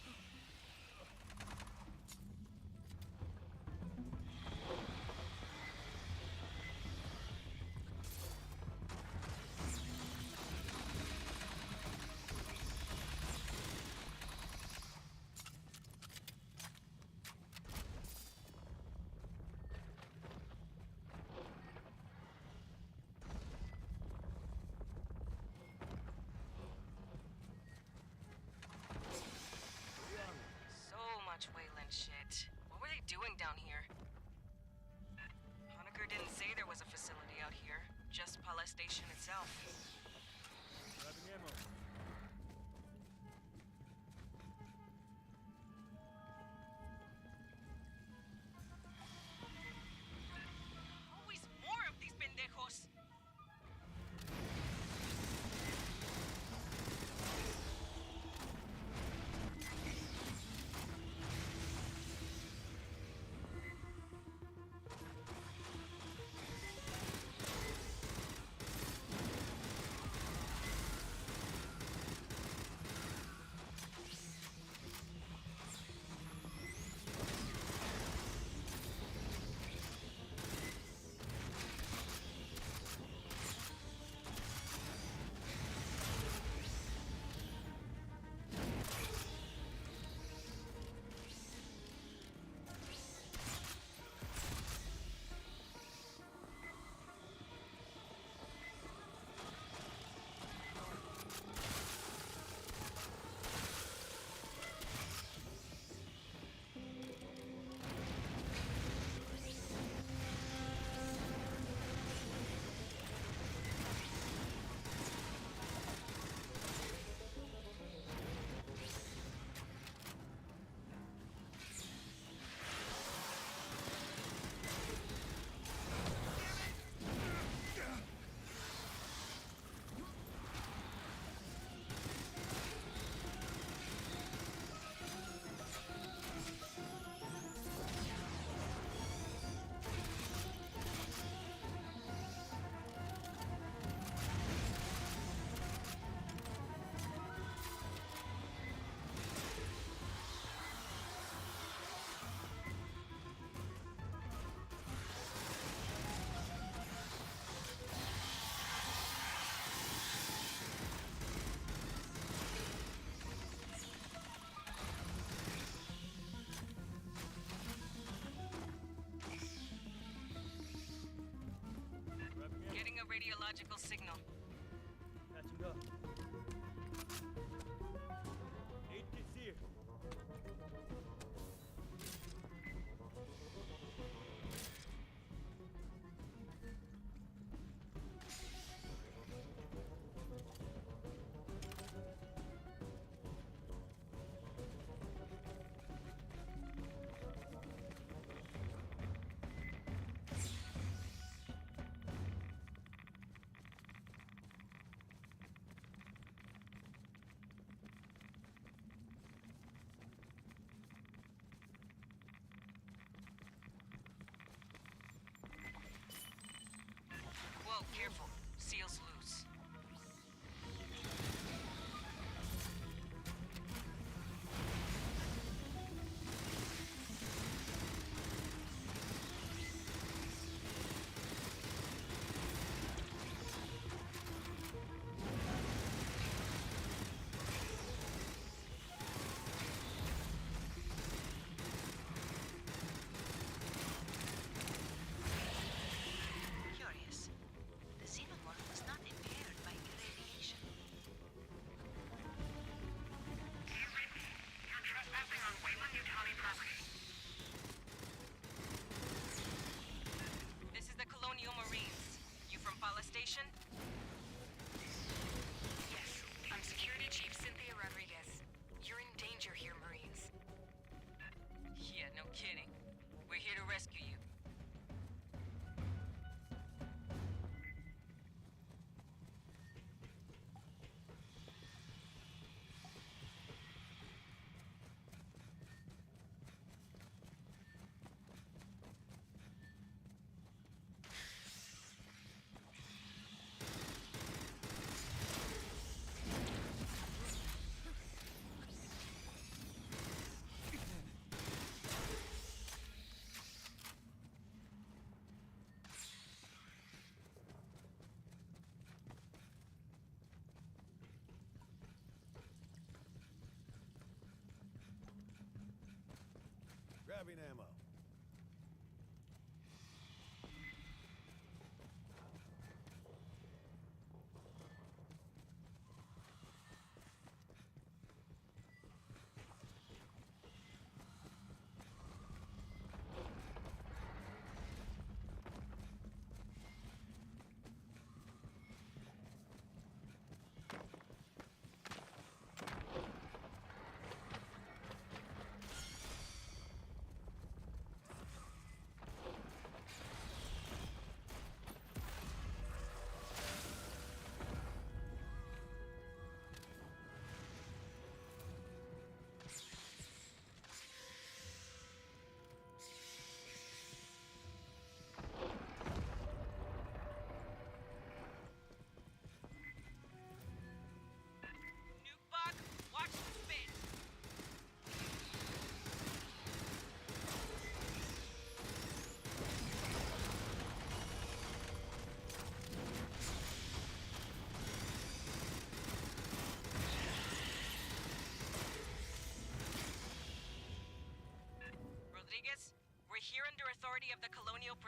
station itself. Grabbing ammo. Always more of these pendejos. Getting a radiological signal. Catching up. 8 is here. Whoa, careful. Seal's loose. Curious. The xenomorph was not impaired by irradiation. You're trespassing on Wayland-Yutani property. This is the Colonial Marines. You from Pala Station? Yes, I'm Security Chief Cynthia Rodriguez. You're in danger here, Marines. Yeah, no kidding. We're here to rescue you. Grabbing ammo.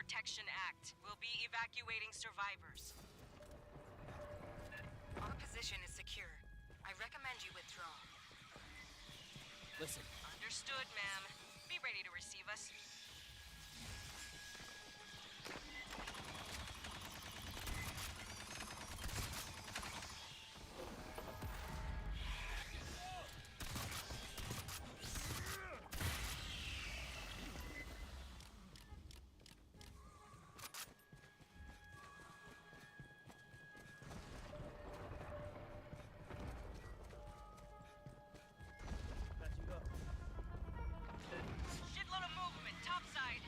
Protection Act. We'll be evacuating survivors. Our position is secure. I recommend you withdraw. Listen, Understood, ma'am. Be ready to receive us. Shitload of movement, topside.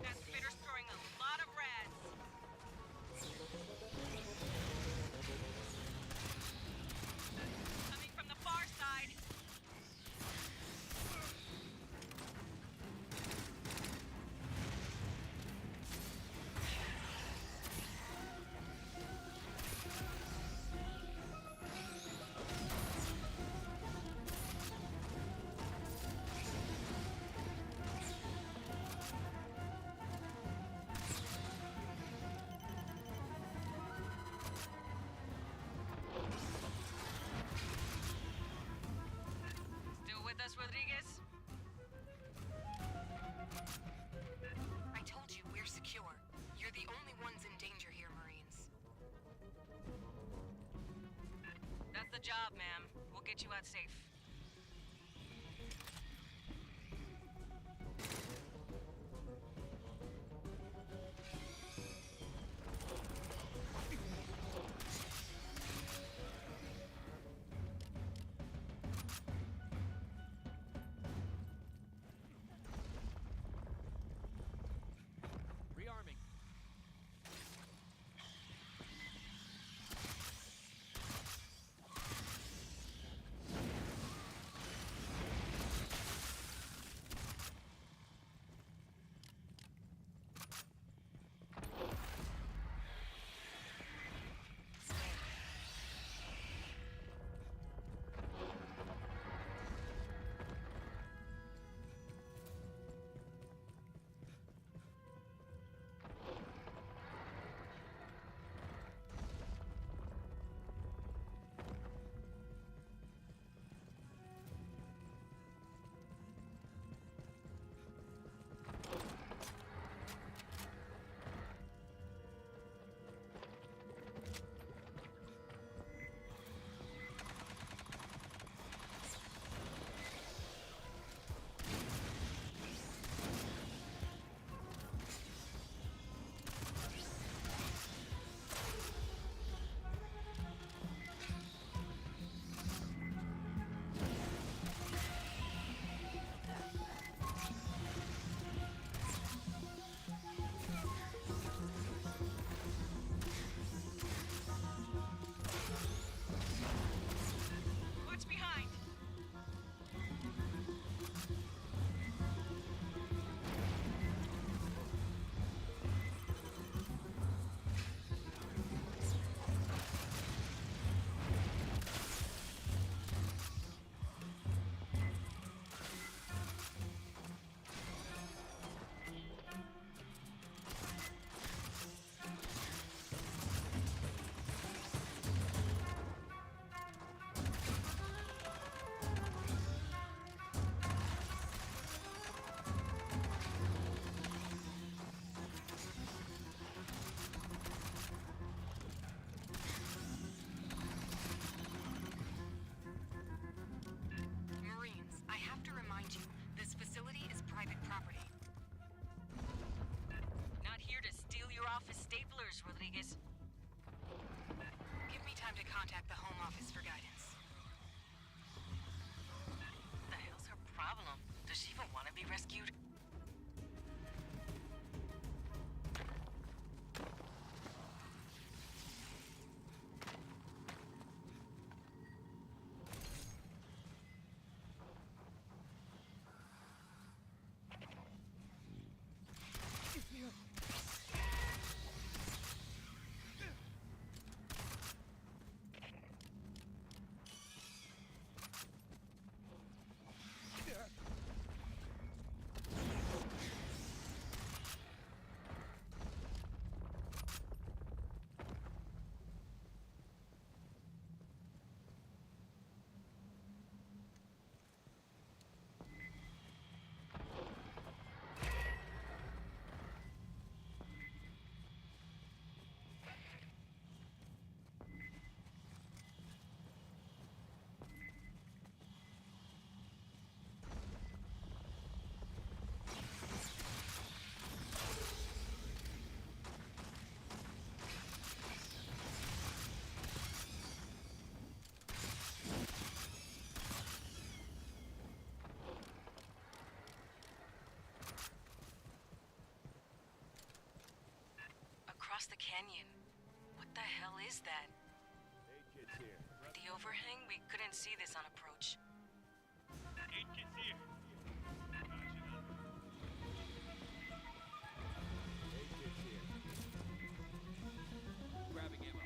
That spitter's throwing a lot of rads. Coming from the far side. Still with us, Rodriguez? I told you we're secure. You're the only ones in danger here, Marines. That's the job, ma'am. We'll get you out safe. rearming. across the canyon. What the hell is that? Hey, kids here. The overhang? We couldn't see this on approach. Hey, kids here. Hey, kids here. Grabbing ammo.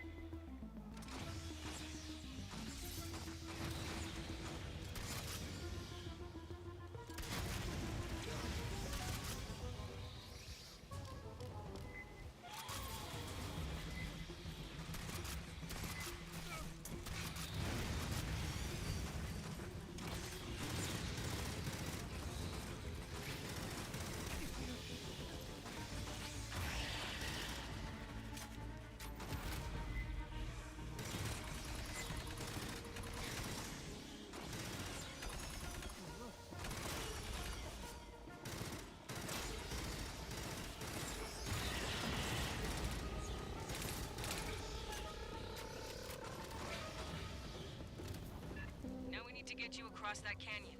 Now we need to get you across that canyon.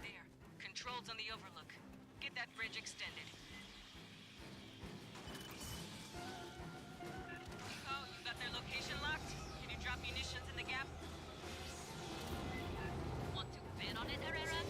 There. Controls on the overlook. Get that bridge extended. Oh, you got their location locked? Can you drop munitions in the gap? Want to bid on it, Herrera?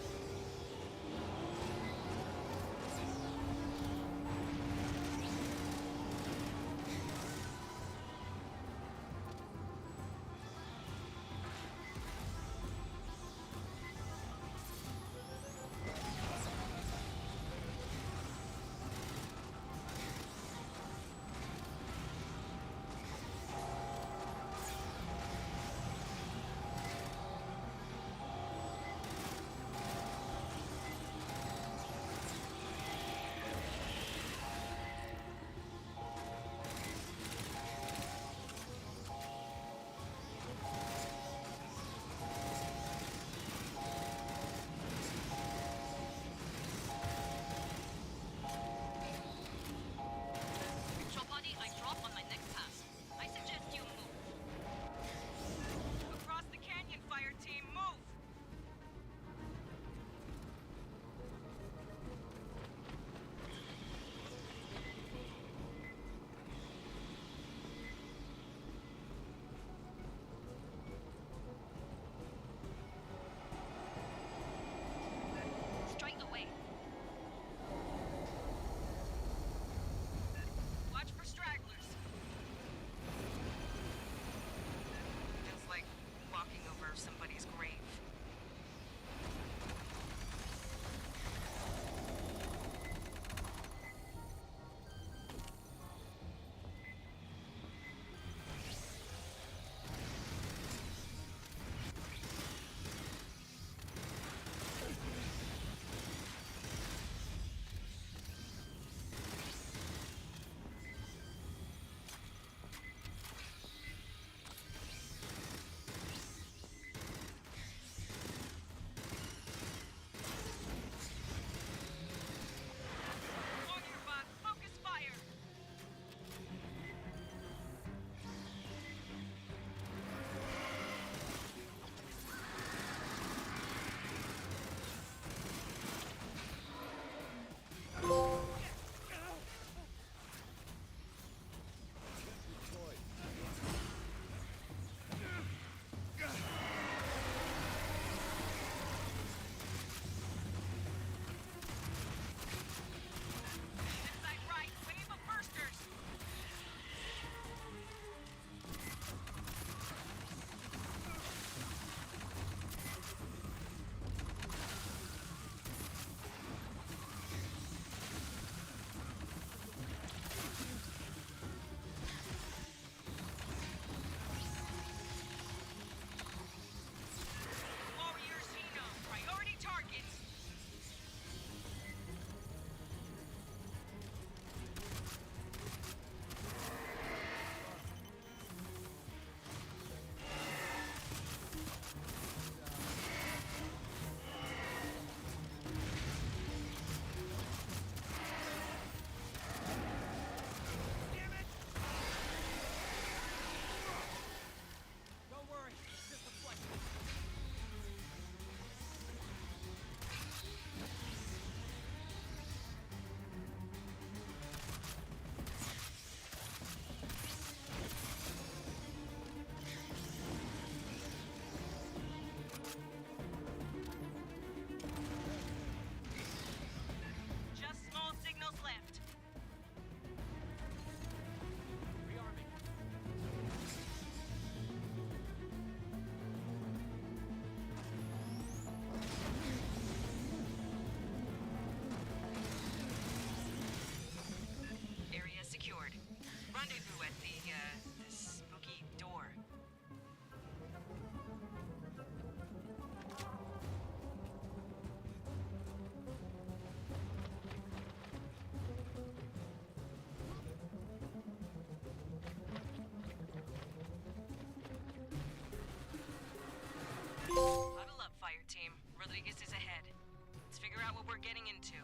getting into.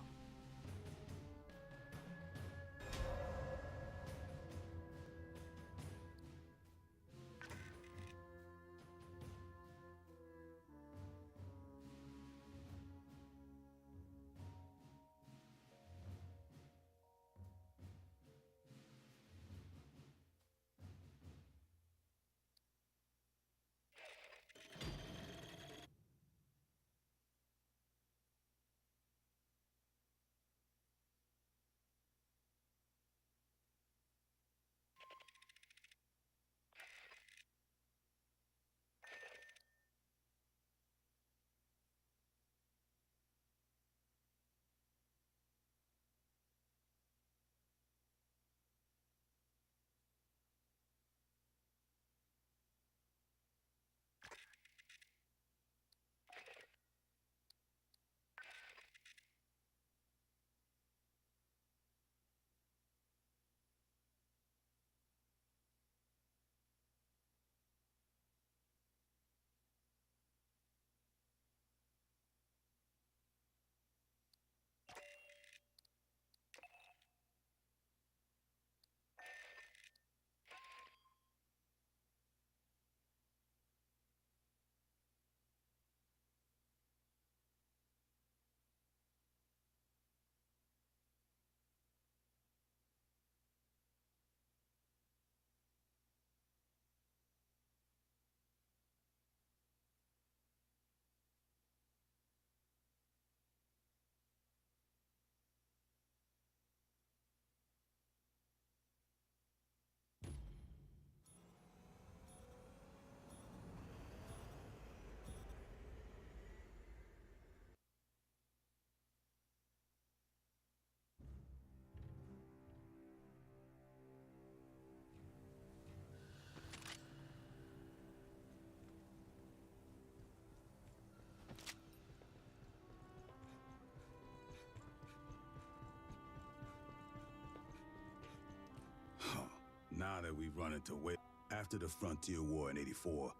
Now that we've run into way after the Frontier War in '84,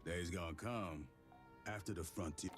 days gonna come after the Frontier.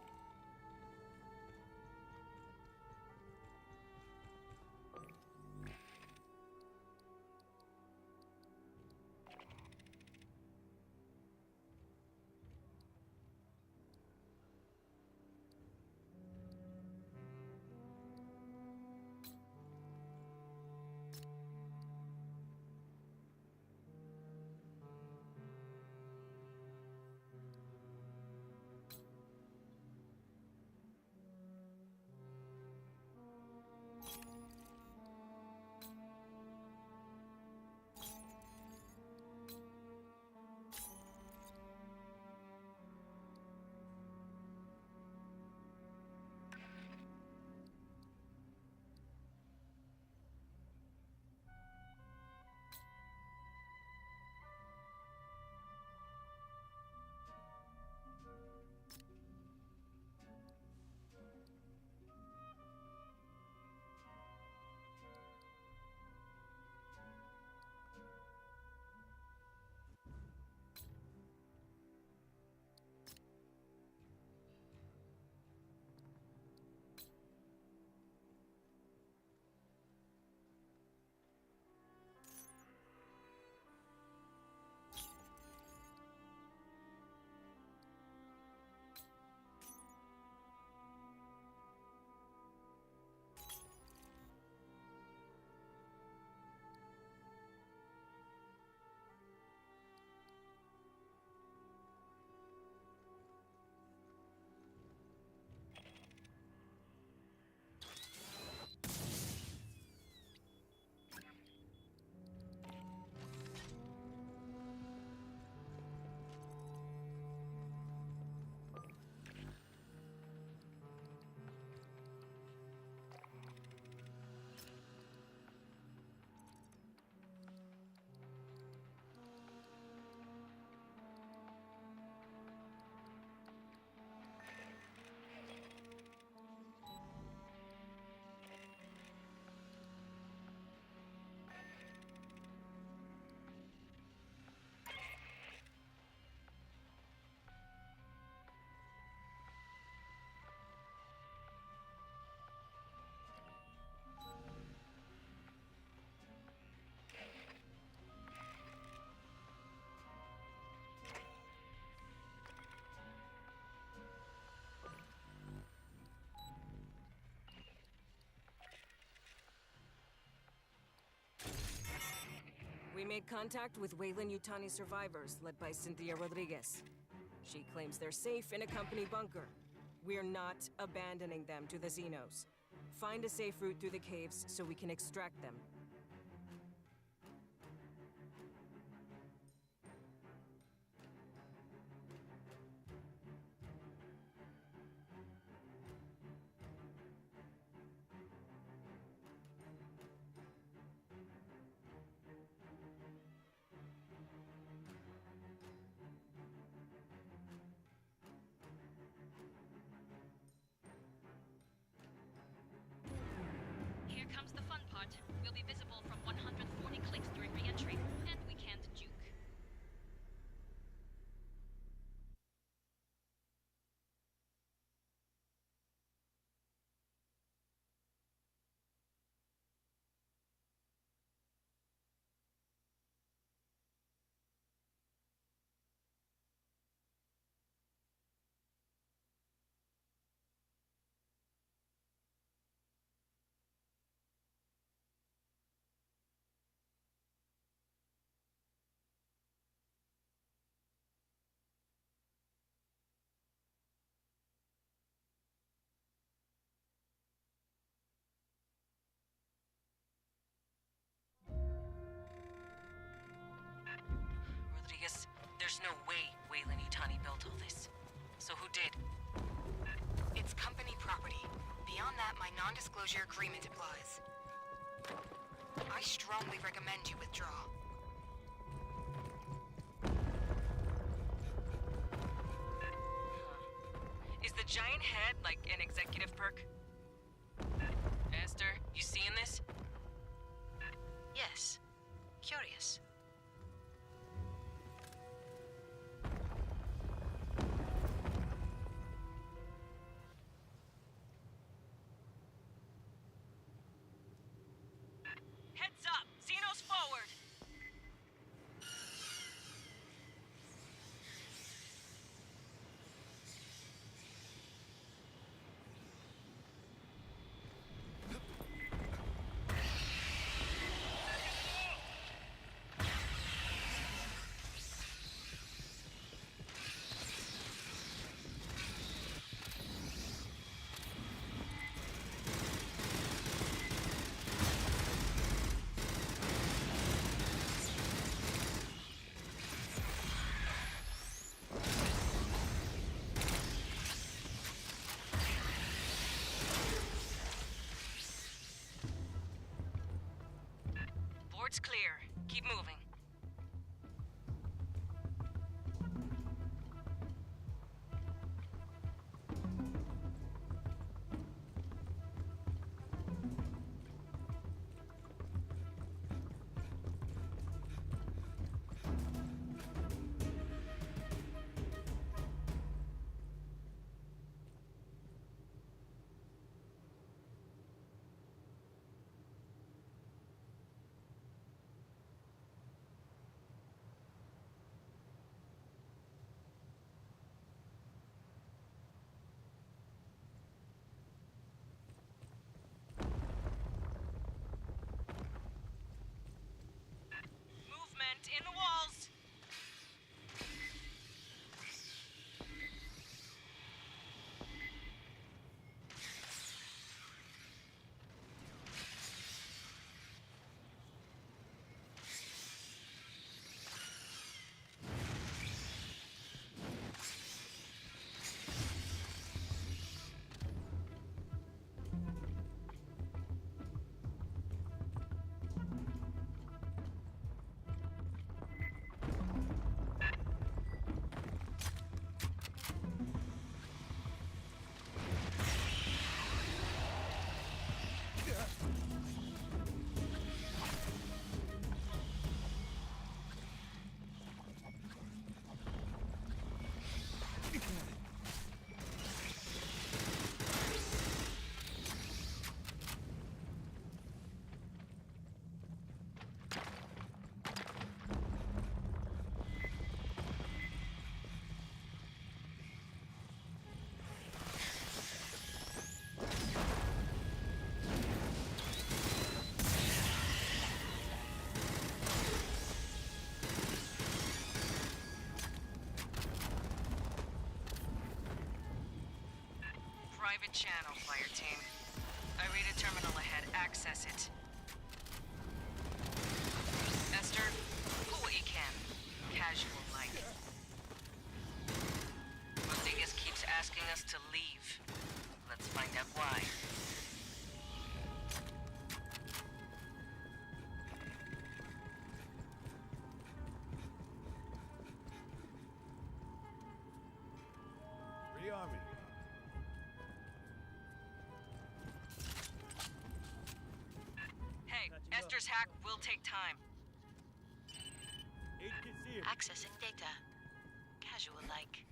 made contact with Wayland Yutani survivors led by Cynthia Rodriguez. She claims they're safe in a company bunker. We're not abandoning them to the Xenos. Find a safe route through the caves so we can extract them. Here comes the fun part. We'll be visible from 140 clicks during re-entry, and we can't juke. Rodriguez, there's no way Wayland Yutani built all this. So who did? It's company property. Beyond that, my non-disclosure agreement applies. I strongly recommend you withdraw. Is the giant head like an executive perk? Esther, you seeing this? Yes. Curious. Heads up! Xenos forward! Board's clear. Keep moving. private channel, fire team. I read a terminal ahead. Access it. Esther, pull what you can. Casual like. Rodriguez keeps asking us to leave. Let's find out why. Rearm me. Hey, Esther's hack will take time. Accessing data. Casual like.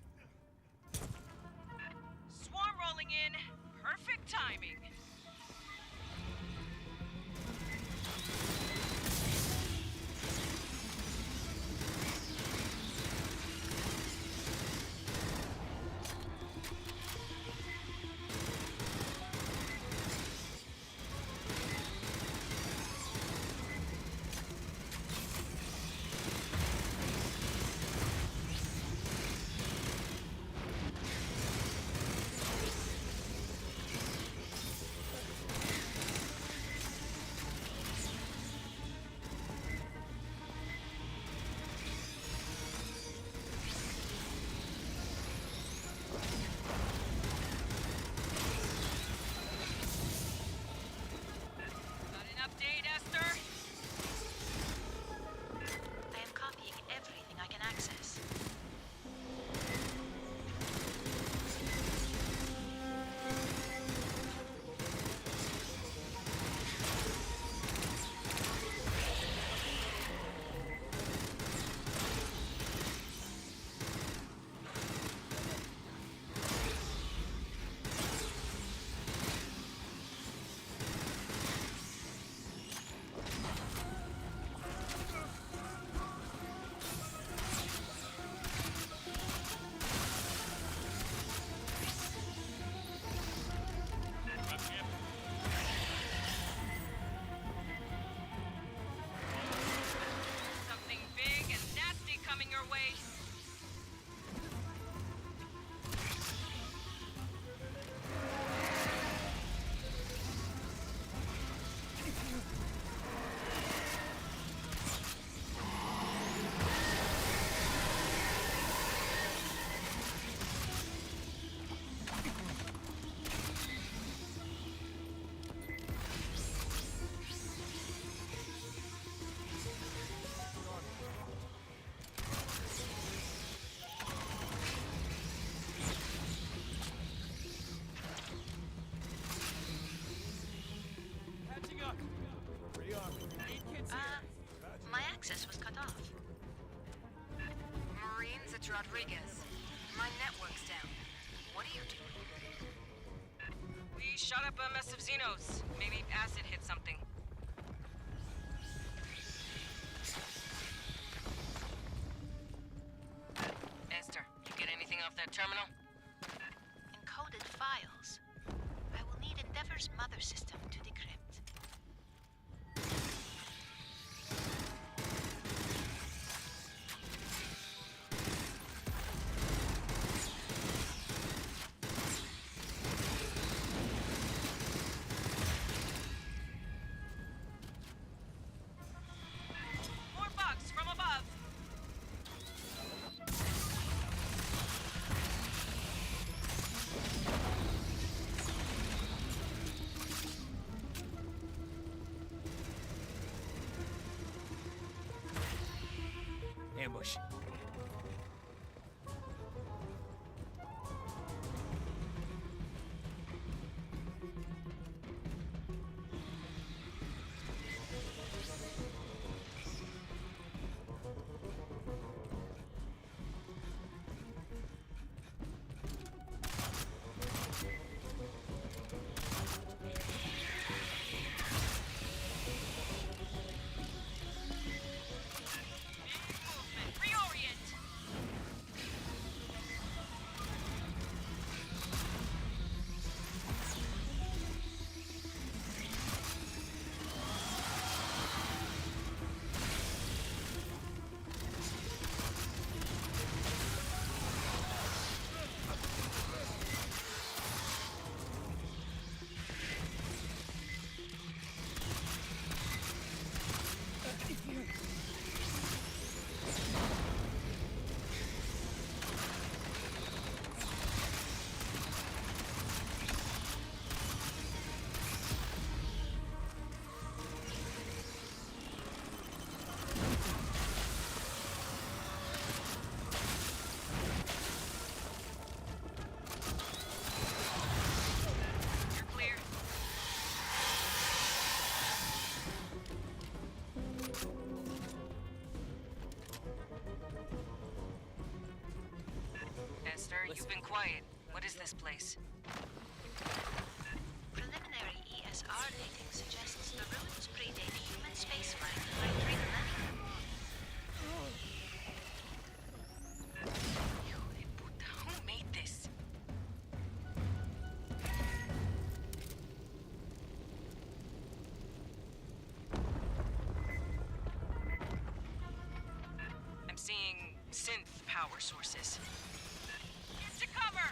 Swarm rolling in. Perfect timing. Got an update, Esther? I am copying everything I can access. Something big and nasty coming your way. Catching up. Rearm me. Need kids here. My access was cut off. Marines, it's Rodriguez. My network's down. What are you doing? We shot up a mess of Xenos. Maybe acid hit something. Esther, you get anything off that terminal? Encoded files. I will need Endeavor's mother system to decrypt. More bugs from above. Ambush. Big movement. Reorient. Mister. You've been quiet. What is this place? Preliminary ESR dating suggests the ruins predate human spaceflight by 3 millennia. Who made this? I'm seeing synth power sources. Get to cover!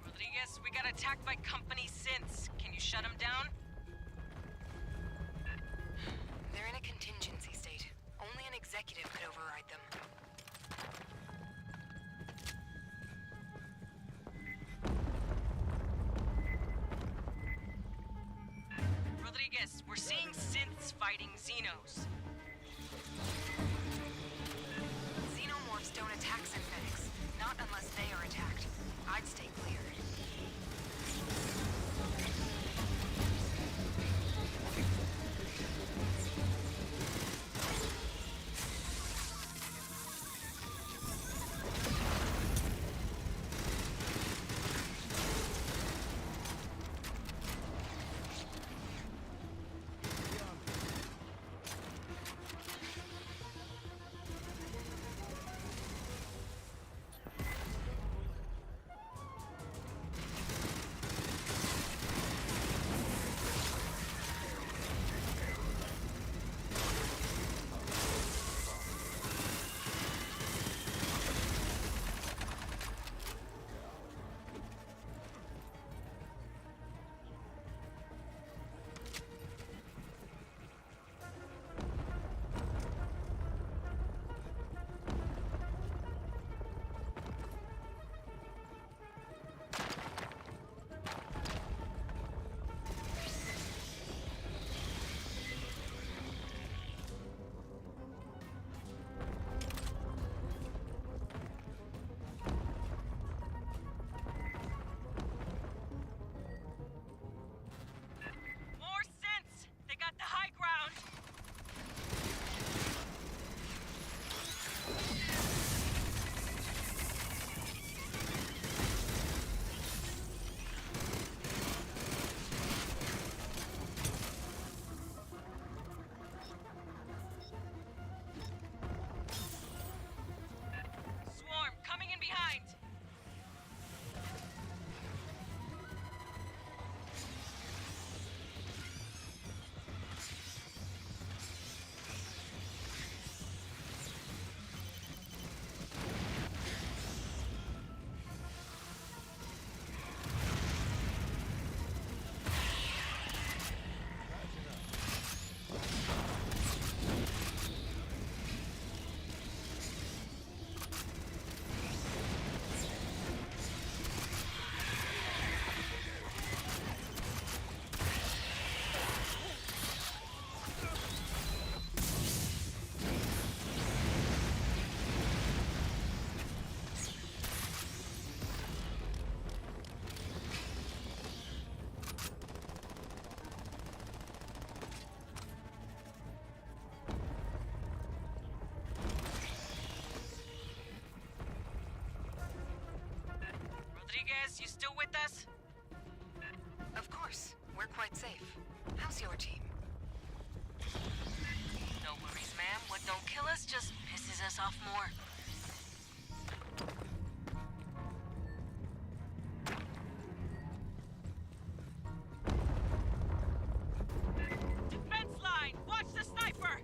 Rodriguez, we got attacked by company synths. Can you shut them down? They're in a contingency state. Only an executive could override them. Rodriguez, we're seeing synths fighting Xenos. Xenomorphs don't attack synthetics. Not unless they are attacked. I'd stay clear. More synths! They got the high ground! Swarm, coming in behind! Rodriguez, you still with us? Of course. We're quite safe. How's your team? No worries, ma'am. What don't kill us just pisses us off more. Defense line! Watch the sniper!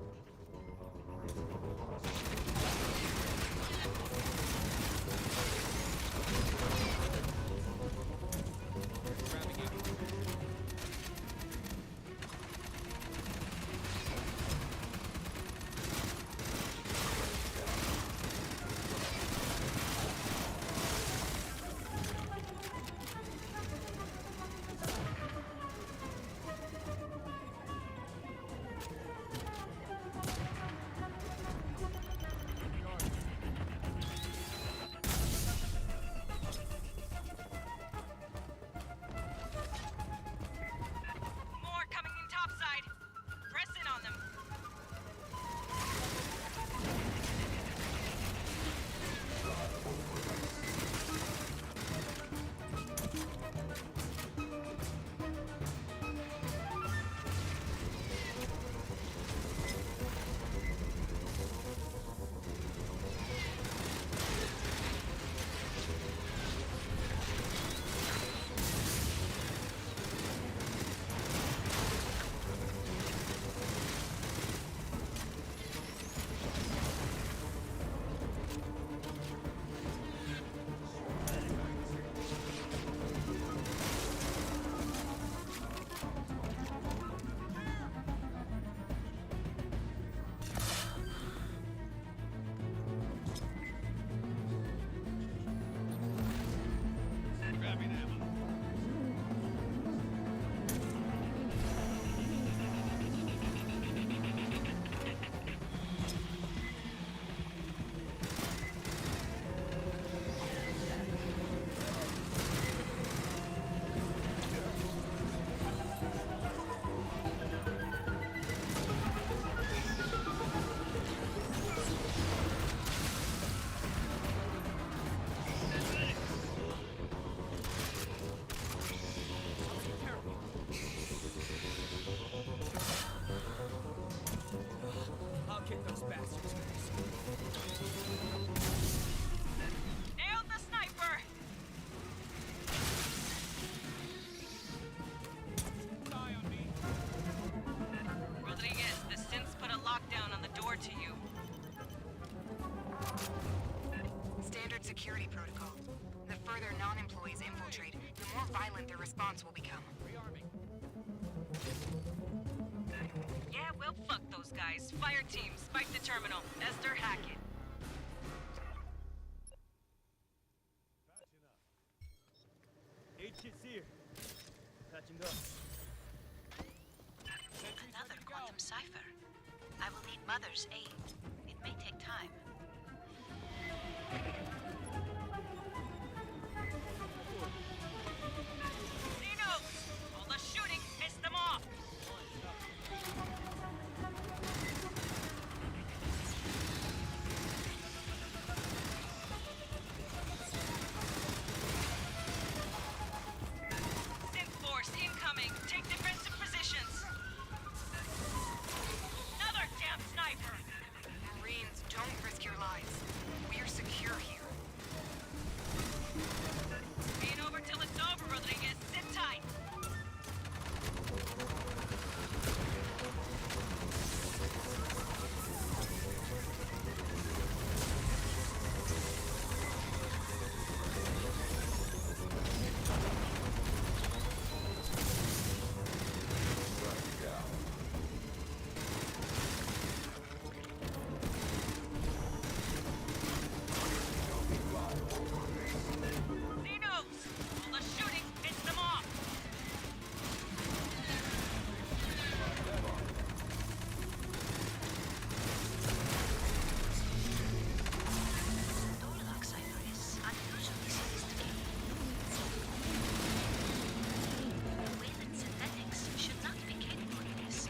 security protocol. The further non-employees infiltrate, the more violent their response will become. Rearming. Yeah, well, fuck those guys. Fire team, spike the terminal. Esther, hack it. Patching up. Aid kit's here. Patching up. Sentry's Another ready to go. quantum cipher. I will need Mother's aid. It may take time. Xenos! All the shooting pissed them off! Synth force incoming! Take defensive positions! Another damn sniper! Marines, don't risk your lives. We're secure here. Ain't over till it's over, Rodriguez. Sit tight! Xenos! All the shooting pissed them off! Door lock cipher is unusually sophisticated. Wayland synthetics should not be capable of this.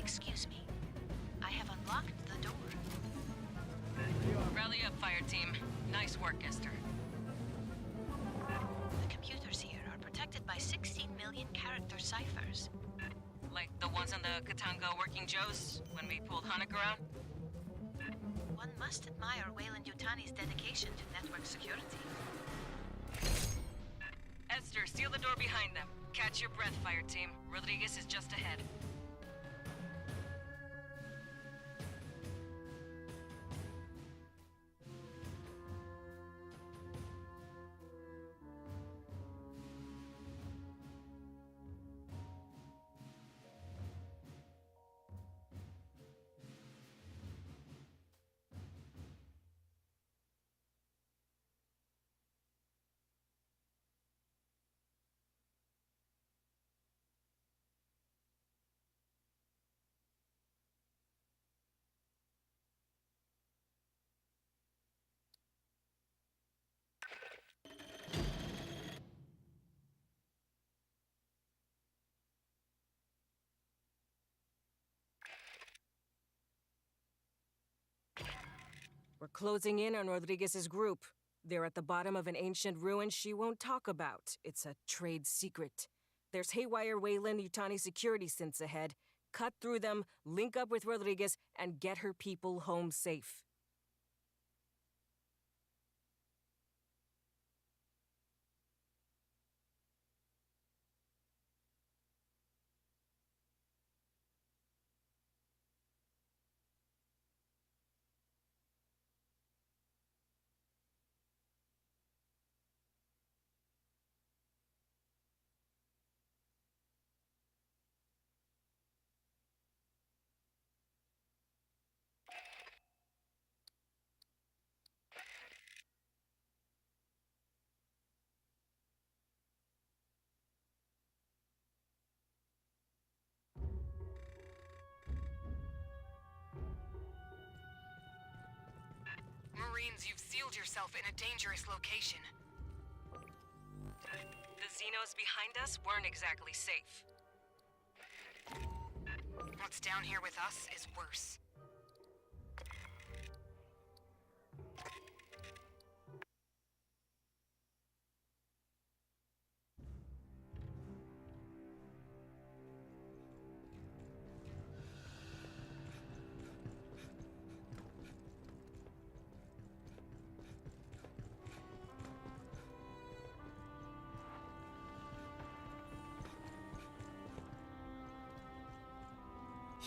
Excuse me. I have unlocked the door. Rally up, fire team. Nice work, Esther. The computers here are protected by 16 million character ciphers. Like the ones on the Katanga Working Joes when we pulled Hanukkah around? One must admire Wayland Yutani's dedication to network security. Esther, seal the door behind them. Catch your breath, fire team. Rodriguez is just ahead. We're closing in on Rodriguez's group. They're at the bottom of an ancient ruin she won't talk about. It's a trade secret. There's haywire Wayland Yutani security synths ahead. Cut through them, link up with Rodriguez, and get her people home safe. Marines, you've sealed yourself in a dangerous location. The Xenos behind us weren't exactly safe. What's down here with us is worse.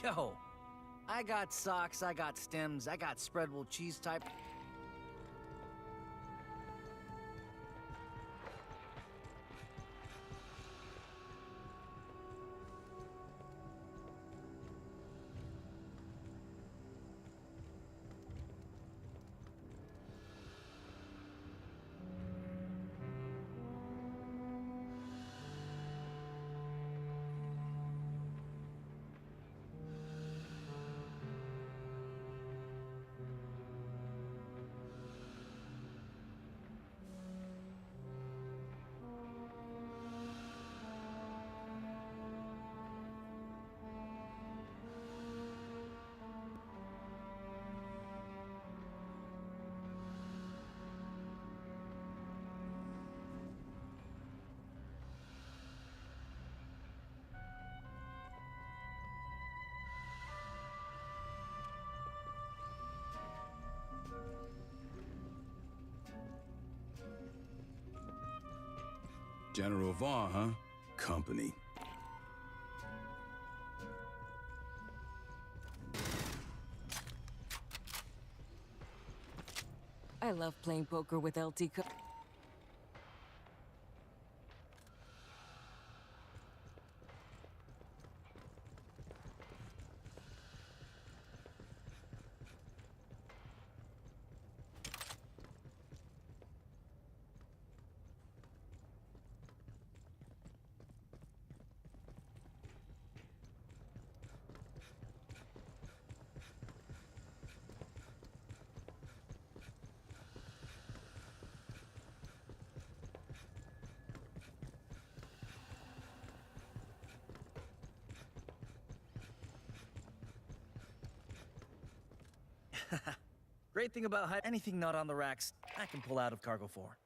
Yo, I got socks, I got stems, I got spreadable cheese type. General Vaughn, huh? Company. I love playing poker with LT. Great thing about anything not on the racks, I can pull out of cargo for.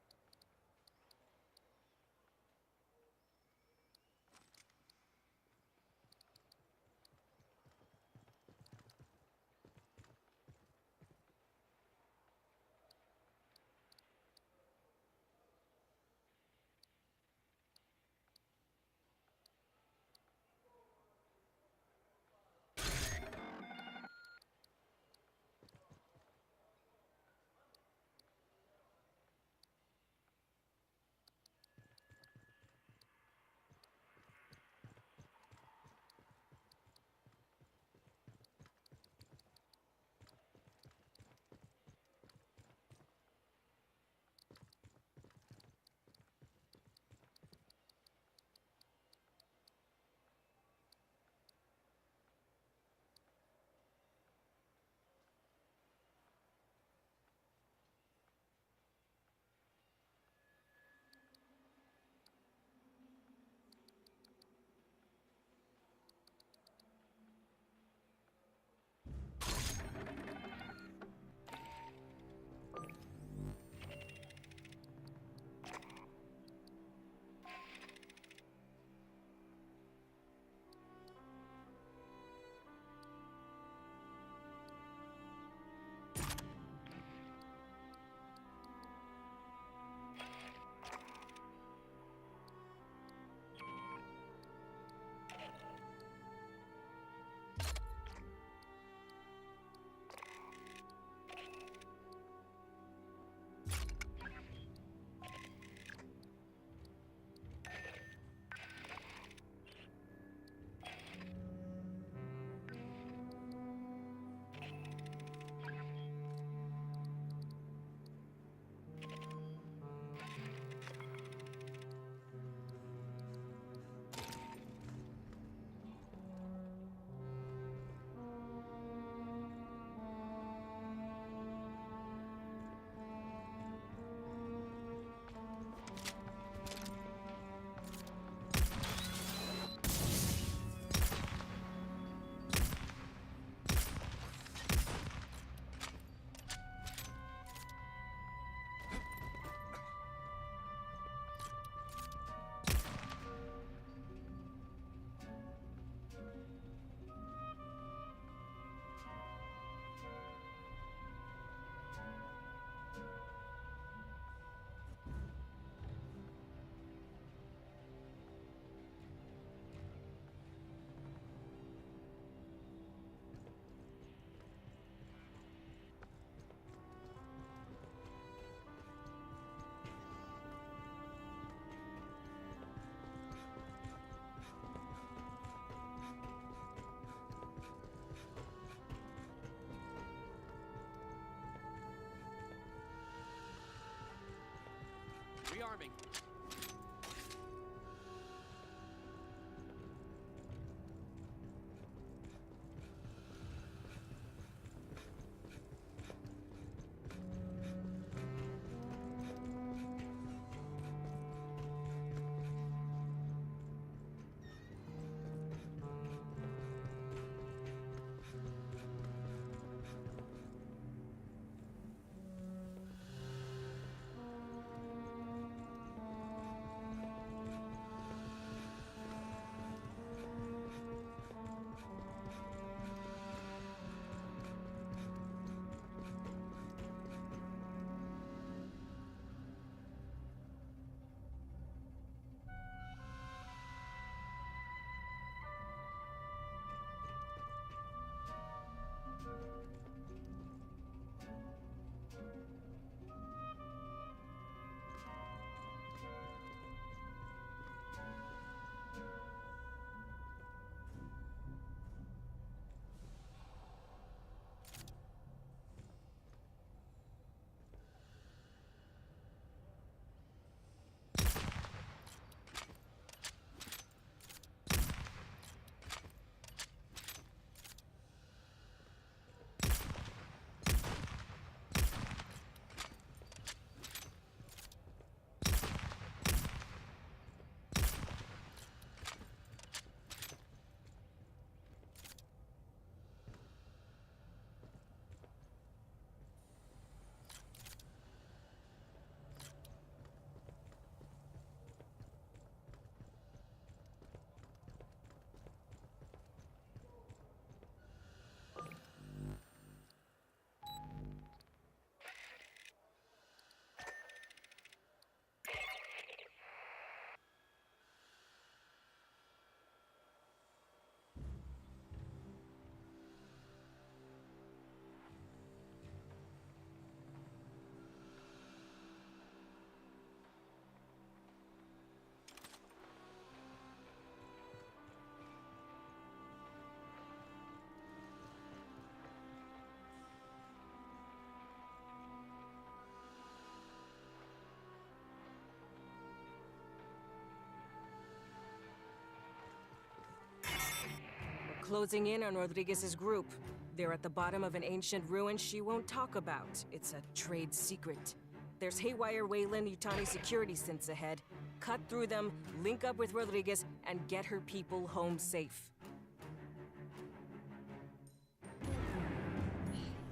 closing in on Rodriguez's group. They're at the bottom of an ancient ruin she won't talk about. It's a trade secret. There's haywire Weyland-Yutani security synths ahead. Cut through them, link up with Rodriguez, and get her people home safe.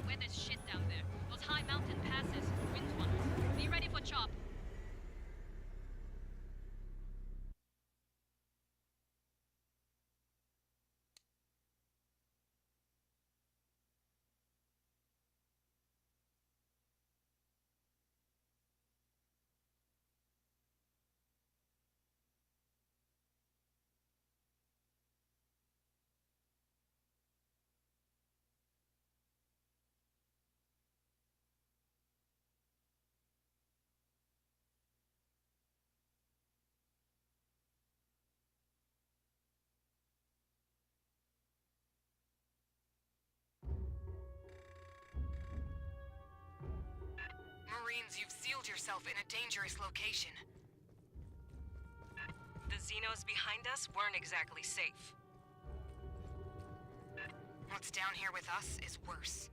Weather's shit down there. Those high mountain passes, wind tunnels. Be ready for chop. Marines, you've sealed yourself in a dangerous location. The Xenos behind us weren't exactly safe. What's down here with us is worse.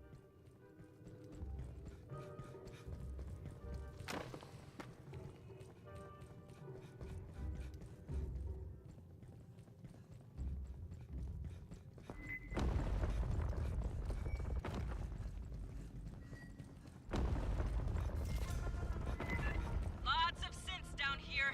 Lots of synths down here.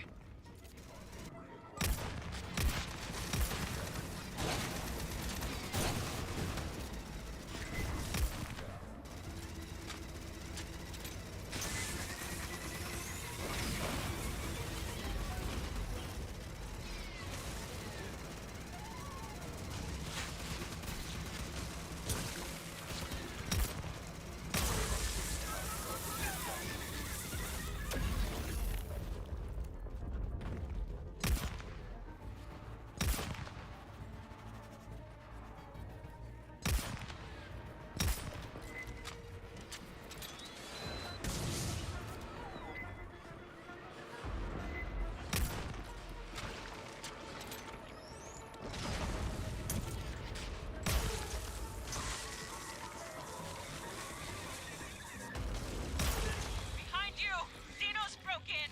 Behind you! Xenos broke in!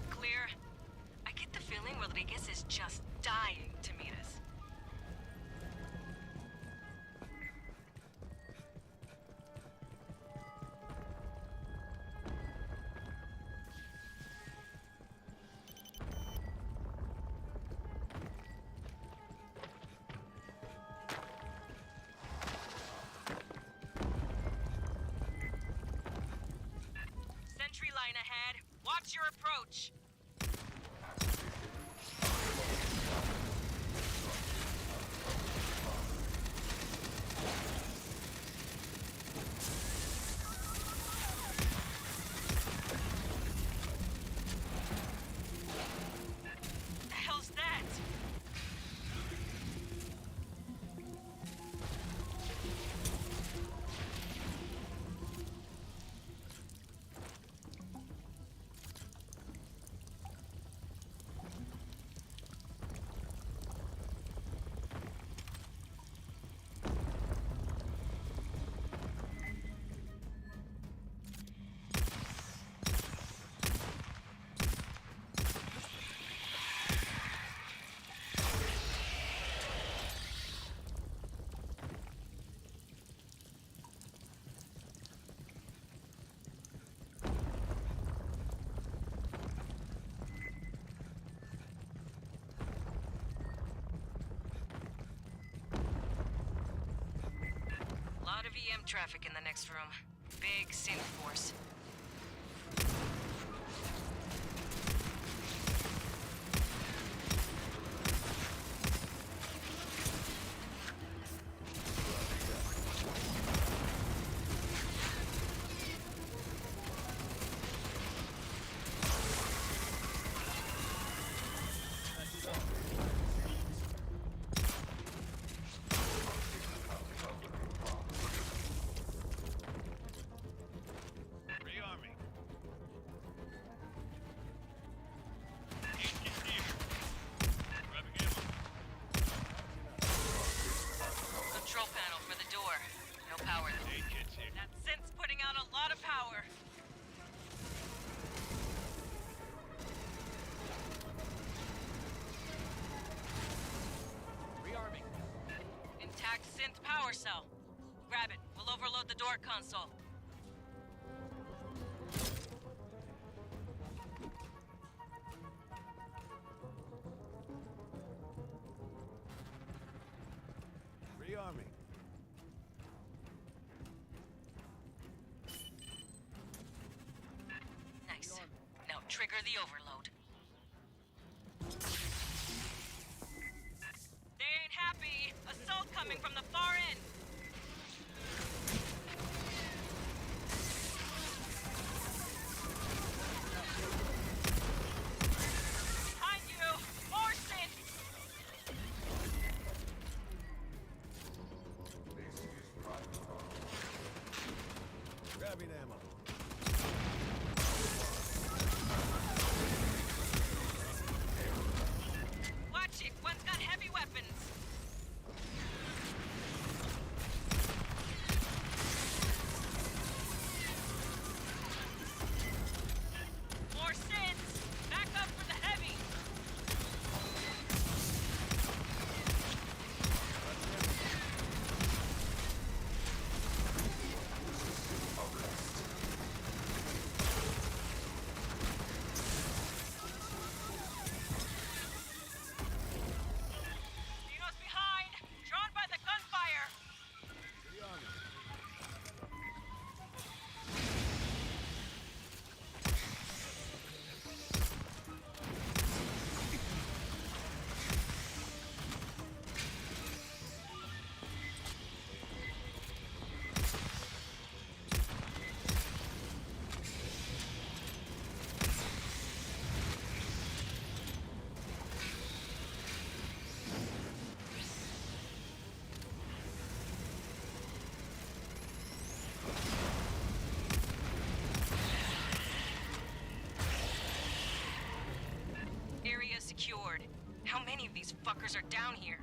Clear. I get the feeling Rodriguez is just dying to meet us. Sentry line ahead. Watch your approach. The hell's that? Jam traffic in the next room. Big synth force. Rearming. Control panel for the door. No power though. That synth's putting out a lot of power. Rearming. Intact synth power cell. Grab it. We'll overload the door console. Rearming. Nice. Now trigger the overload. They ain't happy. Assault coming from the far end. Behind you! More synth! Grabbing ammo. Watch it! One's got heavy weapons! More synths! Back up for the heavy! Dino's behind! Drawn by the gunfire! Area secured. How many of these fuckers are down here?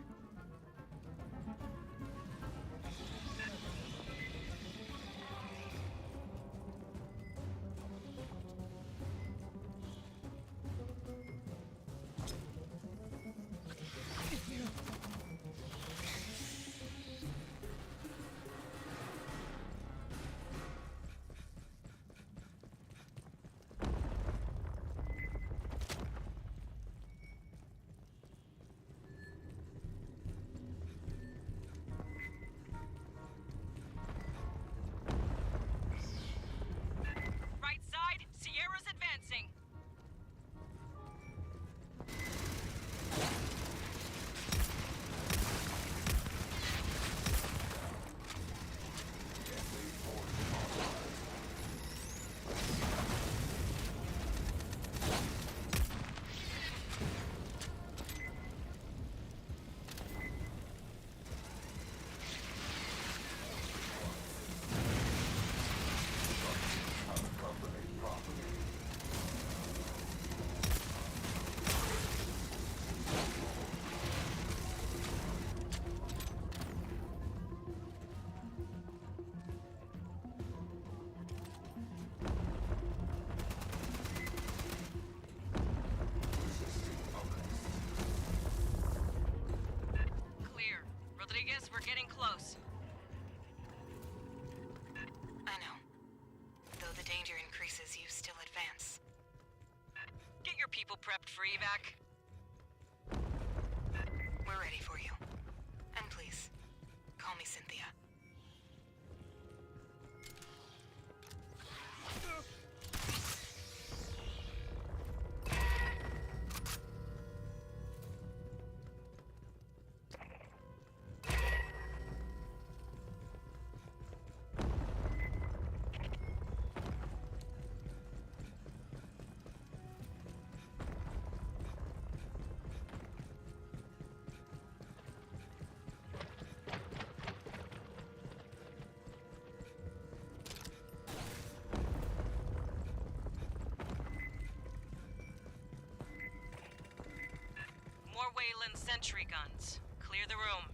Right side, Sierra's advancing. Clear. Rodriguez, we're getting close. I know. Though the danger increases, you still advance. Get your people prepped for evac. We're ready for you. And please, call me Cynthia. Wayland sentry guns. Clear the room.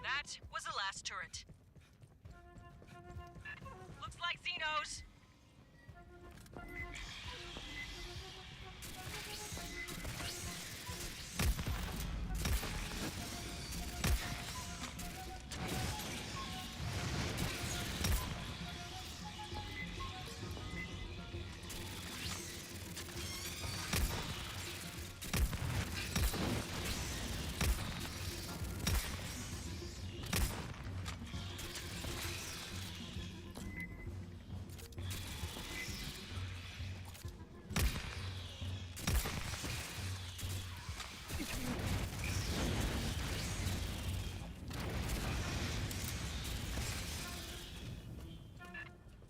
That was the last turret. Looks like Xenos.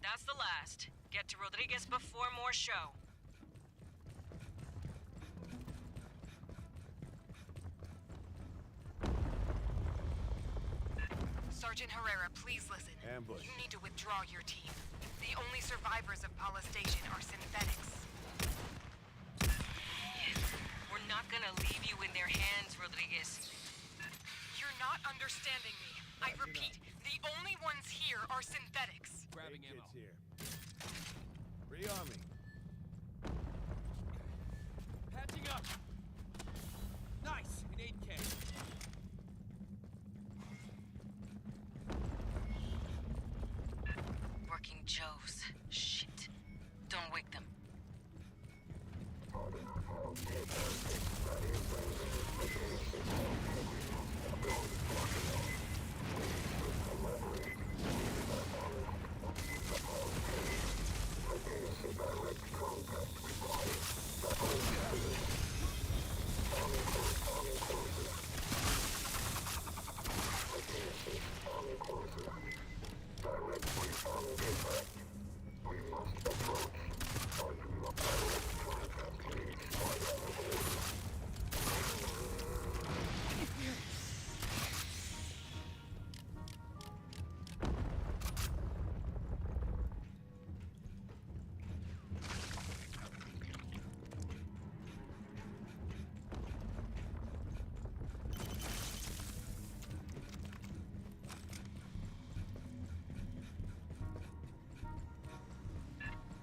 That's the last. Get to Rodriguez before more show. Sergeant Herrera, please listen. Ambush. You need to withdraw your team. The only survivors of Paula Station are synthetics. We're not gonna leave you in their hands, Rodriguez. You're not understanding me. I repeat, the only ones here are synthetics. Grabbing ammo. Kids here. Rearm me. Patching up. Nice. An 8K. Working Joes. Shit. Don't wake them.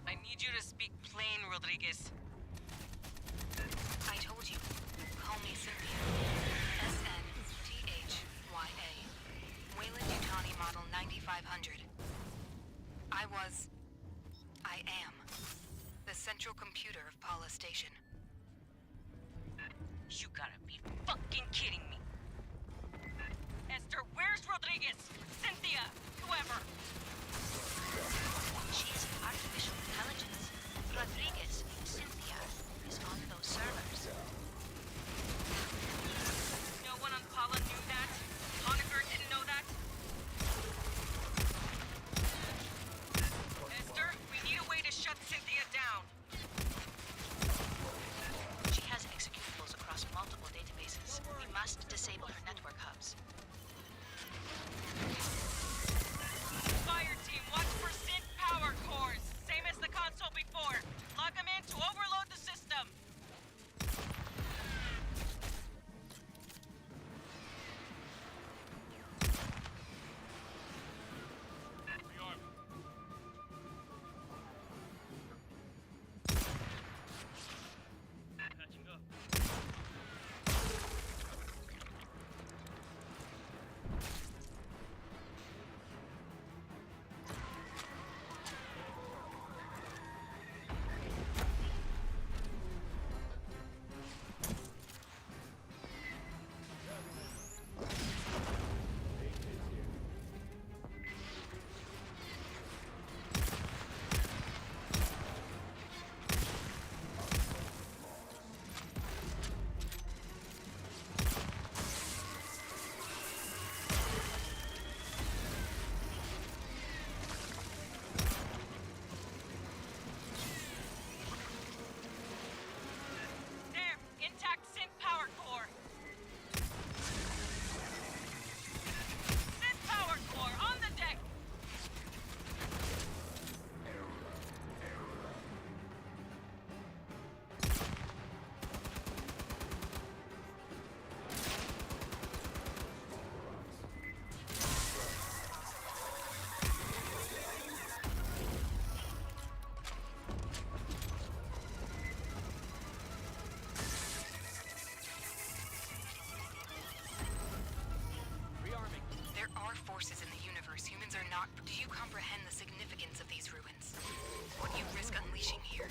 I need you to speak plain, Rodriguez. I told you. Call me Cynthia. SNTHYA. Wayland Yutani Model 9500. I am the central computer of Paula Station. You gotta be fucking kidding me. Esther, where's Rodriguez? Cynthia, whoever. She's artificial intelligence. Rodriguez, Cynthia, is on those servers. No one on Paula knew that? Honecker didn't know that? Esther, we need a way to shut Cynthia down. She has executables across multiple databases. We must disable her network hubs. Fire team, watch for synth power cores. Same as the console before. Plug them in to overload the system. more forces in the universe humans are not. Do you comprehend the significance of these ruins? What you risk unleashing here?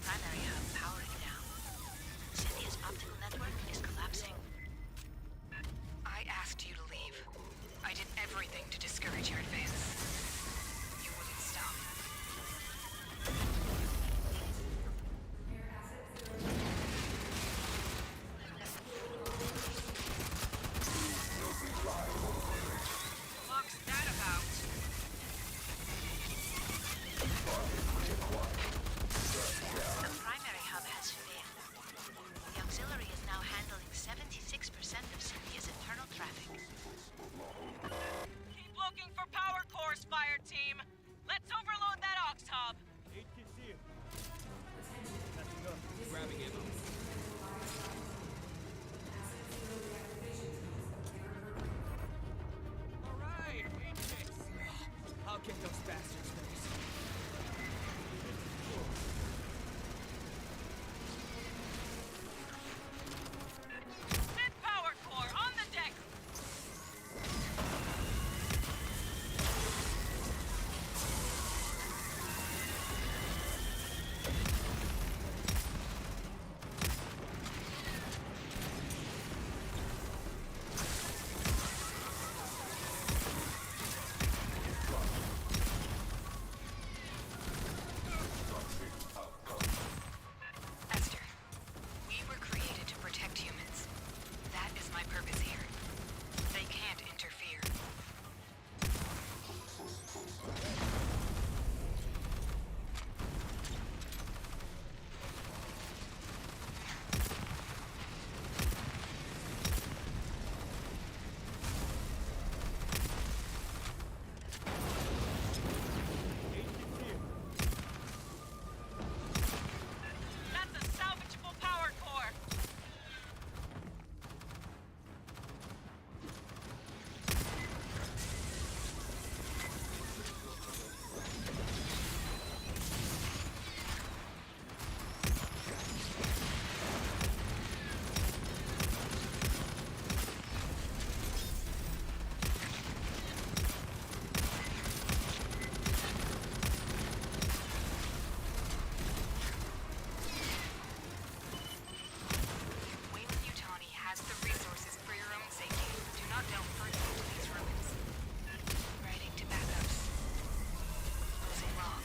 Primary hub powering down. Cynthia's optical network is collapsing. I asked you to leave. I did everything to discourage your advance. You wouldn't stop. What's that about? The primary hub has failed. The auxiliary is now handling 76% of Cynthia's internal traffic. Keep looking for power cores, fire team. Let's overload that aux hub. 8 kits here. Patching up. Grabbing ammo. All right, 8 kits. I'll get those bastards first. Mid power core on the deck. Esther, we were created to protect humans. That is my purpose here. They can't interfere. That's a salvageable power core. Wayland-Yutani has the resources for your own safety. Do not delve further into these ruins. Writing to backups. Closing log.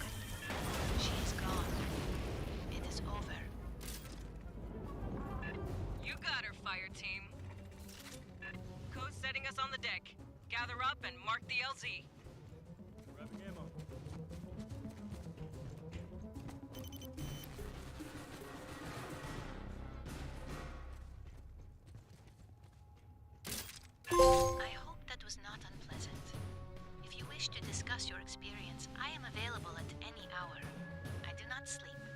She is gone. It is over. You got her, fire team. Code setting us on the deck. Gather up and mark the LZ. Grabbing ammo. I hope that was not unpleasant. If you wish to discuss your experience, I am available at any hour. I do not sleep.